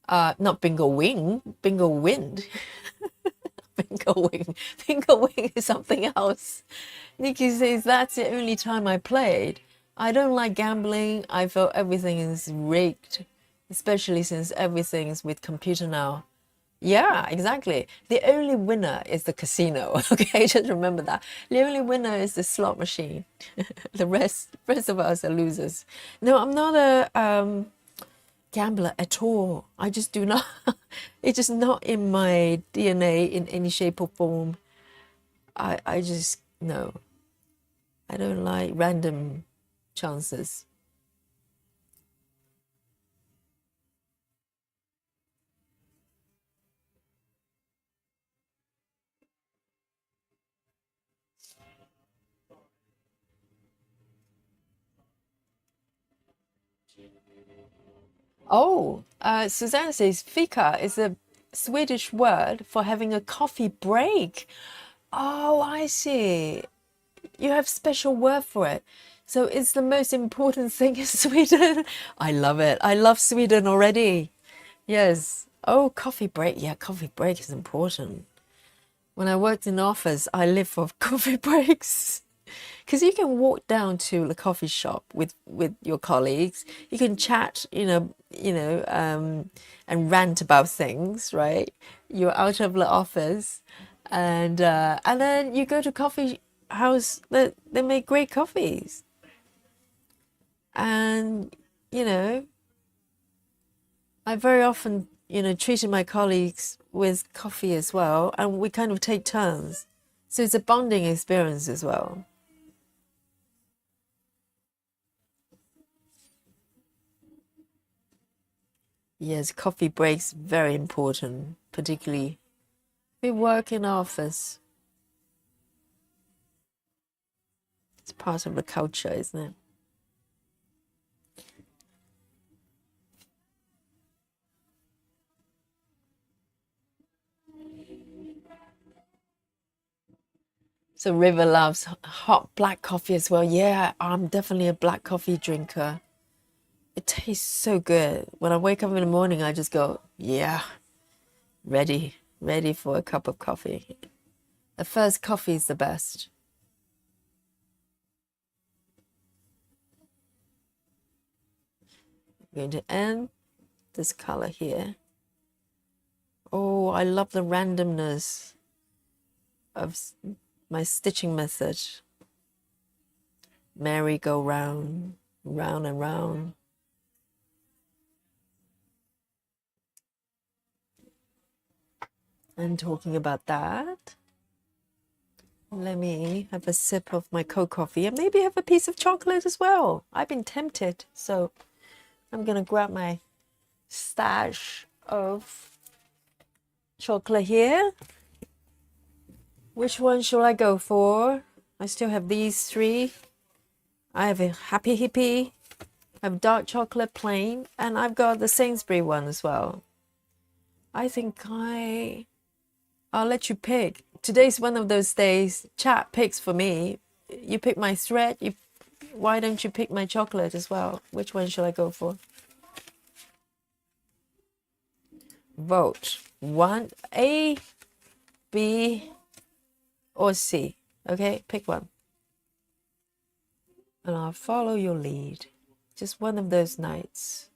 Speaker 1: not bingo wing, bingo wind. Bingo wing. Bingo wing is something else. Nikki says that's the only time I played. I don't like gambling. I feel everything is rigged, especially since everything's with computer now. Yeah, exactly. The only winner is the casino. Okay, just remember that. The only winner is the slot machine. The rest of us are losers. No, I'm not a gambler at all. I just do not. It's just not in my DNA in any shape or form. I just no. I don't like random chances. Oh, Susanna says fika is a Swedish word for having a coffee break. Oh, I see. You have special word for it. So it's the most important thing in Sweden. I love it. I love Sweden already. Yes. Oh, coffee break. Yeah, coffee break is important. When I worked in office, I lived for coffee breaks. Because you can walk down to the coffee shop with your colleagues. You can chat, and rant about things, right? You're out of the office, and then you go to coffee house that they make great coffees, and you know, I very often treated my colleagues with coffee as well, and we kind of take turns, so it's a bonding experience as well. Yes, coffee breaks very important, particularly if we work in office. It's part of the culture, isn't it? So River loves hot black coffee as well. Yeah, I'm definitely a black coffee drinker. It tastes so good. When I wake up in the morning, I just go, yeah, ready for a cup of coffee. The first coffee is the best. I'm going to end this color here. Oh, I love the randomness of my stitching method. Merry go round, round and round. And talking about that, let me have a sip of my cold coffee and maybe have a piece of chocolate as well. I've been tempted, so I'm gonna grab my stash of chocolate here. Which one shall I go for? I still have these three. I have a Happy Hippie, I have dark chocolate plain, and I've got the Sainsbury one as well. I think I'll let you pick. Today's one of those days. Chat picks for me. You pick my thread. Why don't you pick my chocolate as well? Which one shall I go for? Vote. One, A, B, or C. Okay, pick one. And I'll follow your lead. Just one of those nights.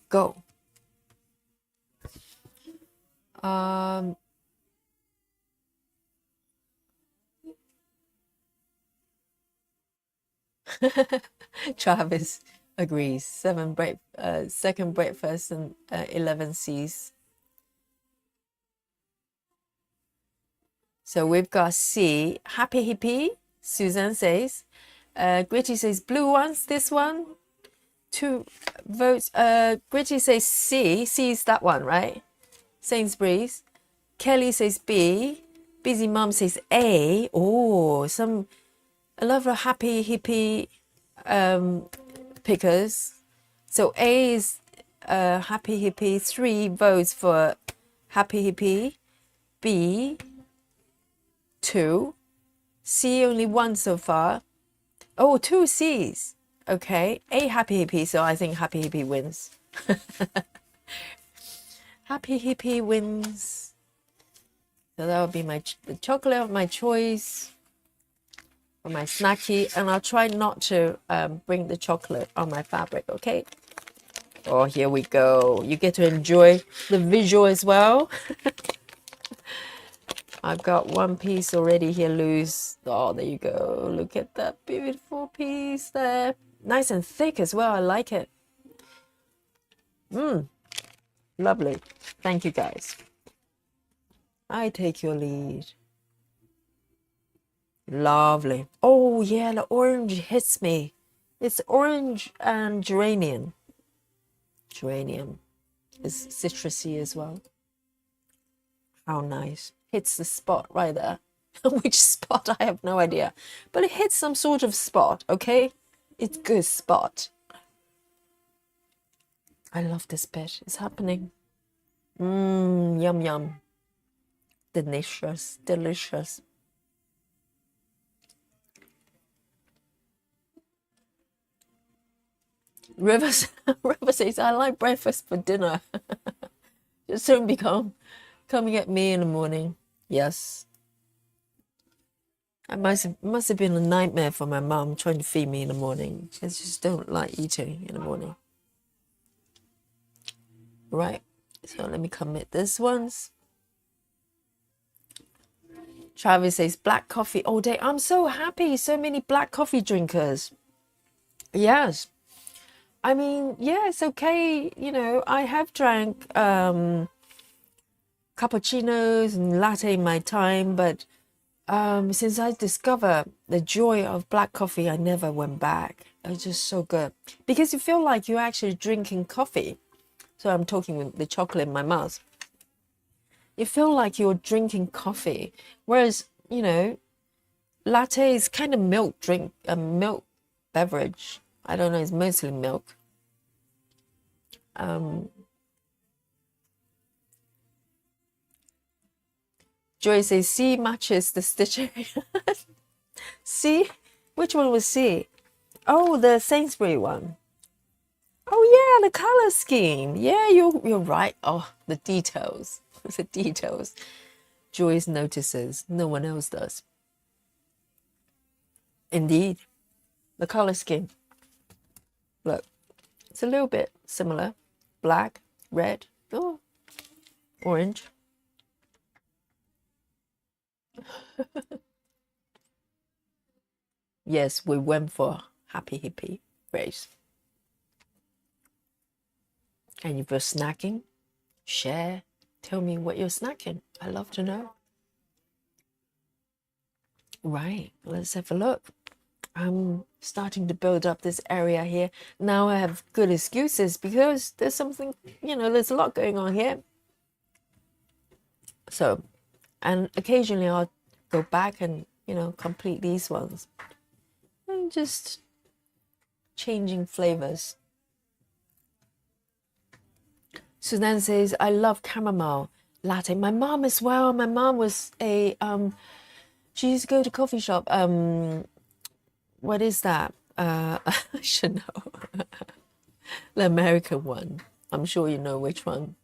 Speaker 1: Go. Travis agrees. Second breakfast and 11 C's. So we've got C. Happy Hippie. Susan says. Gritty says blue ones. This one. 2 votes. Gritty says C. C is that one, right? Sainsbury's. Kelly says B. Busy Mom says A. Oh, a lot of Happy Hippie pickers. So A is Happy Hippie. 3 votes for Happy Hippie. B 2. C only 1 so far. Oh, 2 C's. Okay. A Happy Hippie. So I think Happy Hippie wins. Happy Hippie wins. So that would be the chocolate of my choice for my snacky, and I'll try not to bring the chocolate on my fabric, okay? Oh, here we go. You get to enjoy the visual as well. I've got one piece already here loose. Oh, there you go. Look at that beautiful piece there. Nice and thick as well. I like it. Lovely. Thank you, guys. I take your lead. Lovely. Oh, yeah, the orange hits me. It's orange and geranium. Geranium is citrusy as well. How nice. Hits the spot right there. Which spot? I have no idea. But it hits some sort of spot, okay? It's good spot. I love this bit. It's happening. Yum, yum. Delicious, delicious. River says, I like breakfast for dinner. Just don't become coming at me in the morning. Yes. It must have been a nightmare for my mom trying to feed me in the morning. I just don't like eating in the morning. Right. So let me commit this ones. Travis says black coffee all day. I'm so happy. So many black coffee drinkers. Yes. I mean, yeah, it's okay. You know, I have drank cappuccinos and latte in my time, but since I discovered the joy of black coffee, I never went back. It's just so good because you feel like you're actually drinking coffee. So I'm talking with the chocolate in my mouth. You feel like you're drinking coffee, whereas, you know, latte is kind of milk beverage. I don't know, it's mostly milk. Joy says C matches the stitching. C? Which one was C? Oh, the Sainsbury one. Oh yeah, the color scheme. Yeah, you're right. Oh, the details. The details. Joyce notices. No one else does. Indeed. The color scheme. Look. It's a little bit similar. Black, red, oh, orange. Yes, we went for Happy Hippie race. And if you're snacking, share Tell me what you're snacking. I love to know. Right, let's have a look. I'm starting to build up this area here. Now I have good excuses because there's something, there's a lot going on here. So, and occasionally I'll go back and, complete these ones. And just changing flavors. Suzanne says, I love chamomile latte. My mom as well. My mom was she used to go to coffee shop. What is that? I should know. The American one. I'm sure you know which one.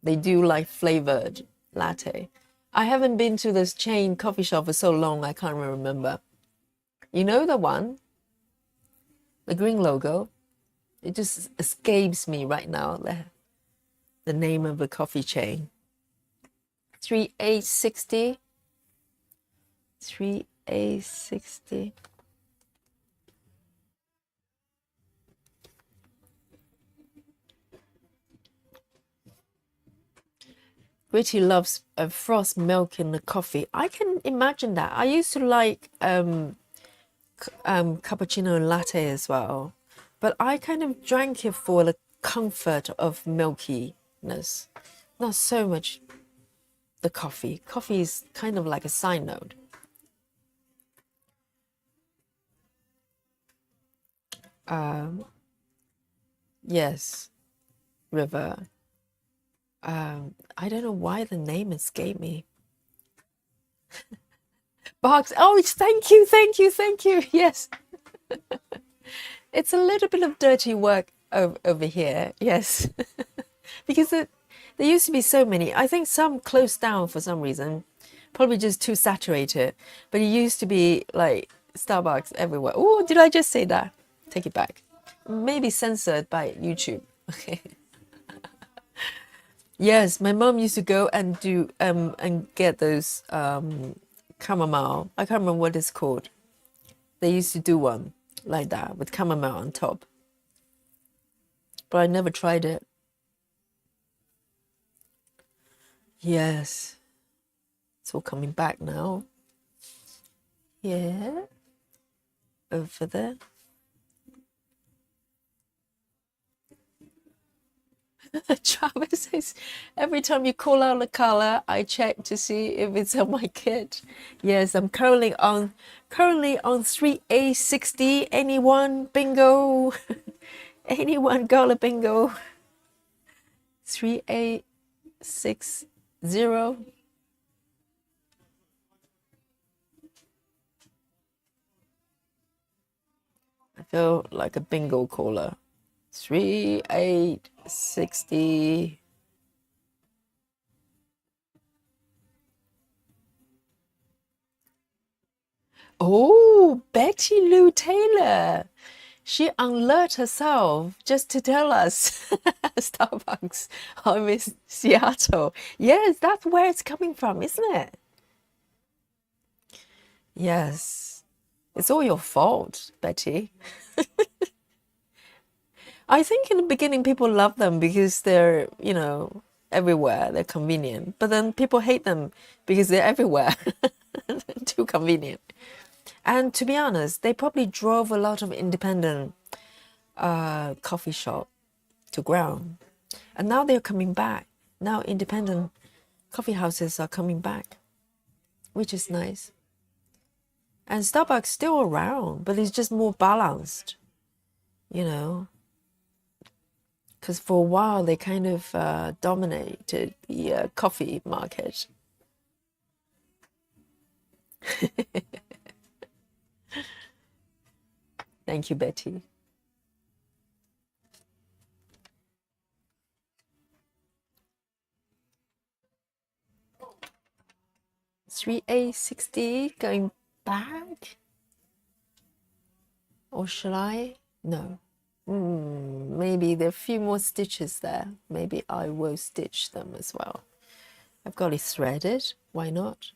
Speaker 1: They do like flavored latte. I haven't been to this chain coffee shop for so long, I can't remember. You know the one? The green logo? It just escapes me right now, the name of the coffee chain. 3860. 3860. Gritty loves frost milk in the coffee. I can imagine that. I used to like cappuccino and latte as well, but I kind of drank it for the comfort of milkiness, not so much the coffee. Coffee is kind of like a side note. Yes, River. I don't know why the name escaped me. Box. Oh, thank you, thank you, thank you. Yes. It's a little bit of dirty work over here. Yes. Because there used to be so many. I think some closed down for some reason. Probably just too saturated. But it used to be like Starbucks everywhere. Oh, did I just say that? Take it back. Maybe censored by YouTube. Okay. Yes, my mom used to go and do and get those chamomile. I can't remember what it's called. They used to do one like that with chamomile on top. But I never tried it. Yes. It's all coming back now. Yeah. Over there. Travis says, every time you call out the color, I check to see if it's on my kit. Yes, I'm currently on 3A60. Anyone bingo? Anyone got a bingo? 3A60. I feel like a bingo caller. 3860. Oh, Betty Lou Taylor. She unalert herself just to tell us Starbucks home is Seattle. Yes, that's where it's coming from, isn't it? Yes. It's all your fault, Betty. I think in the beginning people love them because they're, everywhere. They're convenient. But then people hate them because they're everywhere. Too convenient. And to be honest, they probably drove a lot of independent coffee shop to ground. And now they're coming back. Now independent coffee houses are coming back, which is nice. And Starbucks still around, but it's just more balanced, because for a while they kind of dominated the coffee market. Thank you, Betty. Three A60 going back, or shall I? No. Maybe there are a few more stitches there. Maybe I will stitch them as well. I've got it threaded. Why not?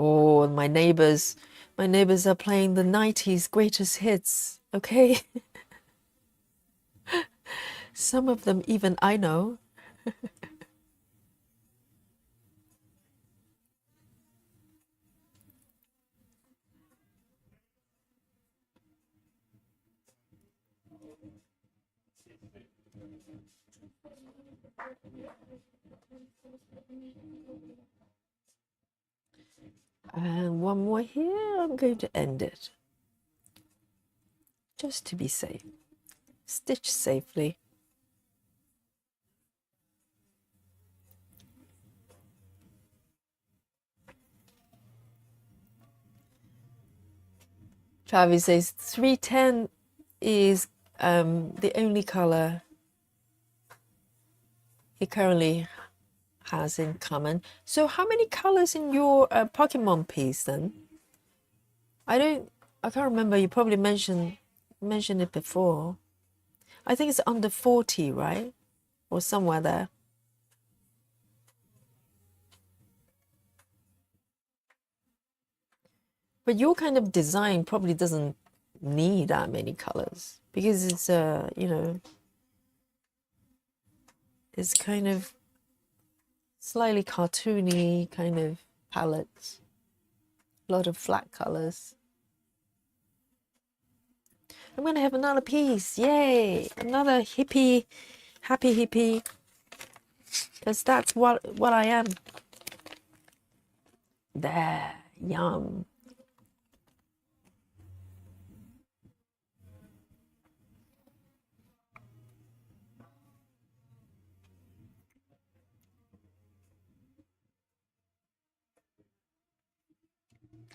Speaker 1: Oh, my neighbors are playing the 90s greatest hits. Okay. Some of them even I know. And one more here. I'm going to end it. Just to be safe. Stitch safely. Travis says 310 is the only color he currently has in common. So how many colors in your Pokemon piece then? I can't remember. You probably mentioned it before. I think it's under 40, right? Or somewhere there. But your kind of design probably doesn't need that many colors because it's you know, it's kind of slightly cartoony kind of palettes. A lot of flat colors. I'm gonna have another piece. Yay! Another hippie, happy hippie. Because that's what I am. There, yum.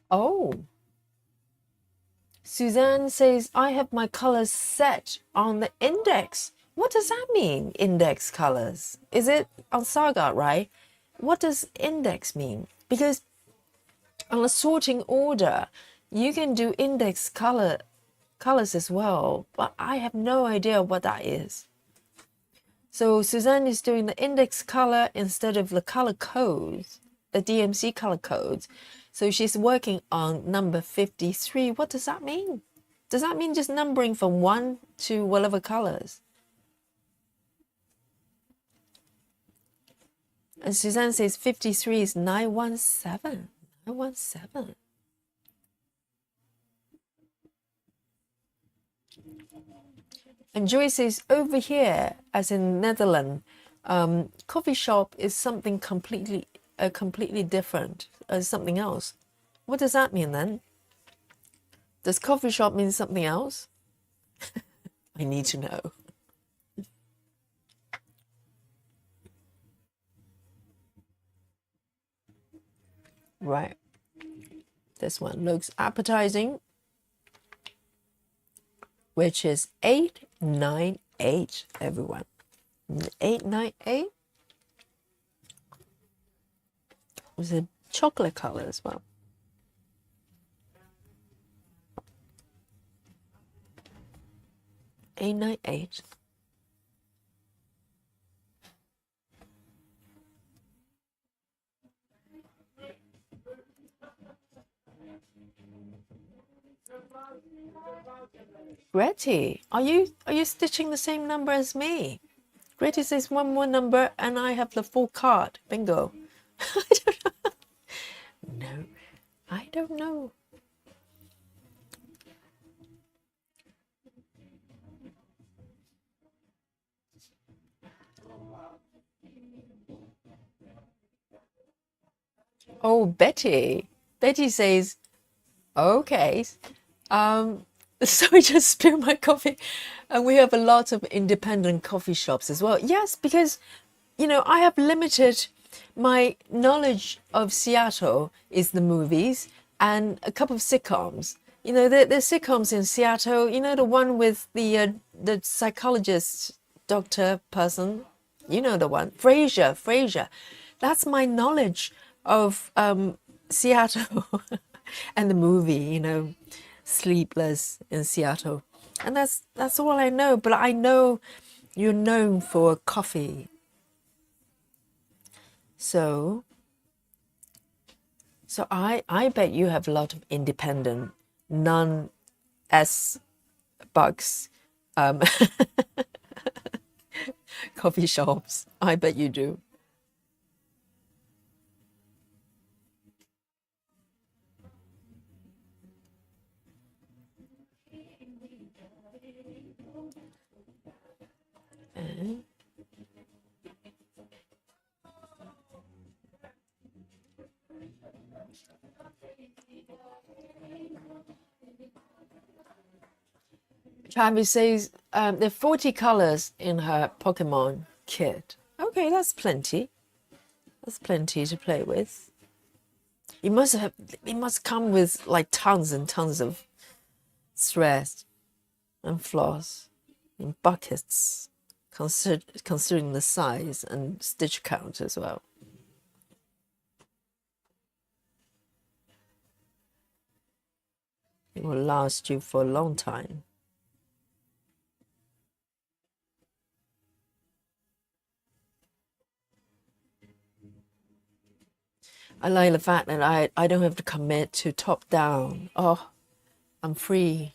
Speaker 1: Oh. Suzanne says, I have my colors set on the index. What does that mean, index colors? Is it on Saga, right? What does index mean? Because on a sorting order, you can do index colors as well, but I have no idea what that is. So Suzanne is doing the index color instead of the color codes, the DMC color codes. So she's working on number 53. What does that mean? Does that mean just numbering from 1 to whatever colors? And Suzanne says 53 is 917. 917. And Joy says over here, as in Netherlands, coffee shop is something completely different as something else. What does that mean then? Does coffee shop mean something else? I need to know. Right. This one looks appetizing, which is 898, everyone. 898 is a chocolate color as well. 898. Gretty, are you stitching the same number as me? Gretty says one more number and I have the full card. Bingo. I don't know. No, I don't know. Oh, Betty. Betty says, okay. So I just spilled my coffee. And we have a lot of independent coffee shops as well. Yes, because, you know, I have limited my knowledge of Seattle is the movies and a couple of sitcoms. You know, there's sitcoms in Seattle. You know, the one with the psychologist, doctor person. You know the one, Frasier. That's my knowledge of Seattle and the movie. You know, Sleepless in Seattle, and that's all I know. But I know you're known for coffee. So So I bet you have a lot of independent, non-S bucks coffee shops. I bet you do. Travis says there are 40 colors in her Pokemon kit. Okay, that's plenty. That's plenty to play with. It must come with like tons and tons of thread and floss in buckets, considering the size and stitch count as well. It will last you for a long time. I like the fact that I don't have to commit to top down. Oh, I'm free.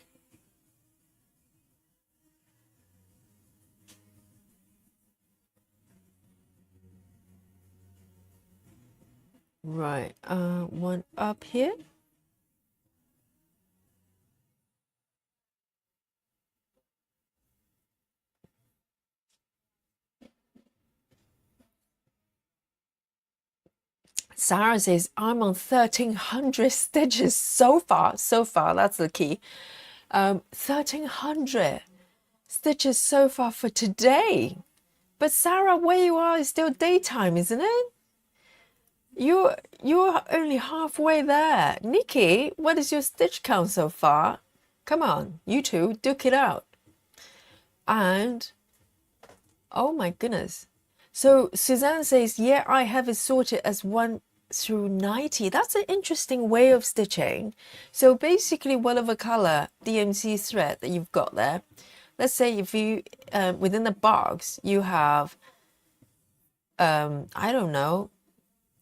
Speaker 1: Right, one up here. Sarah says, I'm on 1,300 stitches so far. So far, that's the key. 1,300 stitches so far for today. But Sarah, where you are is still daytime, isn't it? You're only halfway there. Nikki, what is your stitch count so far? Come on, you two, duke it out. And, oh my goodness. So Suzanne says, yeah, I have it sorted as 1 through 90. That's an interesting way of stitching. So basically, whatever color DMC thread that you've got there, let's say if you, within the box, you have, I don't know,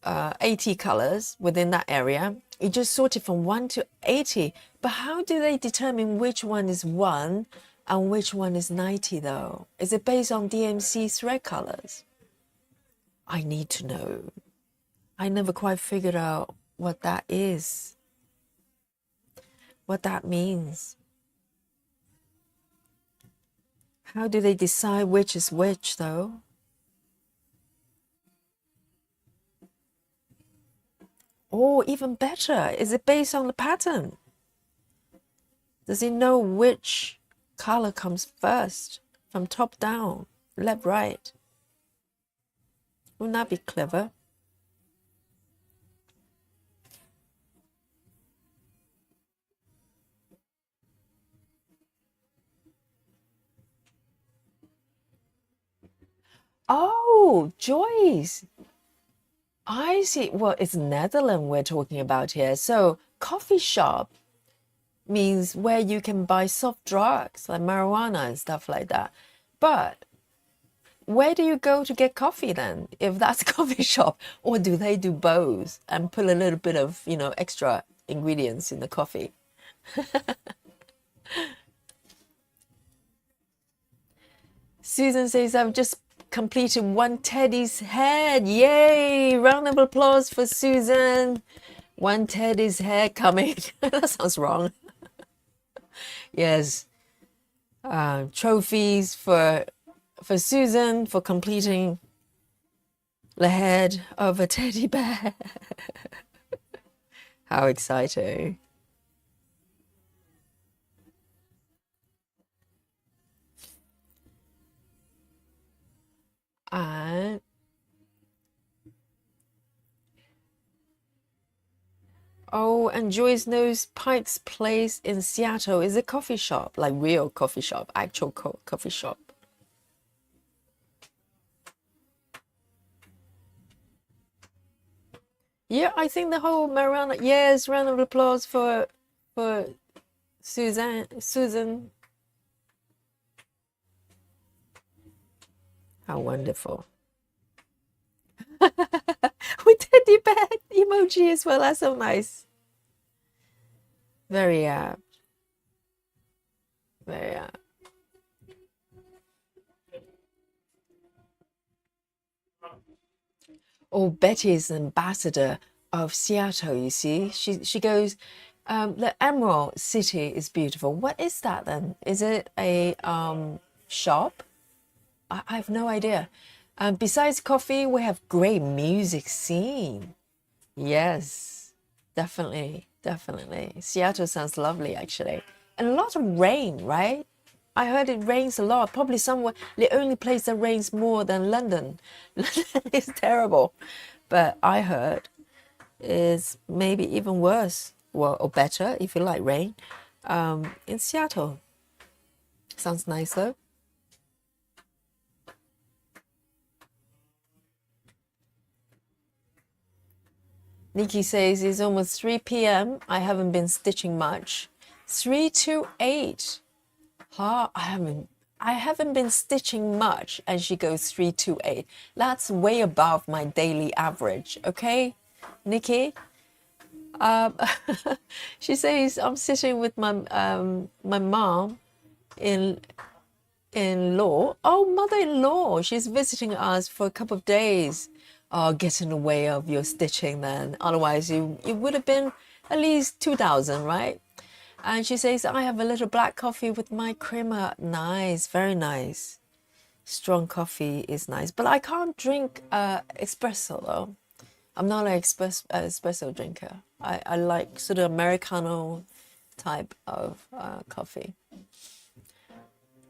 Speaker 1: 80 colors within that area. You just sort it from 1 to 80. But how do they determine which one is 1 and which one is 90 though? Is it based on DMC thread colors? I need to know. I never quite figured out what that is, what that means. How do they decide which is which though? Oh, even better. Is it based on the pattern? Does it know which color comes first from top down, left, right? Wouldn't that be clever? Oh, Joyce. I see. Well, it's Netherlands we're talking about here. So coffee shop means where you can buy soft drugs like marijuana and stuff like that. But where do you go to get coffee then, if that's a coffee shop? Or do they do both and put a little bit of, extra ingredients in the coffee? Susan says, I've just completed 1 teddy's head. Yay! Round of applause for Susan. 1 teddy's head coming. That sounds wrong. Yes. Trophies for Susan for completing the head of a teddy bear. How exciting. And oh, and Joyce knows Pike's Place in Seattle is a coffee shop, like real coffee shop, actual coffee shop. Yeah, I think the whole marijuana. Yes, round of applause for Susan. How wonderful. With teddy bear emoji as well. That's so nice. Very apt. Very apt. Oh, Betty is an ambassador of Seattle, you see. She goes, the Emerald City is beautiful. What is that then? Is it a shop? I have no idea. Besides coffee, we have great music scene. Yes, definitely, definitely. Seattle sounds lovely, actually. And a lot of rain, right? I heard it rains a lot. Probably somewhere, the only place that rains more than London. London is terrible. But I heard is maybe even worse, well, or better if you like rain, in Seattle. Sounds nice though. Nikki says it's almost 3 p.m. I haven't been stitching much. 3 to 8. Huh? I haven't been stitching much, and she goes 3 to 8. That's way above my daily average, okay, Nikki? She says I'm sitting with my my mom in law. Oh, mother-in-law. She's visiting us for a couple of days. Oh, get in the way of your stitching then. Otherwise, it would have been at least 2,000, right? And she says, I have a little black coffee with my creamer. Nice, very nice. Strong coffee is nice. But I can't drink espresso, though. I'm not an espresso drinker. I like sort of Americano type of coffee.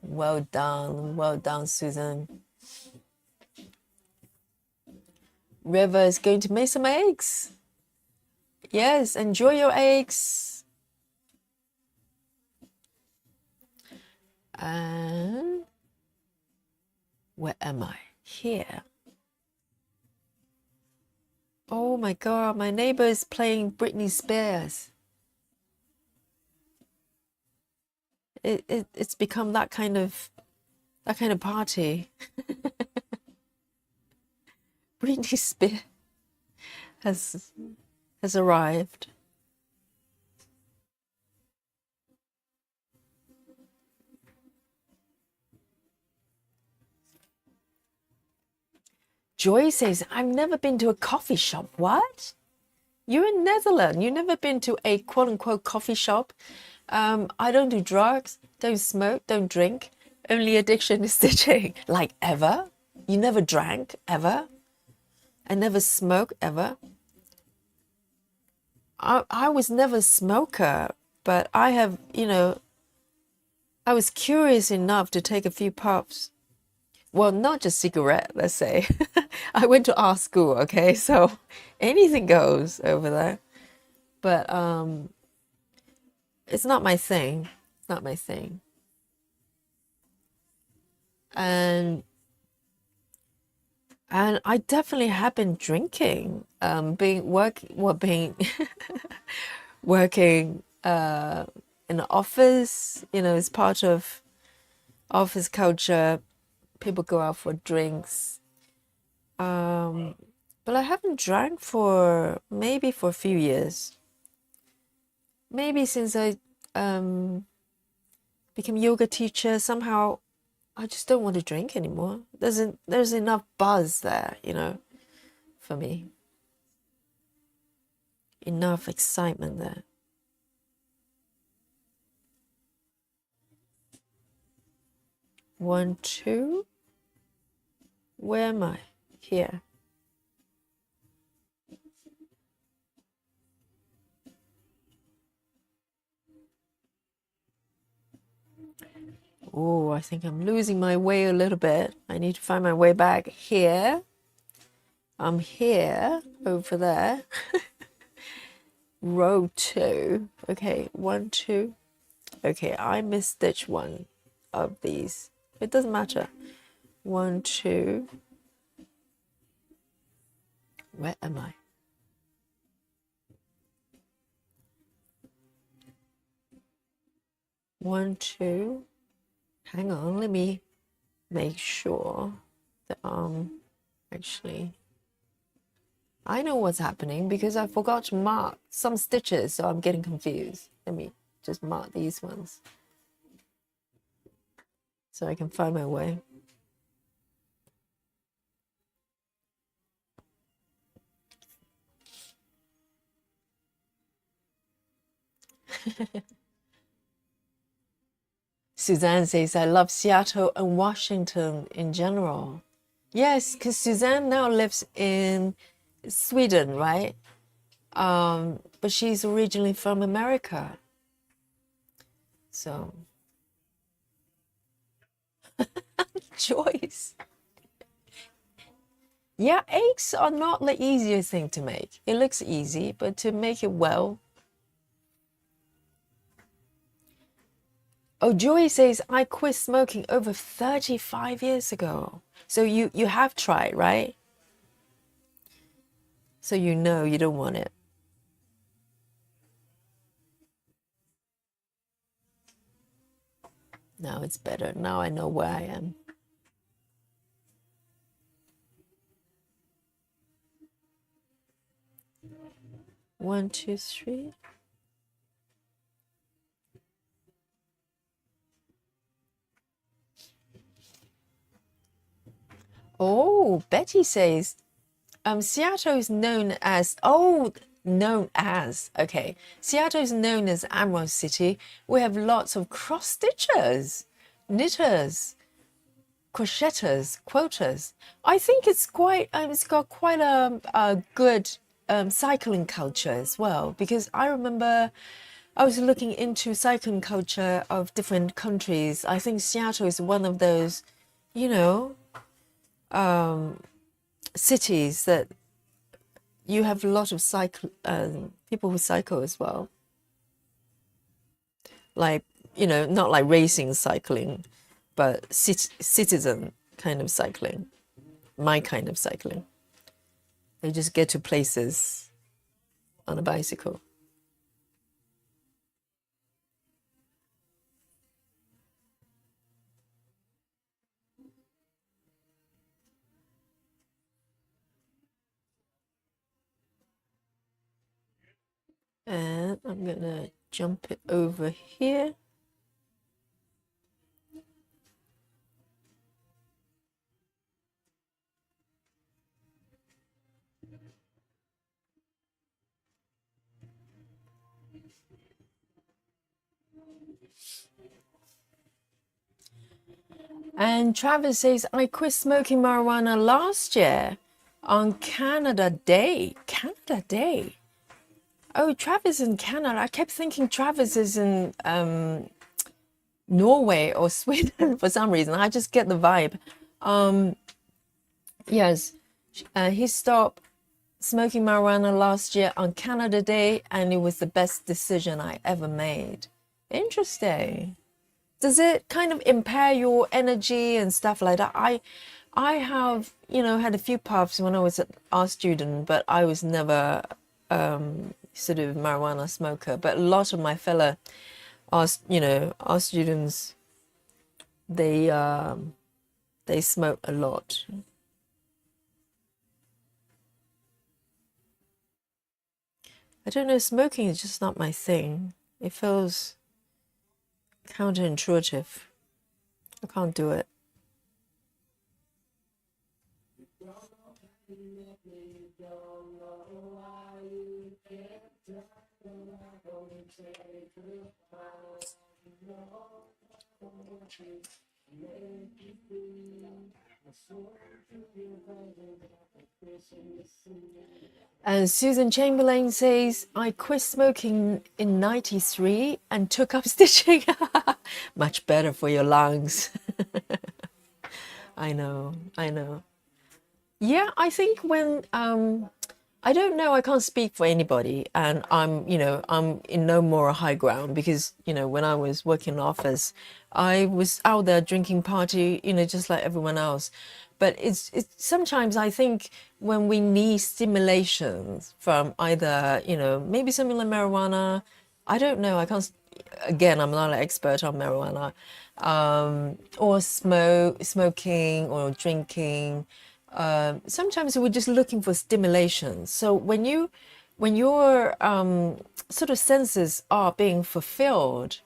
Speaker 1: Well done, Susan. River is going to make some eggs. Yes, enjoy your eggs. And where am I? Here. Oh my God, my neighbor is playing Britney Spears. It's become that kind of party. Britney Spears has arrived. Joy says, I've never been to a coffee shop. What? You're in Netherlands. You've never been to a quote-unquote coffee shop. I don't do drugs, don't smoke, don't drink. Only addiction is stitching. Like ever? You never drank ever? I never smoked ever? I was never a smoker, but I have, I was curious enough to take a few puffs. Well, not just cigarette, let's say. I went to art school, okay? So anything goes over there. But it's not my thing. It's not my thing. And I definitely have been drinking, working working in the office, as part of office culture. People go out for drinks. But I haven't drank for a few years. Maybe since I became yoga teacher, somehow I just don't want to drink anymore. There's enough buzz there, for me. Enough excitement there. One, two. Where am I? Here. Oh, I think I'm losing my way a little bit. I need to find my way back here. I'm here, over there. Row 2. Okay, 1, 2. Okay, I misstitched one of these. It doesn't matter. 1, 2. Where am I? One, two. Hang on, let me make sure that actually I know what's happening because I forgot to mark some stitches, so I'm getting confused. Let me just mark these ones so I can find my way. Suzanne says, I love Seattle and Washington in general. Yes, because Suzanne now lives in Sweden, right? But she's originally from America. So, Joyce. Yeah, eggs are not the easiest thing to make. It looks easy, but to make it well. Oh, Joy says, I quit smoking over 35 years ago. So you have tried, right? So you know you don't want it. Now it's better. Now I know where I am. One, two, three. Oh, Betty says, Seattle is known as, okay. Seattle is known as Emerald City. We have lots of cross stitchers, knitters, crochetters, quilters. I think it's it's got quite a good cycling culture as well, because I remember I was looking into cycling culture of different countries. I think Seattle is one of those, you know, cities that you have a lot of people who cycle as well. Like, not like racing cycling, but citizen kind of cycling, my kind of cycling. They just get to places on a bicycle. And I'm gonna jump it over here. And Travis says, I quit smoking marijuana last year on Canada Day. Canada Day. Oh, Travis in Canada. I kept thinking Travis is in Norway or Sweden for some reason. I just get the vibe. Yes, he stopped smoking marijuana last year on Canada Day, and it was the best decision I ever made. Interesting. Does it kind of impair your energy and stuff like that? I have, had a few puffs when I was an art student, but I was never sort of marijuana smoker. But a lot of my fellow art students, they smoke a lot. I don't know, smoking is just not my thing. It feels counterintuitive. I can't do it. And Susan Chamberlain says, I quit smoking in 93 and took up stitching. Much better for your lungs. I know. Yeah, I think when I don't know, I can't speak for anybody, and I'm in no more high ground because, when I was working in office, I was out there drinking party, just like everyone else. But it's sometimes I think when we need stimulations from either, maybe something like marijuana, I don't know, I can't, again, I'm not an expert on marijuana, or smoking or drinking, Sometimes we're just looking for stimulation. So when your sort of senses are being fulfilled,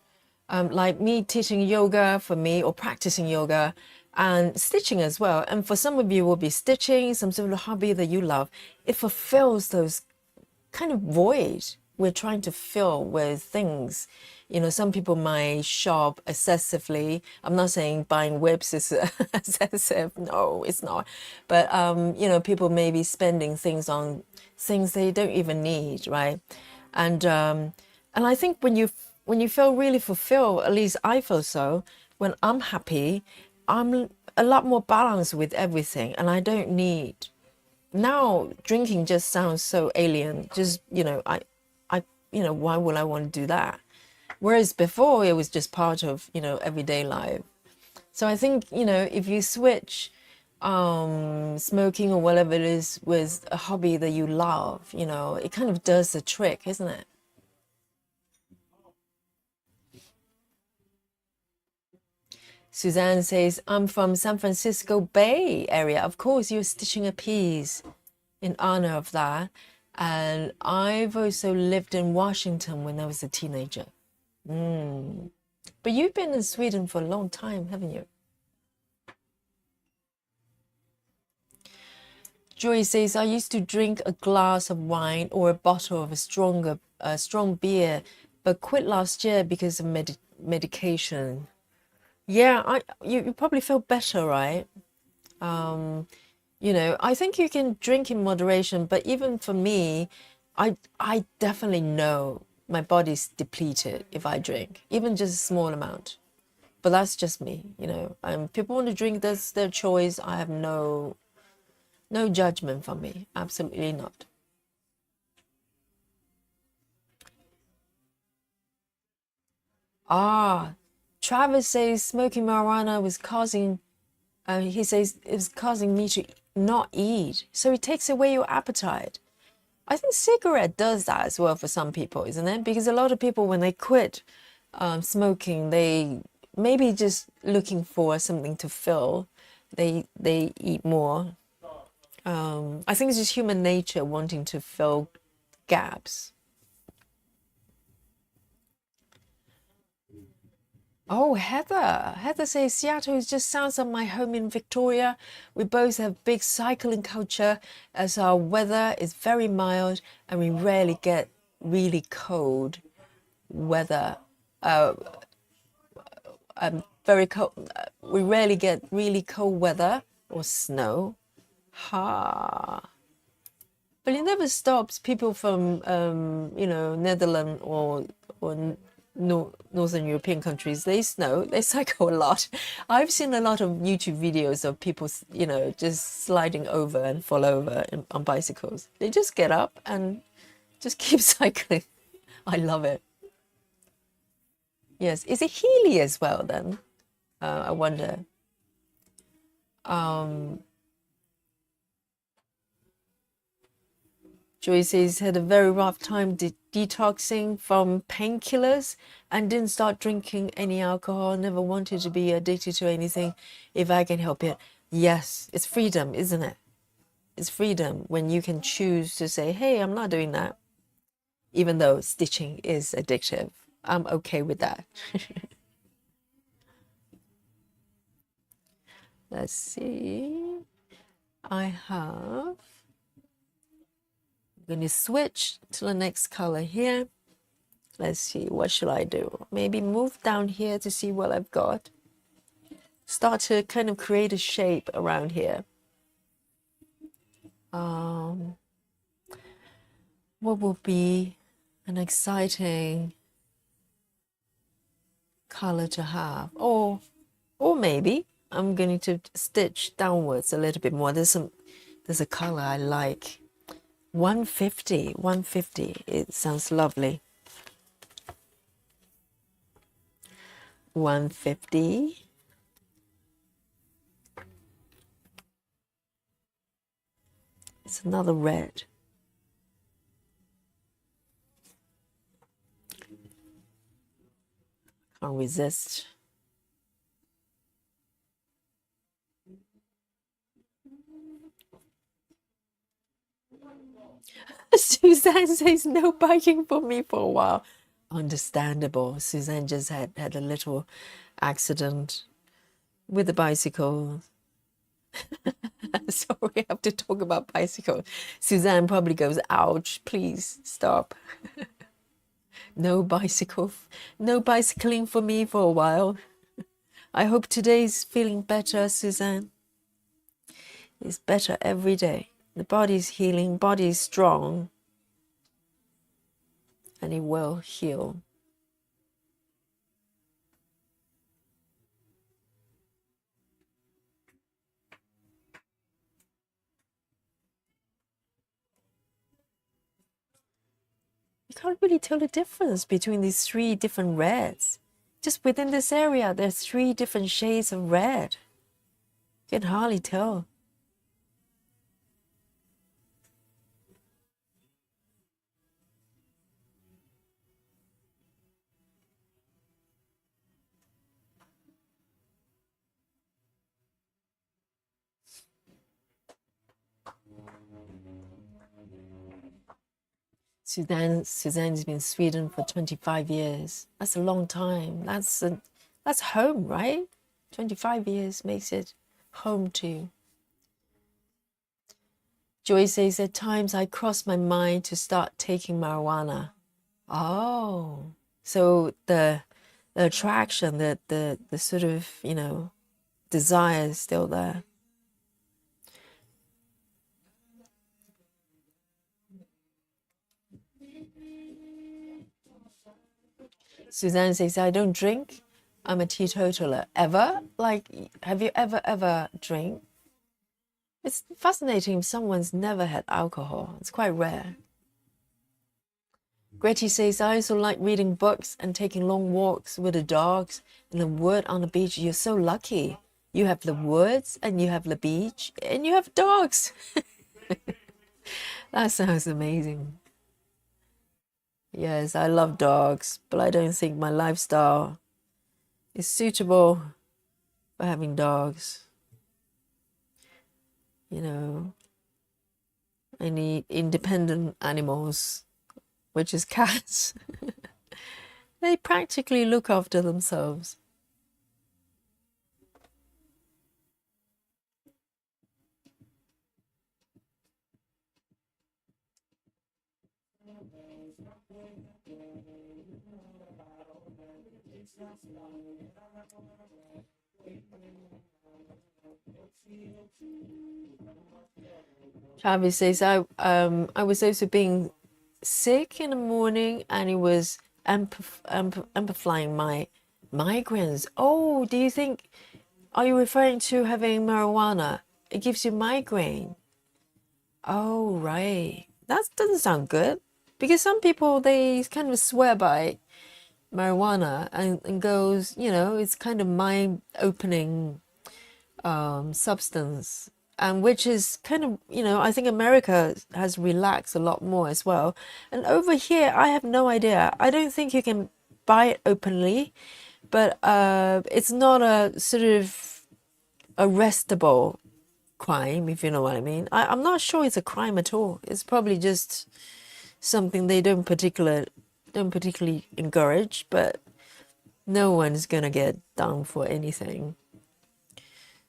Speaker 1: like me teaching yoga for me, or practicing yoga and stitching as well. And for some of you will be stitching, some sort of hobby that you love. It fulfills those kind of void we're trying to fill with things. You know, some people might shop excessively. I'm not saying buying whips is excessive. No, it's not. But, you know, people may be spending things on things they don't even need, right? And I think when you feel really fulfilled, at least I feel so, when I'm happy, I'm a lot more balanced with everything, and I don't need. Now drinking just sounds so alien. Just, you know, you know, why would I want to do that? Whereas before it was just part of, you know, everyday life. So I think, you know, if you switch smoking or whatever it is with a hobby that you love, you know, it kind of does the trick, isn't it? Suzanne says, I'm from San Francisco Bay Area. Of course, you're stitching a piece in honor of that. And I've also lived in Washington when I was a teenager. But you've been in Sweden for a long time, haven't you? Joy says, I used to drink a glass of wine or a bottle of a strong beer, but quit last year because of medication. Yeah, you probably feel better, right? You know, I think you can drink in moderation, but even for me, I definitely know my body's depleted if I drink, even just a small amount. But that's just me, you know. People want to drink, that's their choice. I have no judgment from me. Absolutely not. Ah, Travis says smoking marijuana was causing, he says it was causing me to not eat. So it takes away your appetite. I think cigarette does that as well for some people, isn't it? Because a lot of people, when they quit smoking, they maybe just looking for something to fill. They eat more. I think it's just human nature wanting to fill gaps. Oh, Heather. Heather says Seattle just sounds like my home in Victoria. We both have big cycling culture as our weather is very mild and we rarely get really cold weather. Very cold. We rarely get really cold weather or snow. Ha. But it never stops people from, you know, Netherlands or Northern European countries. They snow, they cycle a lot. I've seen a lot of YouTube videos of people, you know, just sliding over and fall over on bicycles. They just get up and just keep cycling. I love it. Yes. Is it Healy as well then? I wonder. Joyce says had a very rough time detoxing from painkillers and didn't start drinking any alcohol, never wanted to be addicted to anything if I can help it. Yes, it's freedom, isn't it? It's freedom when you can choose to say, hey, I'm not doing that, even though stitching is addictive. I'm okay with that. Let's see. I'm going to switch to the next color here. Let's see, what should I do? Maybe move down here to see what I've got. Start to kind of create a shape around here. What will be an exciting color to have? Or maybe I'm going to stitch downwards a little bit more. There's a color I like. 150, 150. It sounds lovely. 150. It's another red. Can't resist. Suzanne says no biking for me for a while. Understandable. Suzanne just had a little accident with the bicycle. So we have to talk about bicycle. Suzanne probably goes, ouch, please stop. No bicycle, no bicycling for me for a while. I hope today's feeling better, Suzanne. It's better every day. The body's healing, body's strong, and it will heal. You can't really tell the difference between these three different reds. Just within this area, there's three different shades of red. You can hardly tell. Suzanne's been in Sweden for 25 years. That's a long time. That's home, right? 25 years makes it home too. Joy says, at times I cross my mind to start taking marijuana. Oh, so the attraction, the sort of, desire is still there. Suzanne says, I don't drink. I'm a teetotaler. Ever? Like, have you ever drink? It's fascinating if someone's never had alcohol. It's quite rare. Gretty says, I also like reading books and taking long walks with the dogs and the wood on the beach. You're so lucky. You have the woods and you have the beach and you have dogs. That sounds amazing. Yes, I love dogs, but I don't think my lifestyle is suitable for having dogs. I need independent animals, which is cats. They practically look after themselves. Travis says, I was also being sick in the morning and it was amplifying my migraines. Oh, are you referring to having marijuana? It gives you migraine. Oh, right. That doesn't sound good. Because some people, they kind of swear by marijuana and goes, it's kind of mind-opening substance. And which is kind of, I think America has relaxed a lot more as well. And over here, I have no idea. I don't think you can buy it openly, but it's not a sort of arrestable crime, if you know what I mean. I'm not sure it's a crime at all. It's probably just something they don't particularly encourage, but no one's gonna get done for anything.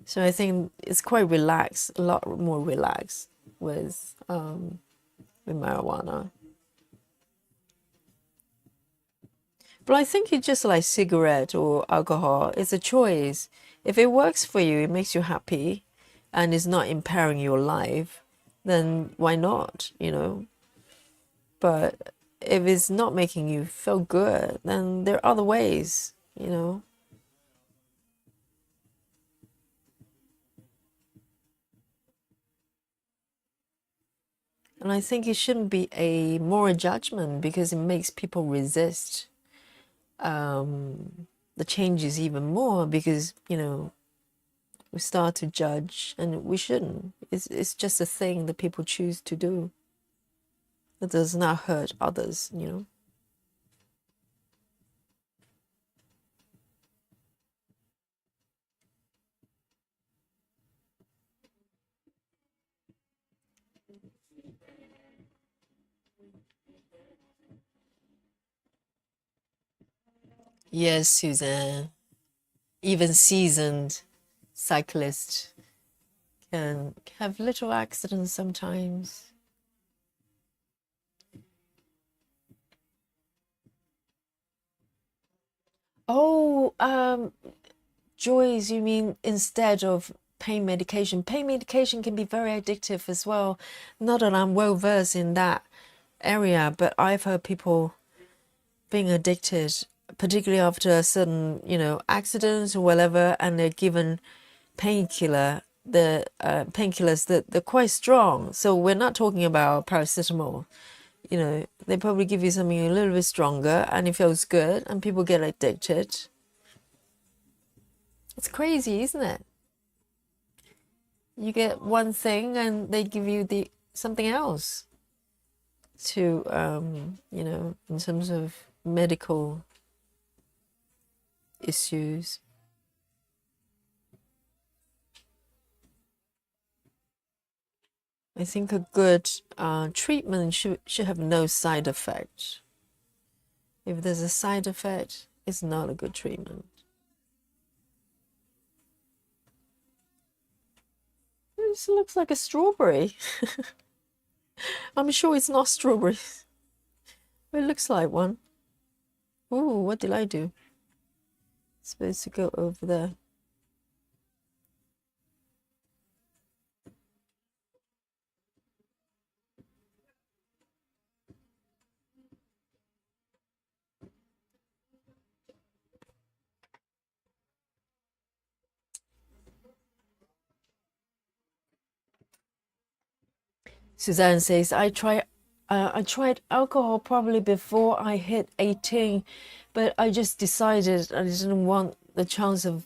Speaker 1: So I think it's quite relaxed, a lot more relaxed with marijuana. But I think it's just like cigarette or alcohol. It's a choice. If it works for you, it makes you happy, and is not impairing your life, then why not? But if it's not making you feel good, then there are other ways. And I think it shouldn't be a moral judgment because it makes people resist the changes even more because, we start to judge and we shouldn't. It's just a thing that people choose to do that does not hurt others. Yes, Suzanne. Even seasoned cyclists can have little accidents sometimes. Oh, Joyce, you mean instead of pain medication? Pain medication can be very addictive as well. Not that I'm well versed in that area, but I've heard people being addicted, particularly after a certain, accidents or whatever, and they're given painkiller. The painkillers that they're quite strong. So we're not talking about paracetamol. They probably give you something a little bit stronger, and it feels good, and people get addicted. It's crazy, isn't it? You get one thing and they give you the something else to in terms of medical issues. I think a good treatment should have no side effect. If there's a side effect, it's not a good treatment. This looks like a strawberry. I'm sure it's not strawberry. It looks like one. Ooh, what did I do? It's supposed to go over there. Suzanne says, I tried alcohol probably before I hit 18, but I just decided I didn't want the chance of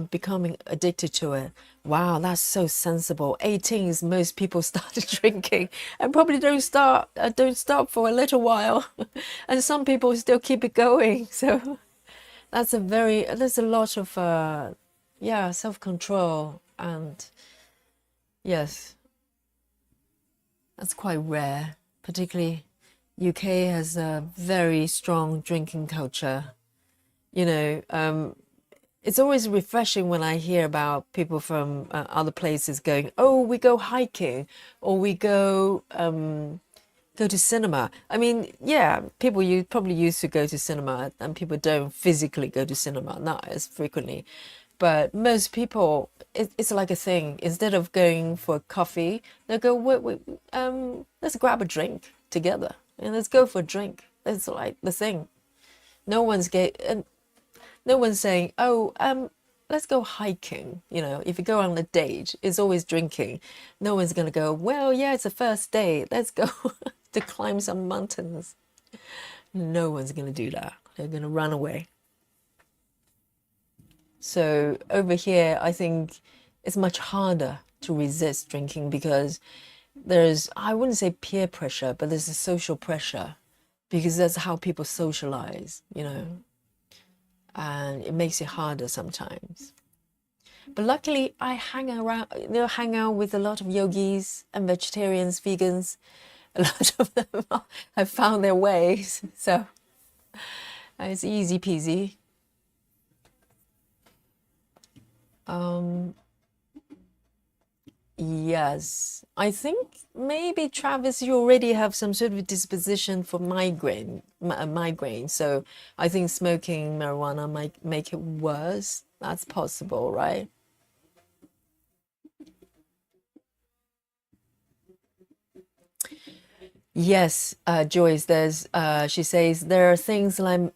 Speaker 1: becoming addicted to it. Wow, that's so sensible. 18 is most people started drinking and probably don't stop for a little while. And some people still keep it going. So there's a lot of, self-control, and yes. That's quite rare, particularly UK has a very strong drinking culture. It's always refreshing when I hear about people from other places going, "Oh, we go hiking, or we go to cinema." I mean, yeah, people you probably used to go to cinema, and people don't physically go to cinema, not as frequently. But most people, it's like a thing. Instead of going for coffee, they'll go, wait, let's grab a drink together and let's go for a drink. That's like the thing. No one's and no one's saying, oh, let's go hiking. If you go on a date, it's always drinking. No one's gonna go, well, yeah, it's a first date. Let's go to climb some mountains. No one's gonna do that. They're gonna run away. So over here, I think it's much harder to resist drinking because I wouldn't say peer pressure, but there's a social pressure because that's how people socialize, and it makes it harder sometimes. But luckily, I hang out with a lot of yogis and vegetarians, vegans. A lot of them have found their ways, so it's easy peasy. Yes, I think maybe Travis, you already have some sort of disposition for migraine. So I think smoking marijuana might make it worse. That's possible, right? Yes, Joyce, she says there are things like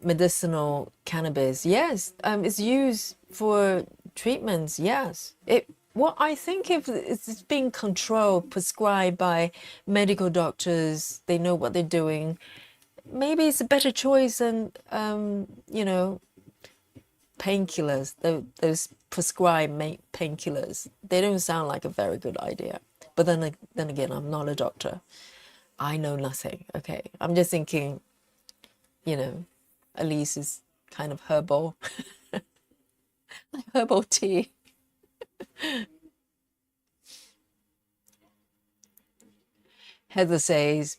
Speaker 1: medicinal cannabis. Yes, it's used for treatments. Yes. Well, I think if it's being controlled, prescribed by medical doctors, they know what they're doing. Maybe it's a better choice than, painkillers, those prescribed painkillers. They don't sound like a very good idea. But then again, I'm not a doctor. I know nothing. Okay, I'm just thinking, at least it's kind of herbal, like herbal tea. Heather says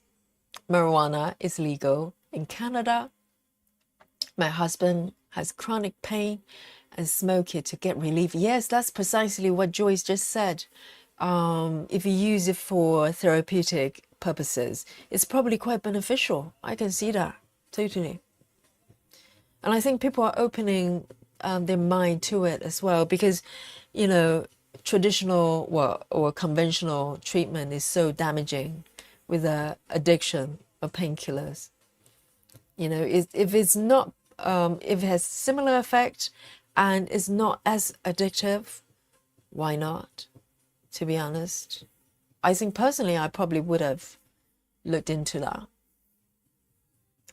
Speaker 1: marijuana is legal in Canada. My husband has chronic pain and smoke it to get relief. Yes, that's precisely what Joyce just said. If you use it for therapeutic purposes, it's probably quite beneficial. I can see that totally. And I think people are opening their mind to it as well because, you know, traditional or conventional treatment is so damaging with the addiction of painkillers. You know, if it's not, if it has similar effect and is not as addictive, why not? To be honest, I think personally, I probably would have looked into that.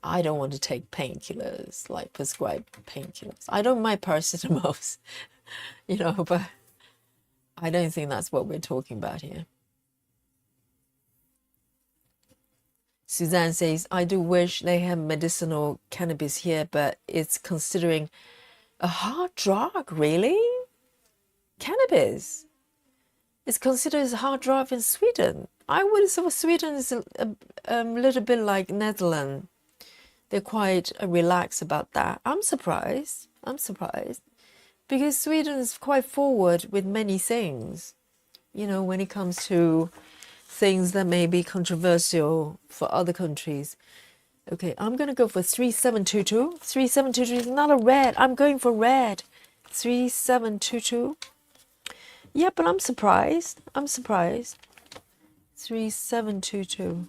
Speaker 1: I don't want to take painkillers, like prescribed painkillers. I don't mind paracetamols, you know, but I don't think that's what we're talking about here. Suzanne says, I do wish they have medicinal cannabis here, but it's considering a hard drug, really? Cannabis is considered as a hard drug in Sweden. I would have thought Sweden is a little bit like Netherlands. They're quite relaxed about that. I'm surprised. Because Sweden is quite forward with many things, you know, when it comes to things that may be controversial for other countries. Okay, I'm going to go for 3722. 3722 is not a red. I'm going for red. 3722. Yeah, but I'm surprised. 3722.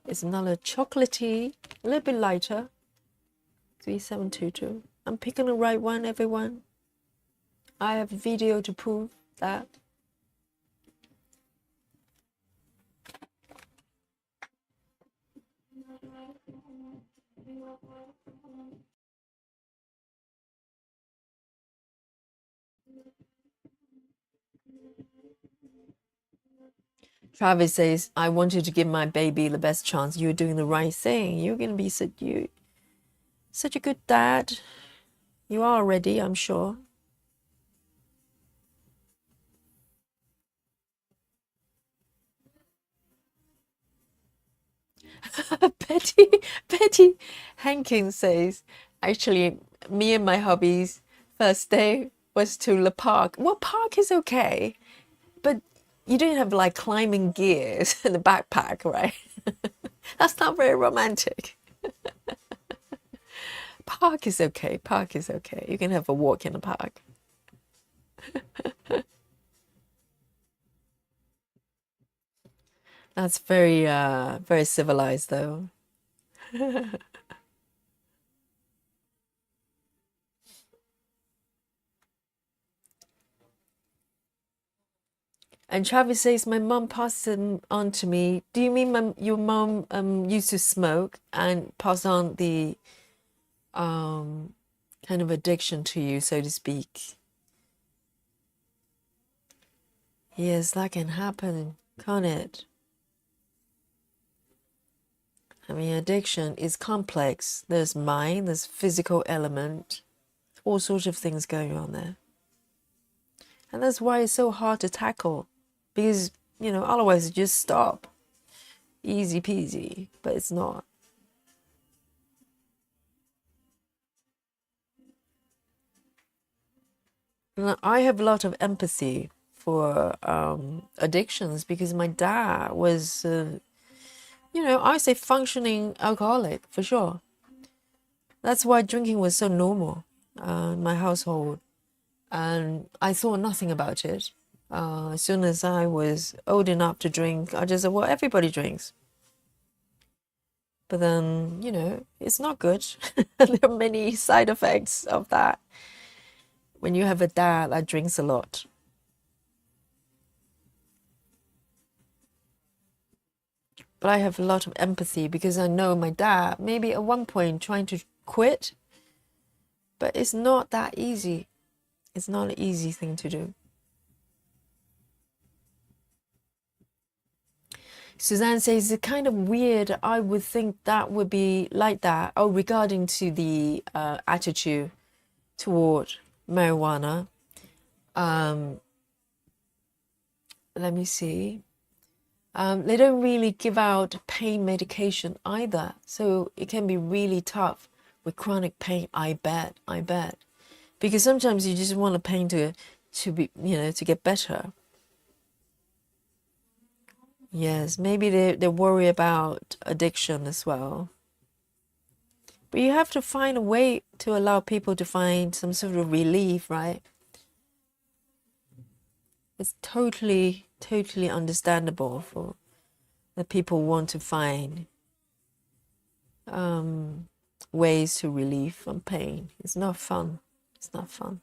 Speaker 1: It's another chocolatey, a little bit lighter. 3722. I'm picking the right one, everyone. I have a video to prove that. Travis says, I wanted to give my baby the best chance. You're doing the right thing. You're going to be such a good dad. You are already, I'm sure. Betty Hankins says, actually, me and my hobbies first day was to the park. Well, park is okay, but you don't have like climbing gears and a backpack, right? That's not very romantic. Park is okay. You can have a walk in the park. That's very, very civilized, though. And Travis says, my mom passed them on to me. Do you mean your mom used to smoke and pass on the kind of addiction to you, so to speak? Yes, that can happen, can't it? I mean, addiction is complex. There's mind, there's physical element, all sorts of things going on there. And that's why it's so hard to tackle. Because, you know, otherwise you just stop. Easy peasy, but it's not. And I have a lot of empathy for addictions because my dad was, you know, I say functioning alcoholic for sure. That's why drinking was so normal in my household. And I thought nothing about it. As soon as I was old enough to drink, I just said, well, everybody drinks. But then, you know, it's not good. There are many side effects of that when you have a dad that drinks a lot. But I have a lot of empathy because I know my dad, maybe at one point trying to quit, but it's not that easy. It's not an easy thing to do. Suzanne says it's kind of weird. I would think that would be like that. Oh, regarding to the attitude toward marijuana. Let me see. They don't really give out pain medication either, so it can be really tough with chronic pain. I bet, because sometimes you just want the pain to be, to get better. Yes, maybe they worry about addiction as well. But you have to find a way to allow people to find some sort of relief, right? It's totally understandable for that people want to find ways to relieve from pain. It's not fun. It's not fun.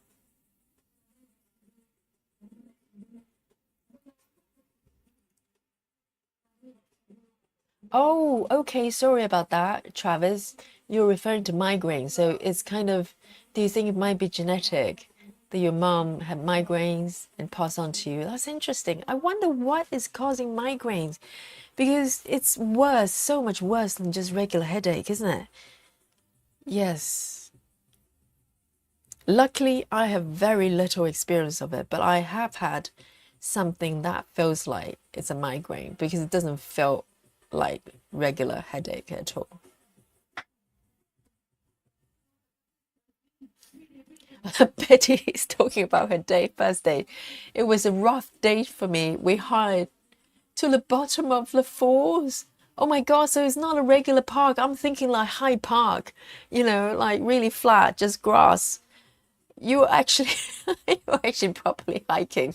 Speaker 1: Oh, okay. Sorry about that, Travis. You're referring to migraine. So it's kind of, do you think it might be genetic that your mom had migraines and passed on to you? That's interesting. I wonder what is causing migraines because it's worse, so much worse than just regular headache, isn't it? Yes. Luckily, I have very little experience of it, but I have had something that feels like it's a migraine because it doesn't feel like regular headache at all. Betty is talking about her first date. It was a rough date for me. We hired to the bottom of the falls. Oh my God, so it's not a regular park. I'm thinking like Hyde Park, like really flat, just grass. You actually, you're actually properly hiking.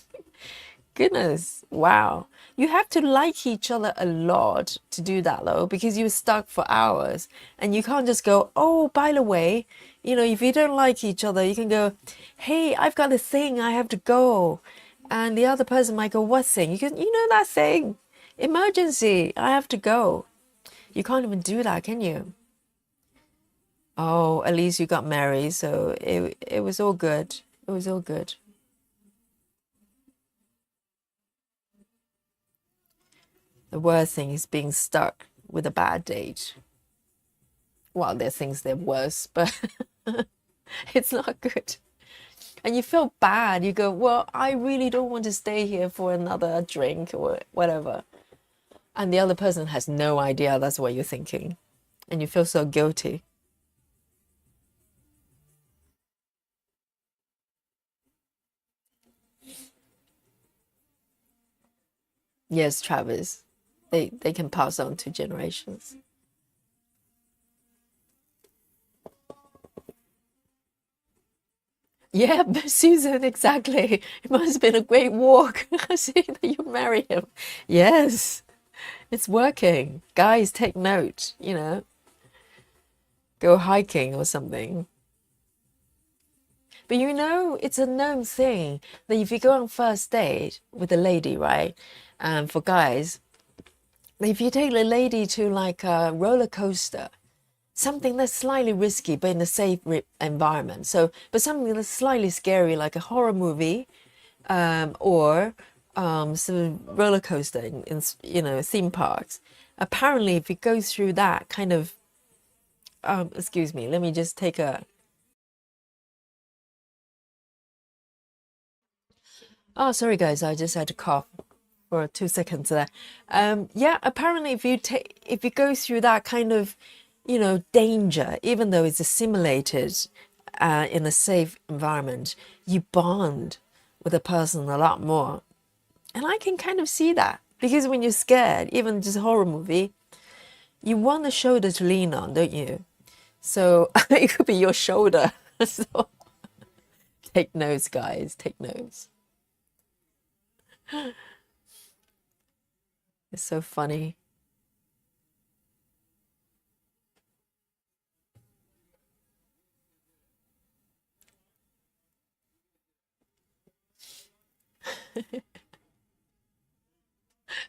Speaker 1: Goodness, wow. You have to like each other a lot to do that though, because you're stuck for hours and you can't just go, oh, by the way, if you don't like each other, you can go, hey, I've got a thing, I have to go. And the other person might go, what thing? You can, that thing, emergency, I have to go. You can't even do that, can you? Oh, at least you got married, so it was all good. It was all good. The worst thing is being stuck with a bad date. Well, there are things that are worse, but it's not good. And you feel bad. You go, well, I really don't want to stay here for another drink or whatever. And the other person has no idea that's what you're thinking. And you feel so guilty. Yes, Travis. They can pass on to generations. Yeah, but Susan, exactly. It must have been a great walk seeing that you marry him. Yes, it's working. Guys, take note, go hiking or something. But it's a known thing that if you go on first date with a lady, right? For guys, if you take the lady to like a roller coaster, something that's slightly risky but in a safe environment. So, but something that's slightly scary, like a horror movie, or some roller coaster in theme parks. Apparently, if it goes through that kind of, excuse me, let me just take a. Oh, sorry guys, I just had to cough for 2 seconds there. Yeah, apparently if you go through that kind of, danger, even though it's a simulated, in a safe environment, you bond with a person a lot more. And I can kind of see that because when you're scared, even just a horror movie, you want a shoulder to lean on, don't you? So it could be your shoulder. So take notes, guys, take notes. It's so funny.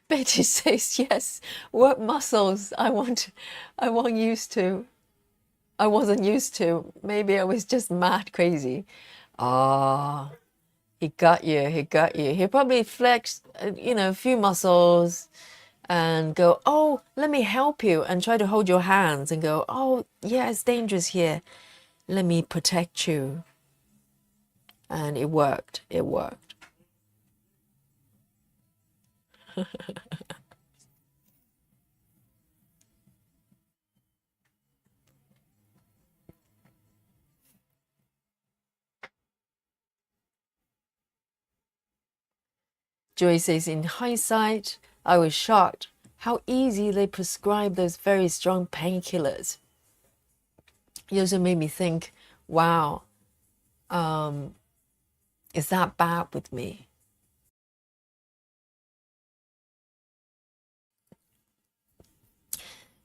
Speaker 1: Betty says yes. What muscles I want used to. I wasn't used to. Maybe I was just mad crazy. Ah, he got you. He got you. He probably flexed, a few muscles and go, oh, let me help you, and try to hold your hands and go, oh, yeah, it's dangerous here. Let me protect you. And it worked. It worked. Joy says, in hindsight, I was shocked how easy they prescribe those very strong painkillers. It also made me think, wow, is that bad with me?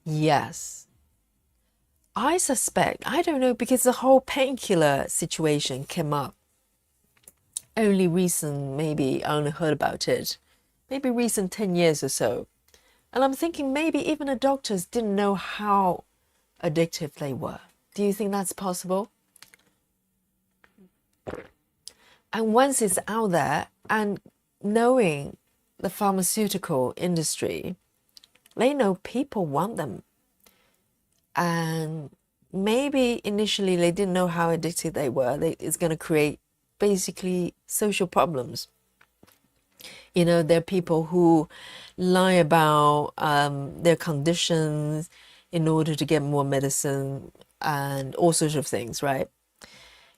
Speaker 1: Yes. I suspect, I don't know, because the whole painkiller situation came up only recent, maybe I only heard about it, maybe recent 10 years or so. And I'm thinking maybe even the doctors didn't know how addictive they were. Do you think that's possible? And once it's out there, and knowing the pharmaceutical industry, they know people want them. And maybe initially they didn't know how addictive they were. It's going to create basically social problems. You know, there are people who lie about their conditions in order to get more medicine and all sorts of things, right?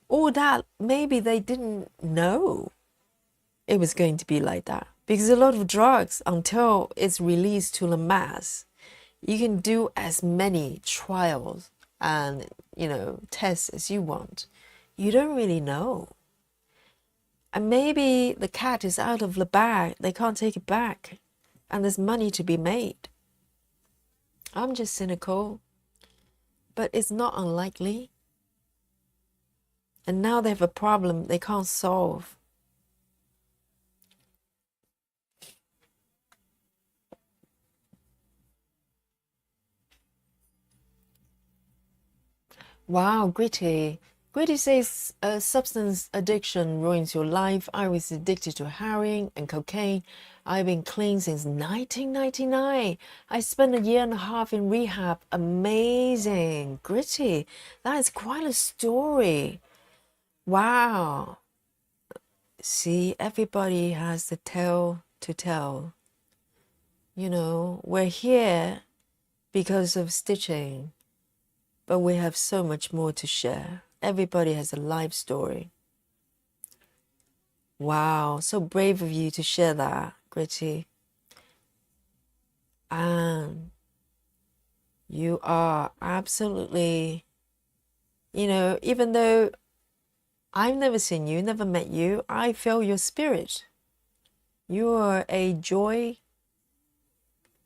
Speaker 1: All that, maybe they didn't know it was going to be like that. Because a lot of drugs, until it's released to the mass, you can do as many trials and, you know, tests as you want. You don't really know. And maybe the cat is out of the bag, they can't take it back, and there's money to be made. I'm just cynical, but it's not unlikely. And now they have a problem they can't solve. Wow, Gritty. Gritty says substance addiction ruins your life. I was addicted to heroin and cocaine. I've been clean since 1999. I spent a year and a half in rehab. Amazing. Gritty. That is quite a story. Wow. See, everybody has the tale to tell. You know, we're here because of stitching. But we have so much more to share. Everybody has a life story. Wow, so brave of you to share that, Gritty. And you are absolutely, you know, even though I've never seen you, never met you, I feel your spirit. You are a joy,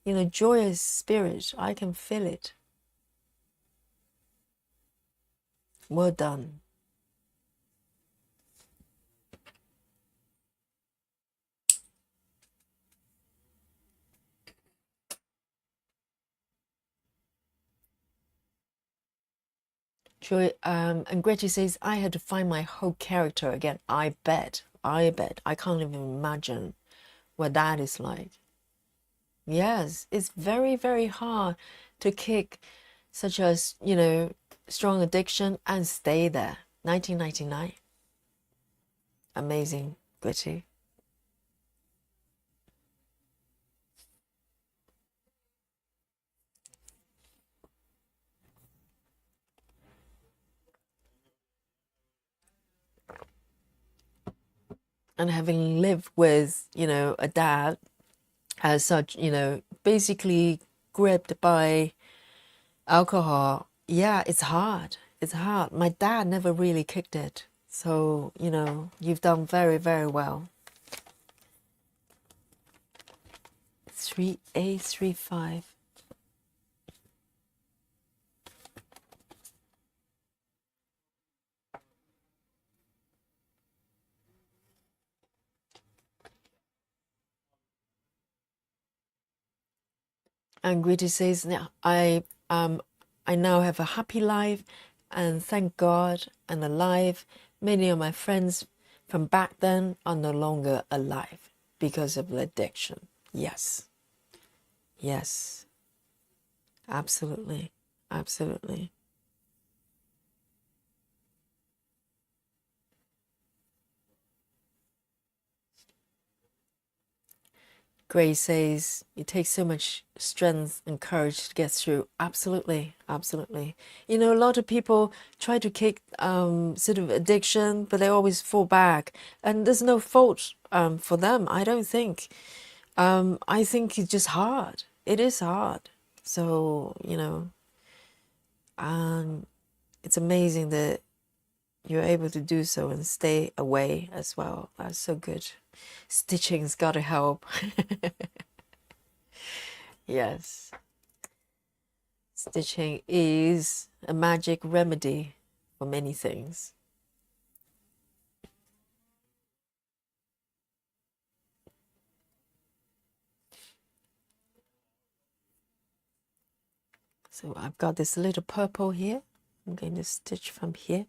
Speaker 1: you know, joyous spirit. I can feel it. Well done. Joy, and Gretchen says, I had to find my whole character again. I bet. I can't even imagine what that is like. Yes, it's very, very hard to kick such as, you know, strong addiction and stay there. 1999. Amazing, Gritty. And having lived with, you know, a dad as such, you know, basically gripped by alcohol, yeah, it's hard. It's hard. My dad never really kicked it. So, you know, you've done very, very well. 3A35. And Gritty says, "Yeah, I now have a happy life and thank God and alive. Many of my friends from back then are no longer alive because of the addiction." Yes. Yes. Absolutely. Absolutely. Grace says it takes so much strength and courage to get through. Absolutely, absolutely. You know, a lot of people try to kick sort of addiction, but they always fall back, and there's no fault for them. I don't think. I think it's just hard. It is hard. So you know, it's amazing that you're able to do so and stay away as well. That's so good. Stitching's got to help. Yes. Stitching is a magic remedy for many things. So I've got this little purple here. I'm going to stitch from here.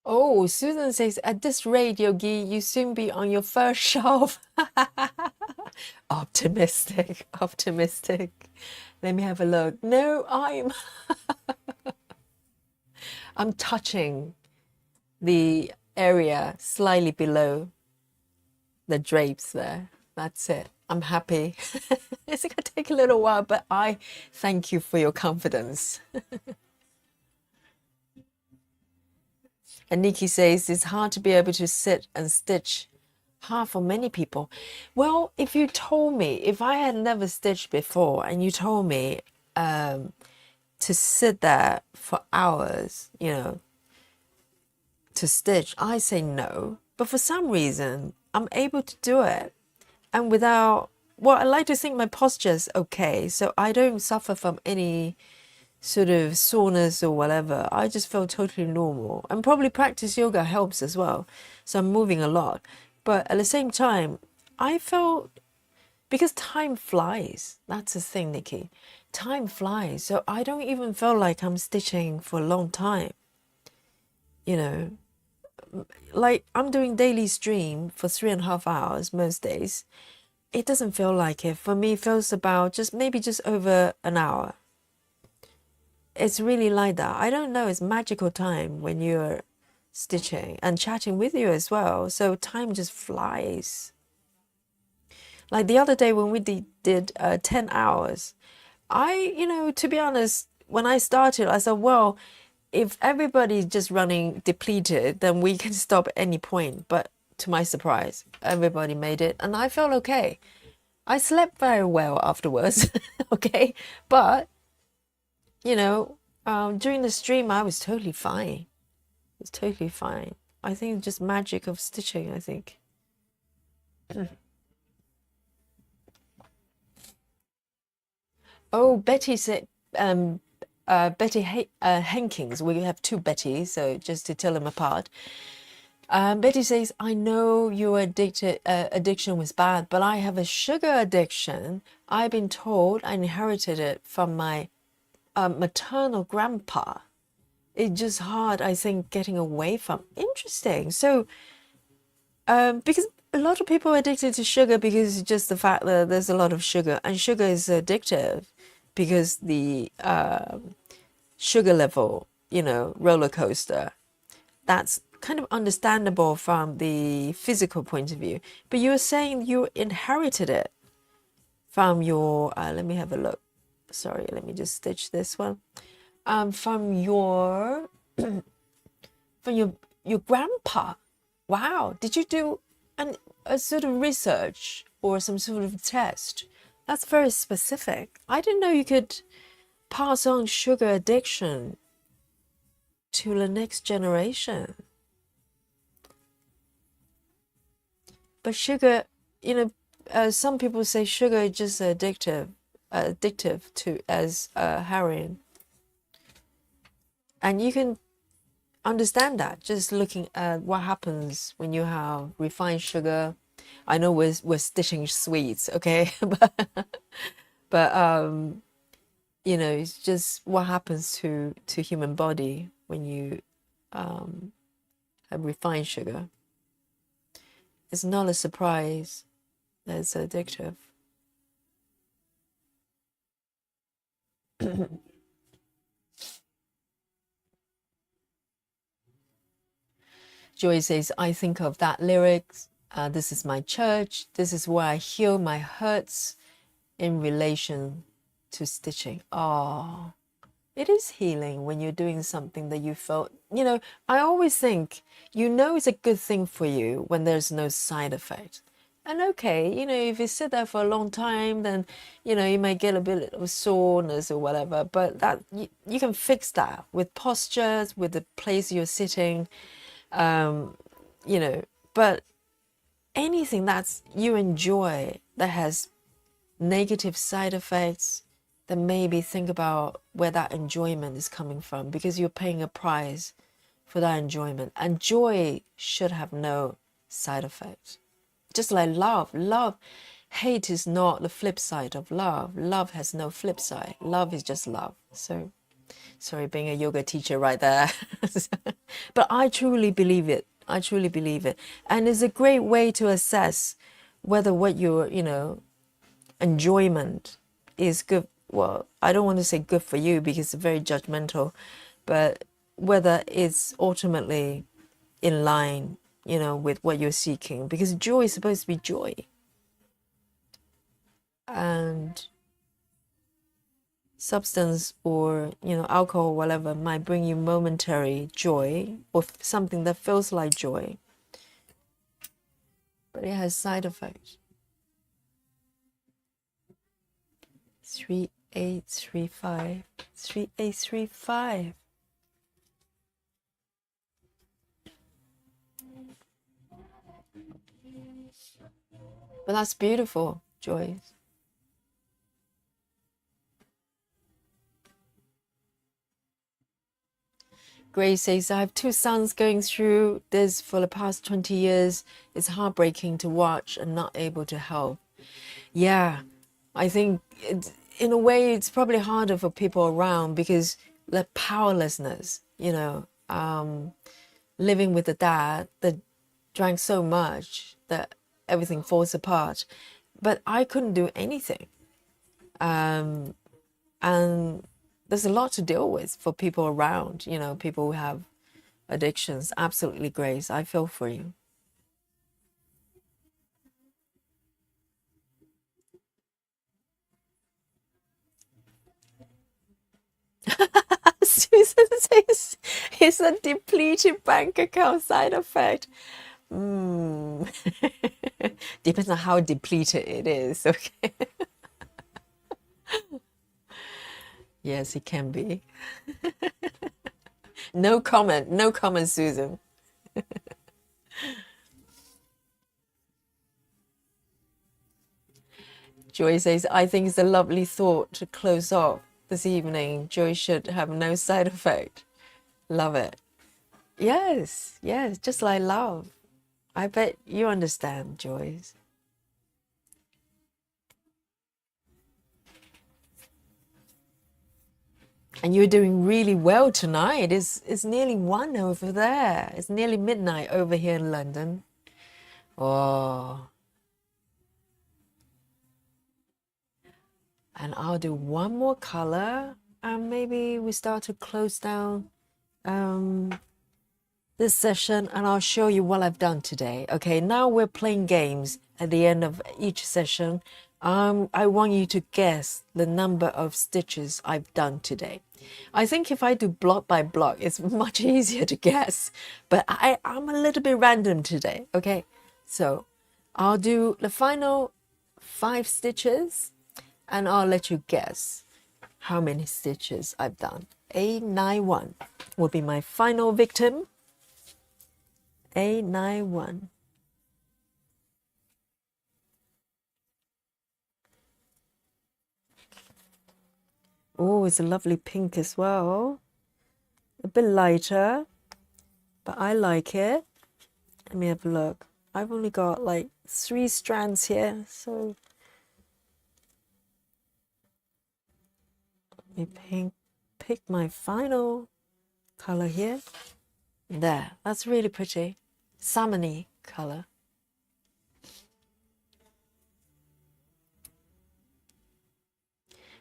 Speaker 1: Oh, Susan says, at this rate, Yogi, you soon be on your first shelf. Optimistic, optimistic. Let me have a look. No, I'm touching the area slightly below the drapes there. That's it. I'm happy. It's going to take a little while, but I thank you for your confidence. And Nikki says it's hard to be able to sit and stitch. Hard for many people. Well, if you told me, if I had never stitched before and you told me to sit there for hours, you know, to stitch, I say no. But for some reason, I'm able to do it. And without, well, I like to think my posture's okay. So I don't suffer from any sort of soreness or whatever. I just feel totally normal. And probably practice yoga helps as well. So I'm moving a lot. But at the same time, I felt, because time flies. That's the thing, Nikki. Time flies. So I don't even feel like I'm stitching for a long time. You know, like I'm doing daily stream for 3.5 hours most days. It doesn't feel like it. For me, it feels about maybe just over an hour. It's really like that. I don't know. It's magical time when you're stitching and chatting with you as well. So time just flies. Like the other day when we did 10 hours, you know, to be honest, when I started, I said, well, if everybody's just running depleted, then we can stop at any point. But to my surprise, everybody made it and I felt okay. I slept very well afterwards, okay? But, you know, during the stream, I was totally fine. It was totally fine. I think just magic of stitching, I think. Oh, Betty said, Betty Hankins, we have two Bettys, so just to tell them apart. Betty says, I know your addiction was bad, but I have a sugar addiction. I've been told I inherited it from my maternal grandpa. It's just hard, I think, getting away from. Interesting. So, because a lot of people are addicted to sugar because it's just the fact that there's a lot of sugar, and sugar is addictive because the sugar level, you know, roller coaster. That's kind of understandable from the physical point of view. But you were saying you inherited it from your, let me have a look. Sorry, let me just stitch this one. From your, from your grandpa. Wow. Did you do a sort of research or some sort of test? That's very specific. I didn't know you could pass on sugar addiction to the next generation. But sugar, you know, some people say sugar is just addictive to as heroin, and you can understand that just looking at what happens when you have refined sugar. I know we're stitching sweets, okay, but you know, it's just what happens to human body when you have refined sugar. It's not a surprise that it's addictive. Joy says, I think of that lyrics. This is my church. This is where I heal my hurts in relation to stitching. Oh, it is healing when you're doing something that you felt, you know, I always think, you know, it's a good thing for you when there's no side effect. And okay, you know, if you sit there for a long time, then, you know, you may get a bit of soreness or whatever, but that you can fix that with postures, with the place you're sitting, you know, but anything that's you enjoy that has negative side effects, then maybe think about where that enjoyment is coming from, because you're paying a price for that enjoyment. And joy should have no side effects. Just like love, hate is not the flip side of love. Love has no flip side. Love is just love. So, sorry, being a yoga teacher right there. But I truly believe it. I truly believe it. And it's a great way to assess whether what your, you know, enjoyment is good. Well, I don't want to say good for you because it's very judgmental, but whether it's ultimately in line, you know, with what you're seeking, because joy is supposed to be joy. And substance or, you know, alcohol or whatever might bring you momentary joy or something that feels like joy, but it has side effects. 3835 3835. But that's beautiful, Joyce. Grace says, I have two sons going through this for the past 20 years. It's heartbreaking to watch and not able to help. Yeah, I think in a way it's probably harder for people around because the powerlessness, you know, living with a dad that drank so much that everything falls apart. But I couldn't do anything. And there's a lot to deal with for people around, you know, people who have addictions. Absolutely, Grace. I feel for you. Susan says it's a depleted bank account side effect. Depends on how depleted it is, okay? Yes, it can be. No comment, no comment, Susan. Joy says, I think it's a lovely thought to close off this evening. Joy should have no side effect. Love it. Yes, yes, just like love. I bet you understand, Joyce. And you're doing really well tonight. It's nearly 1 over there. It's nearly midnight over here in London. Oh. And I'll do one more color and maybe we start to close down this session, and I'll show you what I've done today. Okay, now we're playing games at the end of each session. I want you to guess the number of stitches I've done today. I think if I do block by block, it's much easier to guess, but I'm a little bit random today. Okay, so I'll do the final 5 stitches and I'll let you guess how many stitches I've done. A91 will be my final victim. A91. Oh, it's a lovely pink as well. A bit lighter, but I like it. Let me have a look. I've only got like 3 strands here, so let me pick my final color here. There, that's really pretty. Salmony color.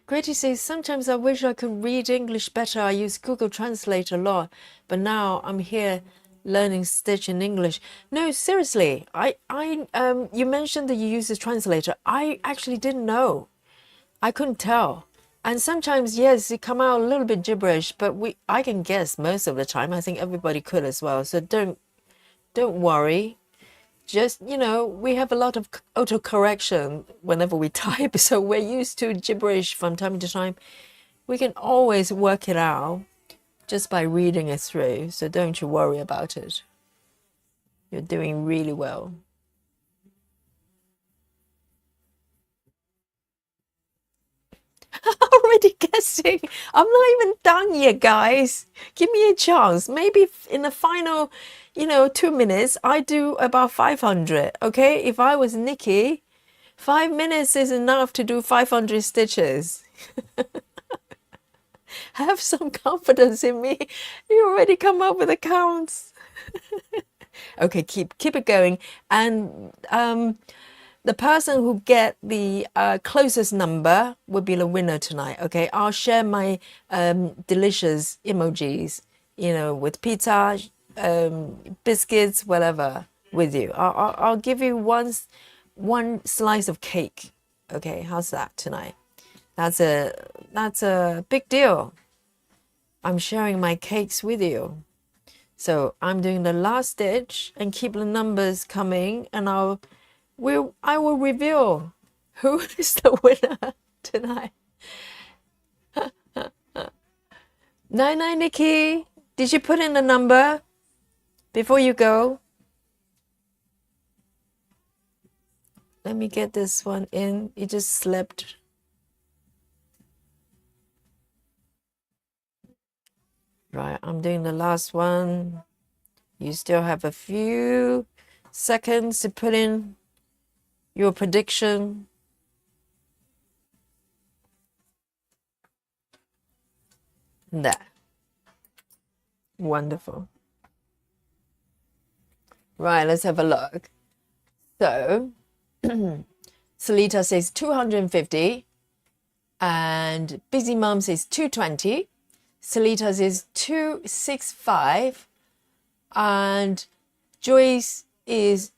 Speaker 1: Grady says, sometimes I wish I could read English better. I use Google Translate a lot, but now I'm here learning stitch in English. No, seriously, you mentioned that you use a translator. I actually didn't know. I couldn't tell. And sometimes, yes, it come out a little bit gibberish, but I can guess most of the time. I think everybody could as well. So don't worry. Just, we have a lot of autocorrection whenever we type, so we're used to gibberish from time to time. We can always work it out just by reading it through, so don't you worry about it. You're doing really well. Already guessing. I'm not even done yet, guys. Give me a chance. Maybe in the final, 2 minutes, I do about 500. Okay, if I was Nikki, 5 minutes is enough to do 500 stitches. Have some confidence in me. You already come up with the counts. Okay, keep it going. And the person who get the closest number will be the winner tonight. Okay, I'll share my delicious emojis, with pizza, biscuits, whatever, with you. I'll give you one slice of cake. Okay, how's that tonight? That's a big deal. I'm sharing my cakes with you. So I'm doing the last stitch and keep the numbers coming, and I will reveal who is the winner tonight. 99 Nikki, did you put in the number before you go? Let me get this one in. It just slipped. Right, I'm doing the last one. You still have a few seconds to put in your prediction. There. Wonderful. Right, let's have a look. So, Salita says 250, and Busy Mom says 220. Salita says 265, and Joyce is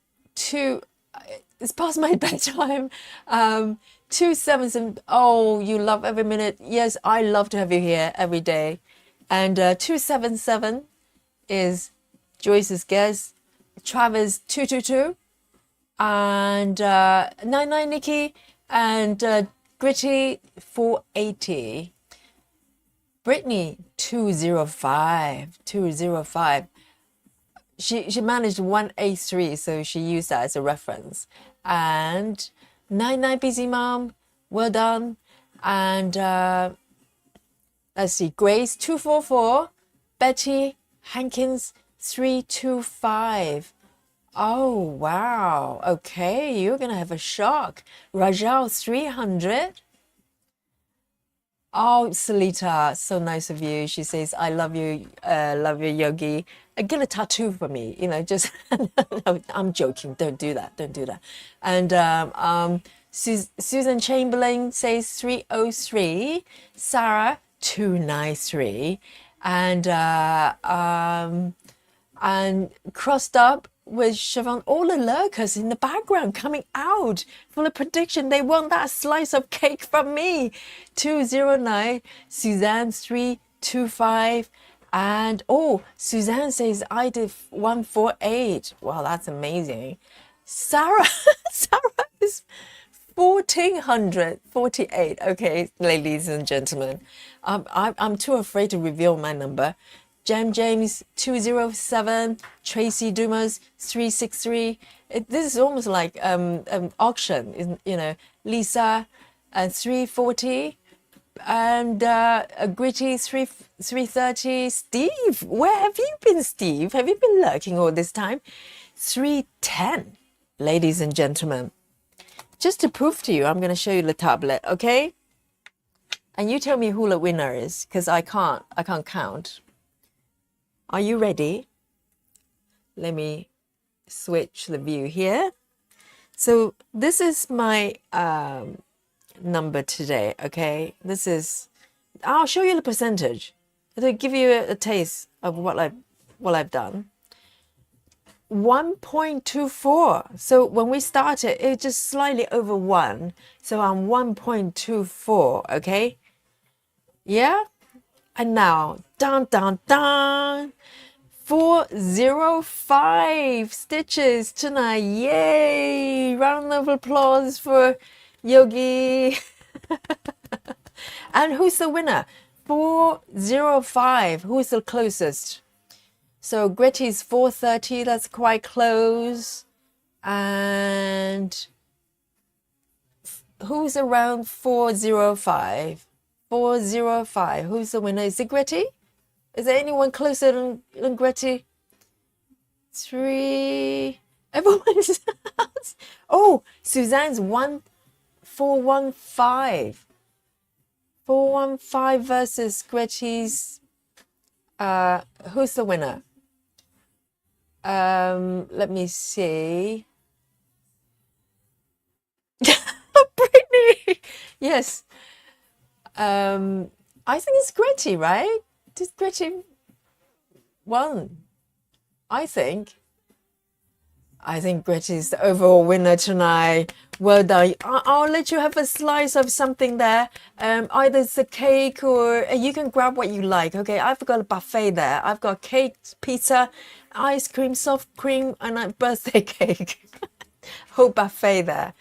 Speaker 1: it's past my bedtime. 277. Oh, you love every minute. Yes, I love to have you here every day. And 277 is Joyce's guess. Travis 222, and 99 Nikki, and Gritty 480. Brittany 205. She managed 183, so she used that as a reference. And 99 Busy Mom, well done. And let's see, Grace 244, Betty Hankins 325. Oh wow, okay, you're gonna have a shock. Rajal 300. Oh, Salita, so nice of you. She says, I love you, Yogi. Get a tattoo for me, just, no, I'm joking. Don't do that. And Susan Chamberlain says 303. Sarah, 293. And crossed up with Siobhan, all the lurkers in the background coming out for the prediction. They want that slice of cake from me. 209, Suzanne 325, and Suzanne says I did 148. Wow, that's amazing. Sarah is 1448. Okay, ladies and gentlemen, I'm too afraid to reveal my number. James 207, Tracy Dumas 363. This is almost like auction, Lisa 340, And Gritty 330. Steve, where have you been, Steve? Have you been lurking all this time? 310. Ladies and gentlemen, just to prove to you, I'm going to show you the tablet, okay? And you tell me who the winner is, because I can't count. Are you ready? Let me switch the view here. So this is my number today, okay? This is, I'll show you the percentage. It'll give you a taste of what I've done. 1.24. So when we started, it just slightly over 1. So I'm 1.24, okay? Yeah? And now, dun, dun, dun, 405 stitches tonight. Yay! Round of applause for Yogi. And who's the winner? 405. Who's the closest? So Gretty's 430, that's quite close. And who's around 405? 405. Who's the winner? Is it Gretty? Is there anyone closer than Gretty? 3. Everyone's. Oh, Suzanne's 415. 415 versus Gretty's. Who's the winner? Let me see. Brittany. Yes. I think it's Gretty, right? Did Gretty won? I think Gretty's the overall winner tonight. Well done. I'll let you have a slice of something there. Either it's a cake or you can grab what you like. Okay, I've got a buffet there. I've got cake, pizza, ice cream, soft cream, and a birthday cake. Whole buffet there.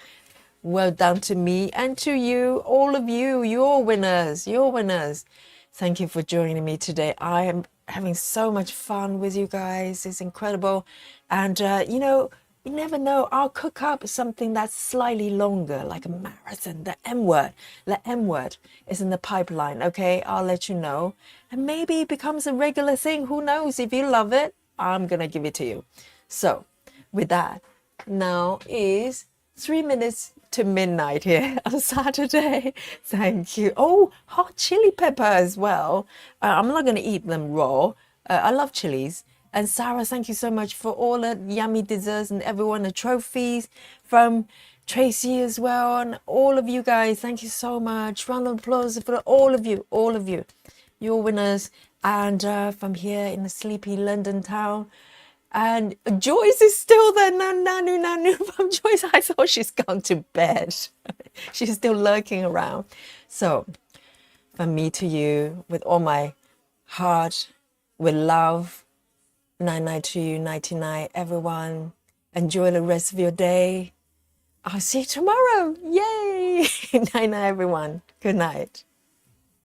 Speaker 1: Well done to me and to you, all of you. You're winners. You're winners. Thank you for joining me today. I am having so much fun with you guys. It's incredible. And, you know, you never know. I'll cook up something that's slightly longer, like a marathon. The M word. The M word is in the pipeline, okay? I'll let you know. And maybe it becomes a regular thing. Who knows? If you love it, I'm going to give it to you. So, with that, now is 3 minutes to midnight here on Saturday. Thank you. Oh, hot chili pepper as well. I'm not going to eat them raw. I love chilies. And Sarah, thank you so much for all the yummy desserts and everyone, the trophies from Tracy as well. And all of you guys, thank you so much. Round of applause for all of you, all of you. You're winners. And from here in the sleepy London town. And Joyce is still there. Nanu from Joyce. I thought she's gone to bed. She's still lurking around. So, from me to you, with all my heart, with love, 99 to you, 99, everyone. Enjoy the rest of your day. I'll see you tomorrow. Yay! Night, everyone. Good night.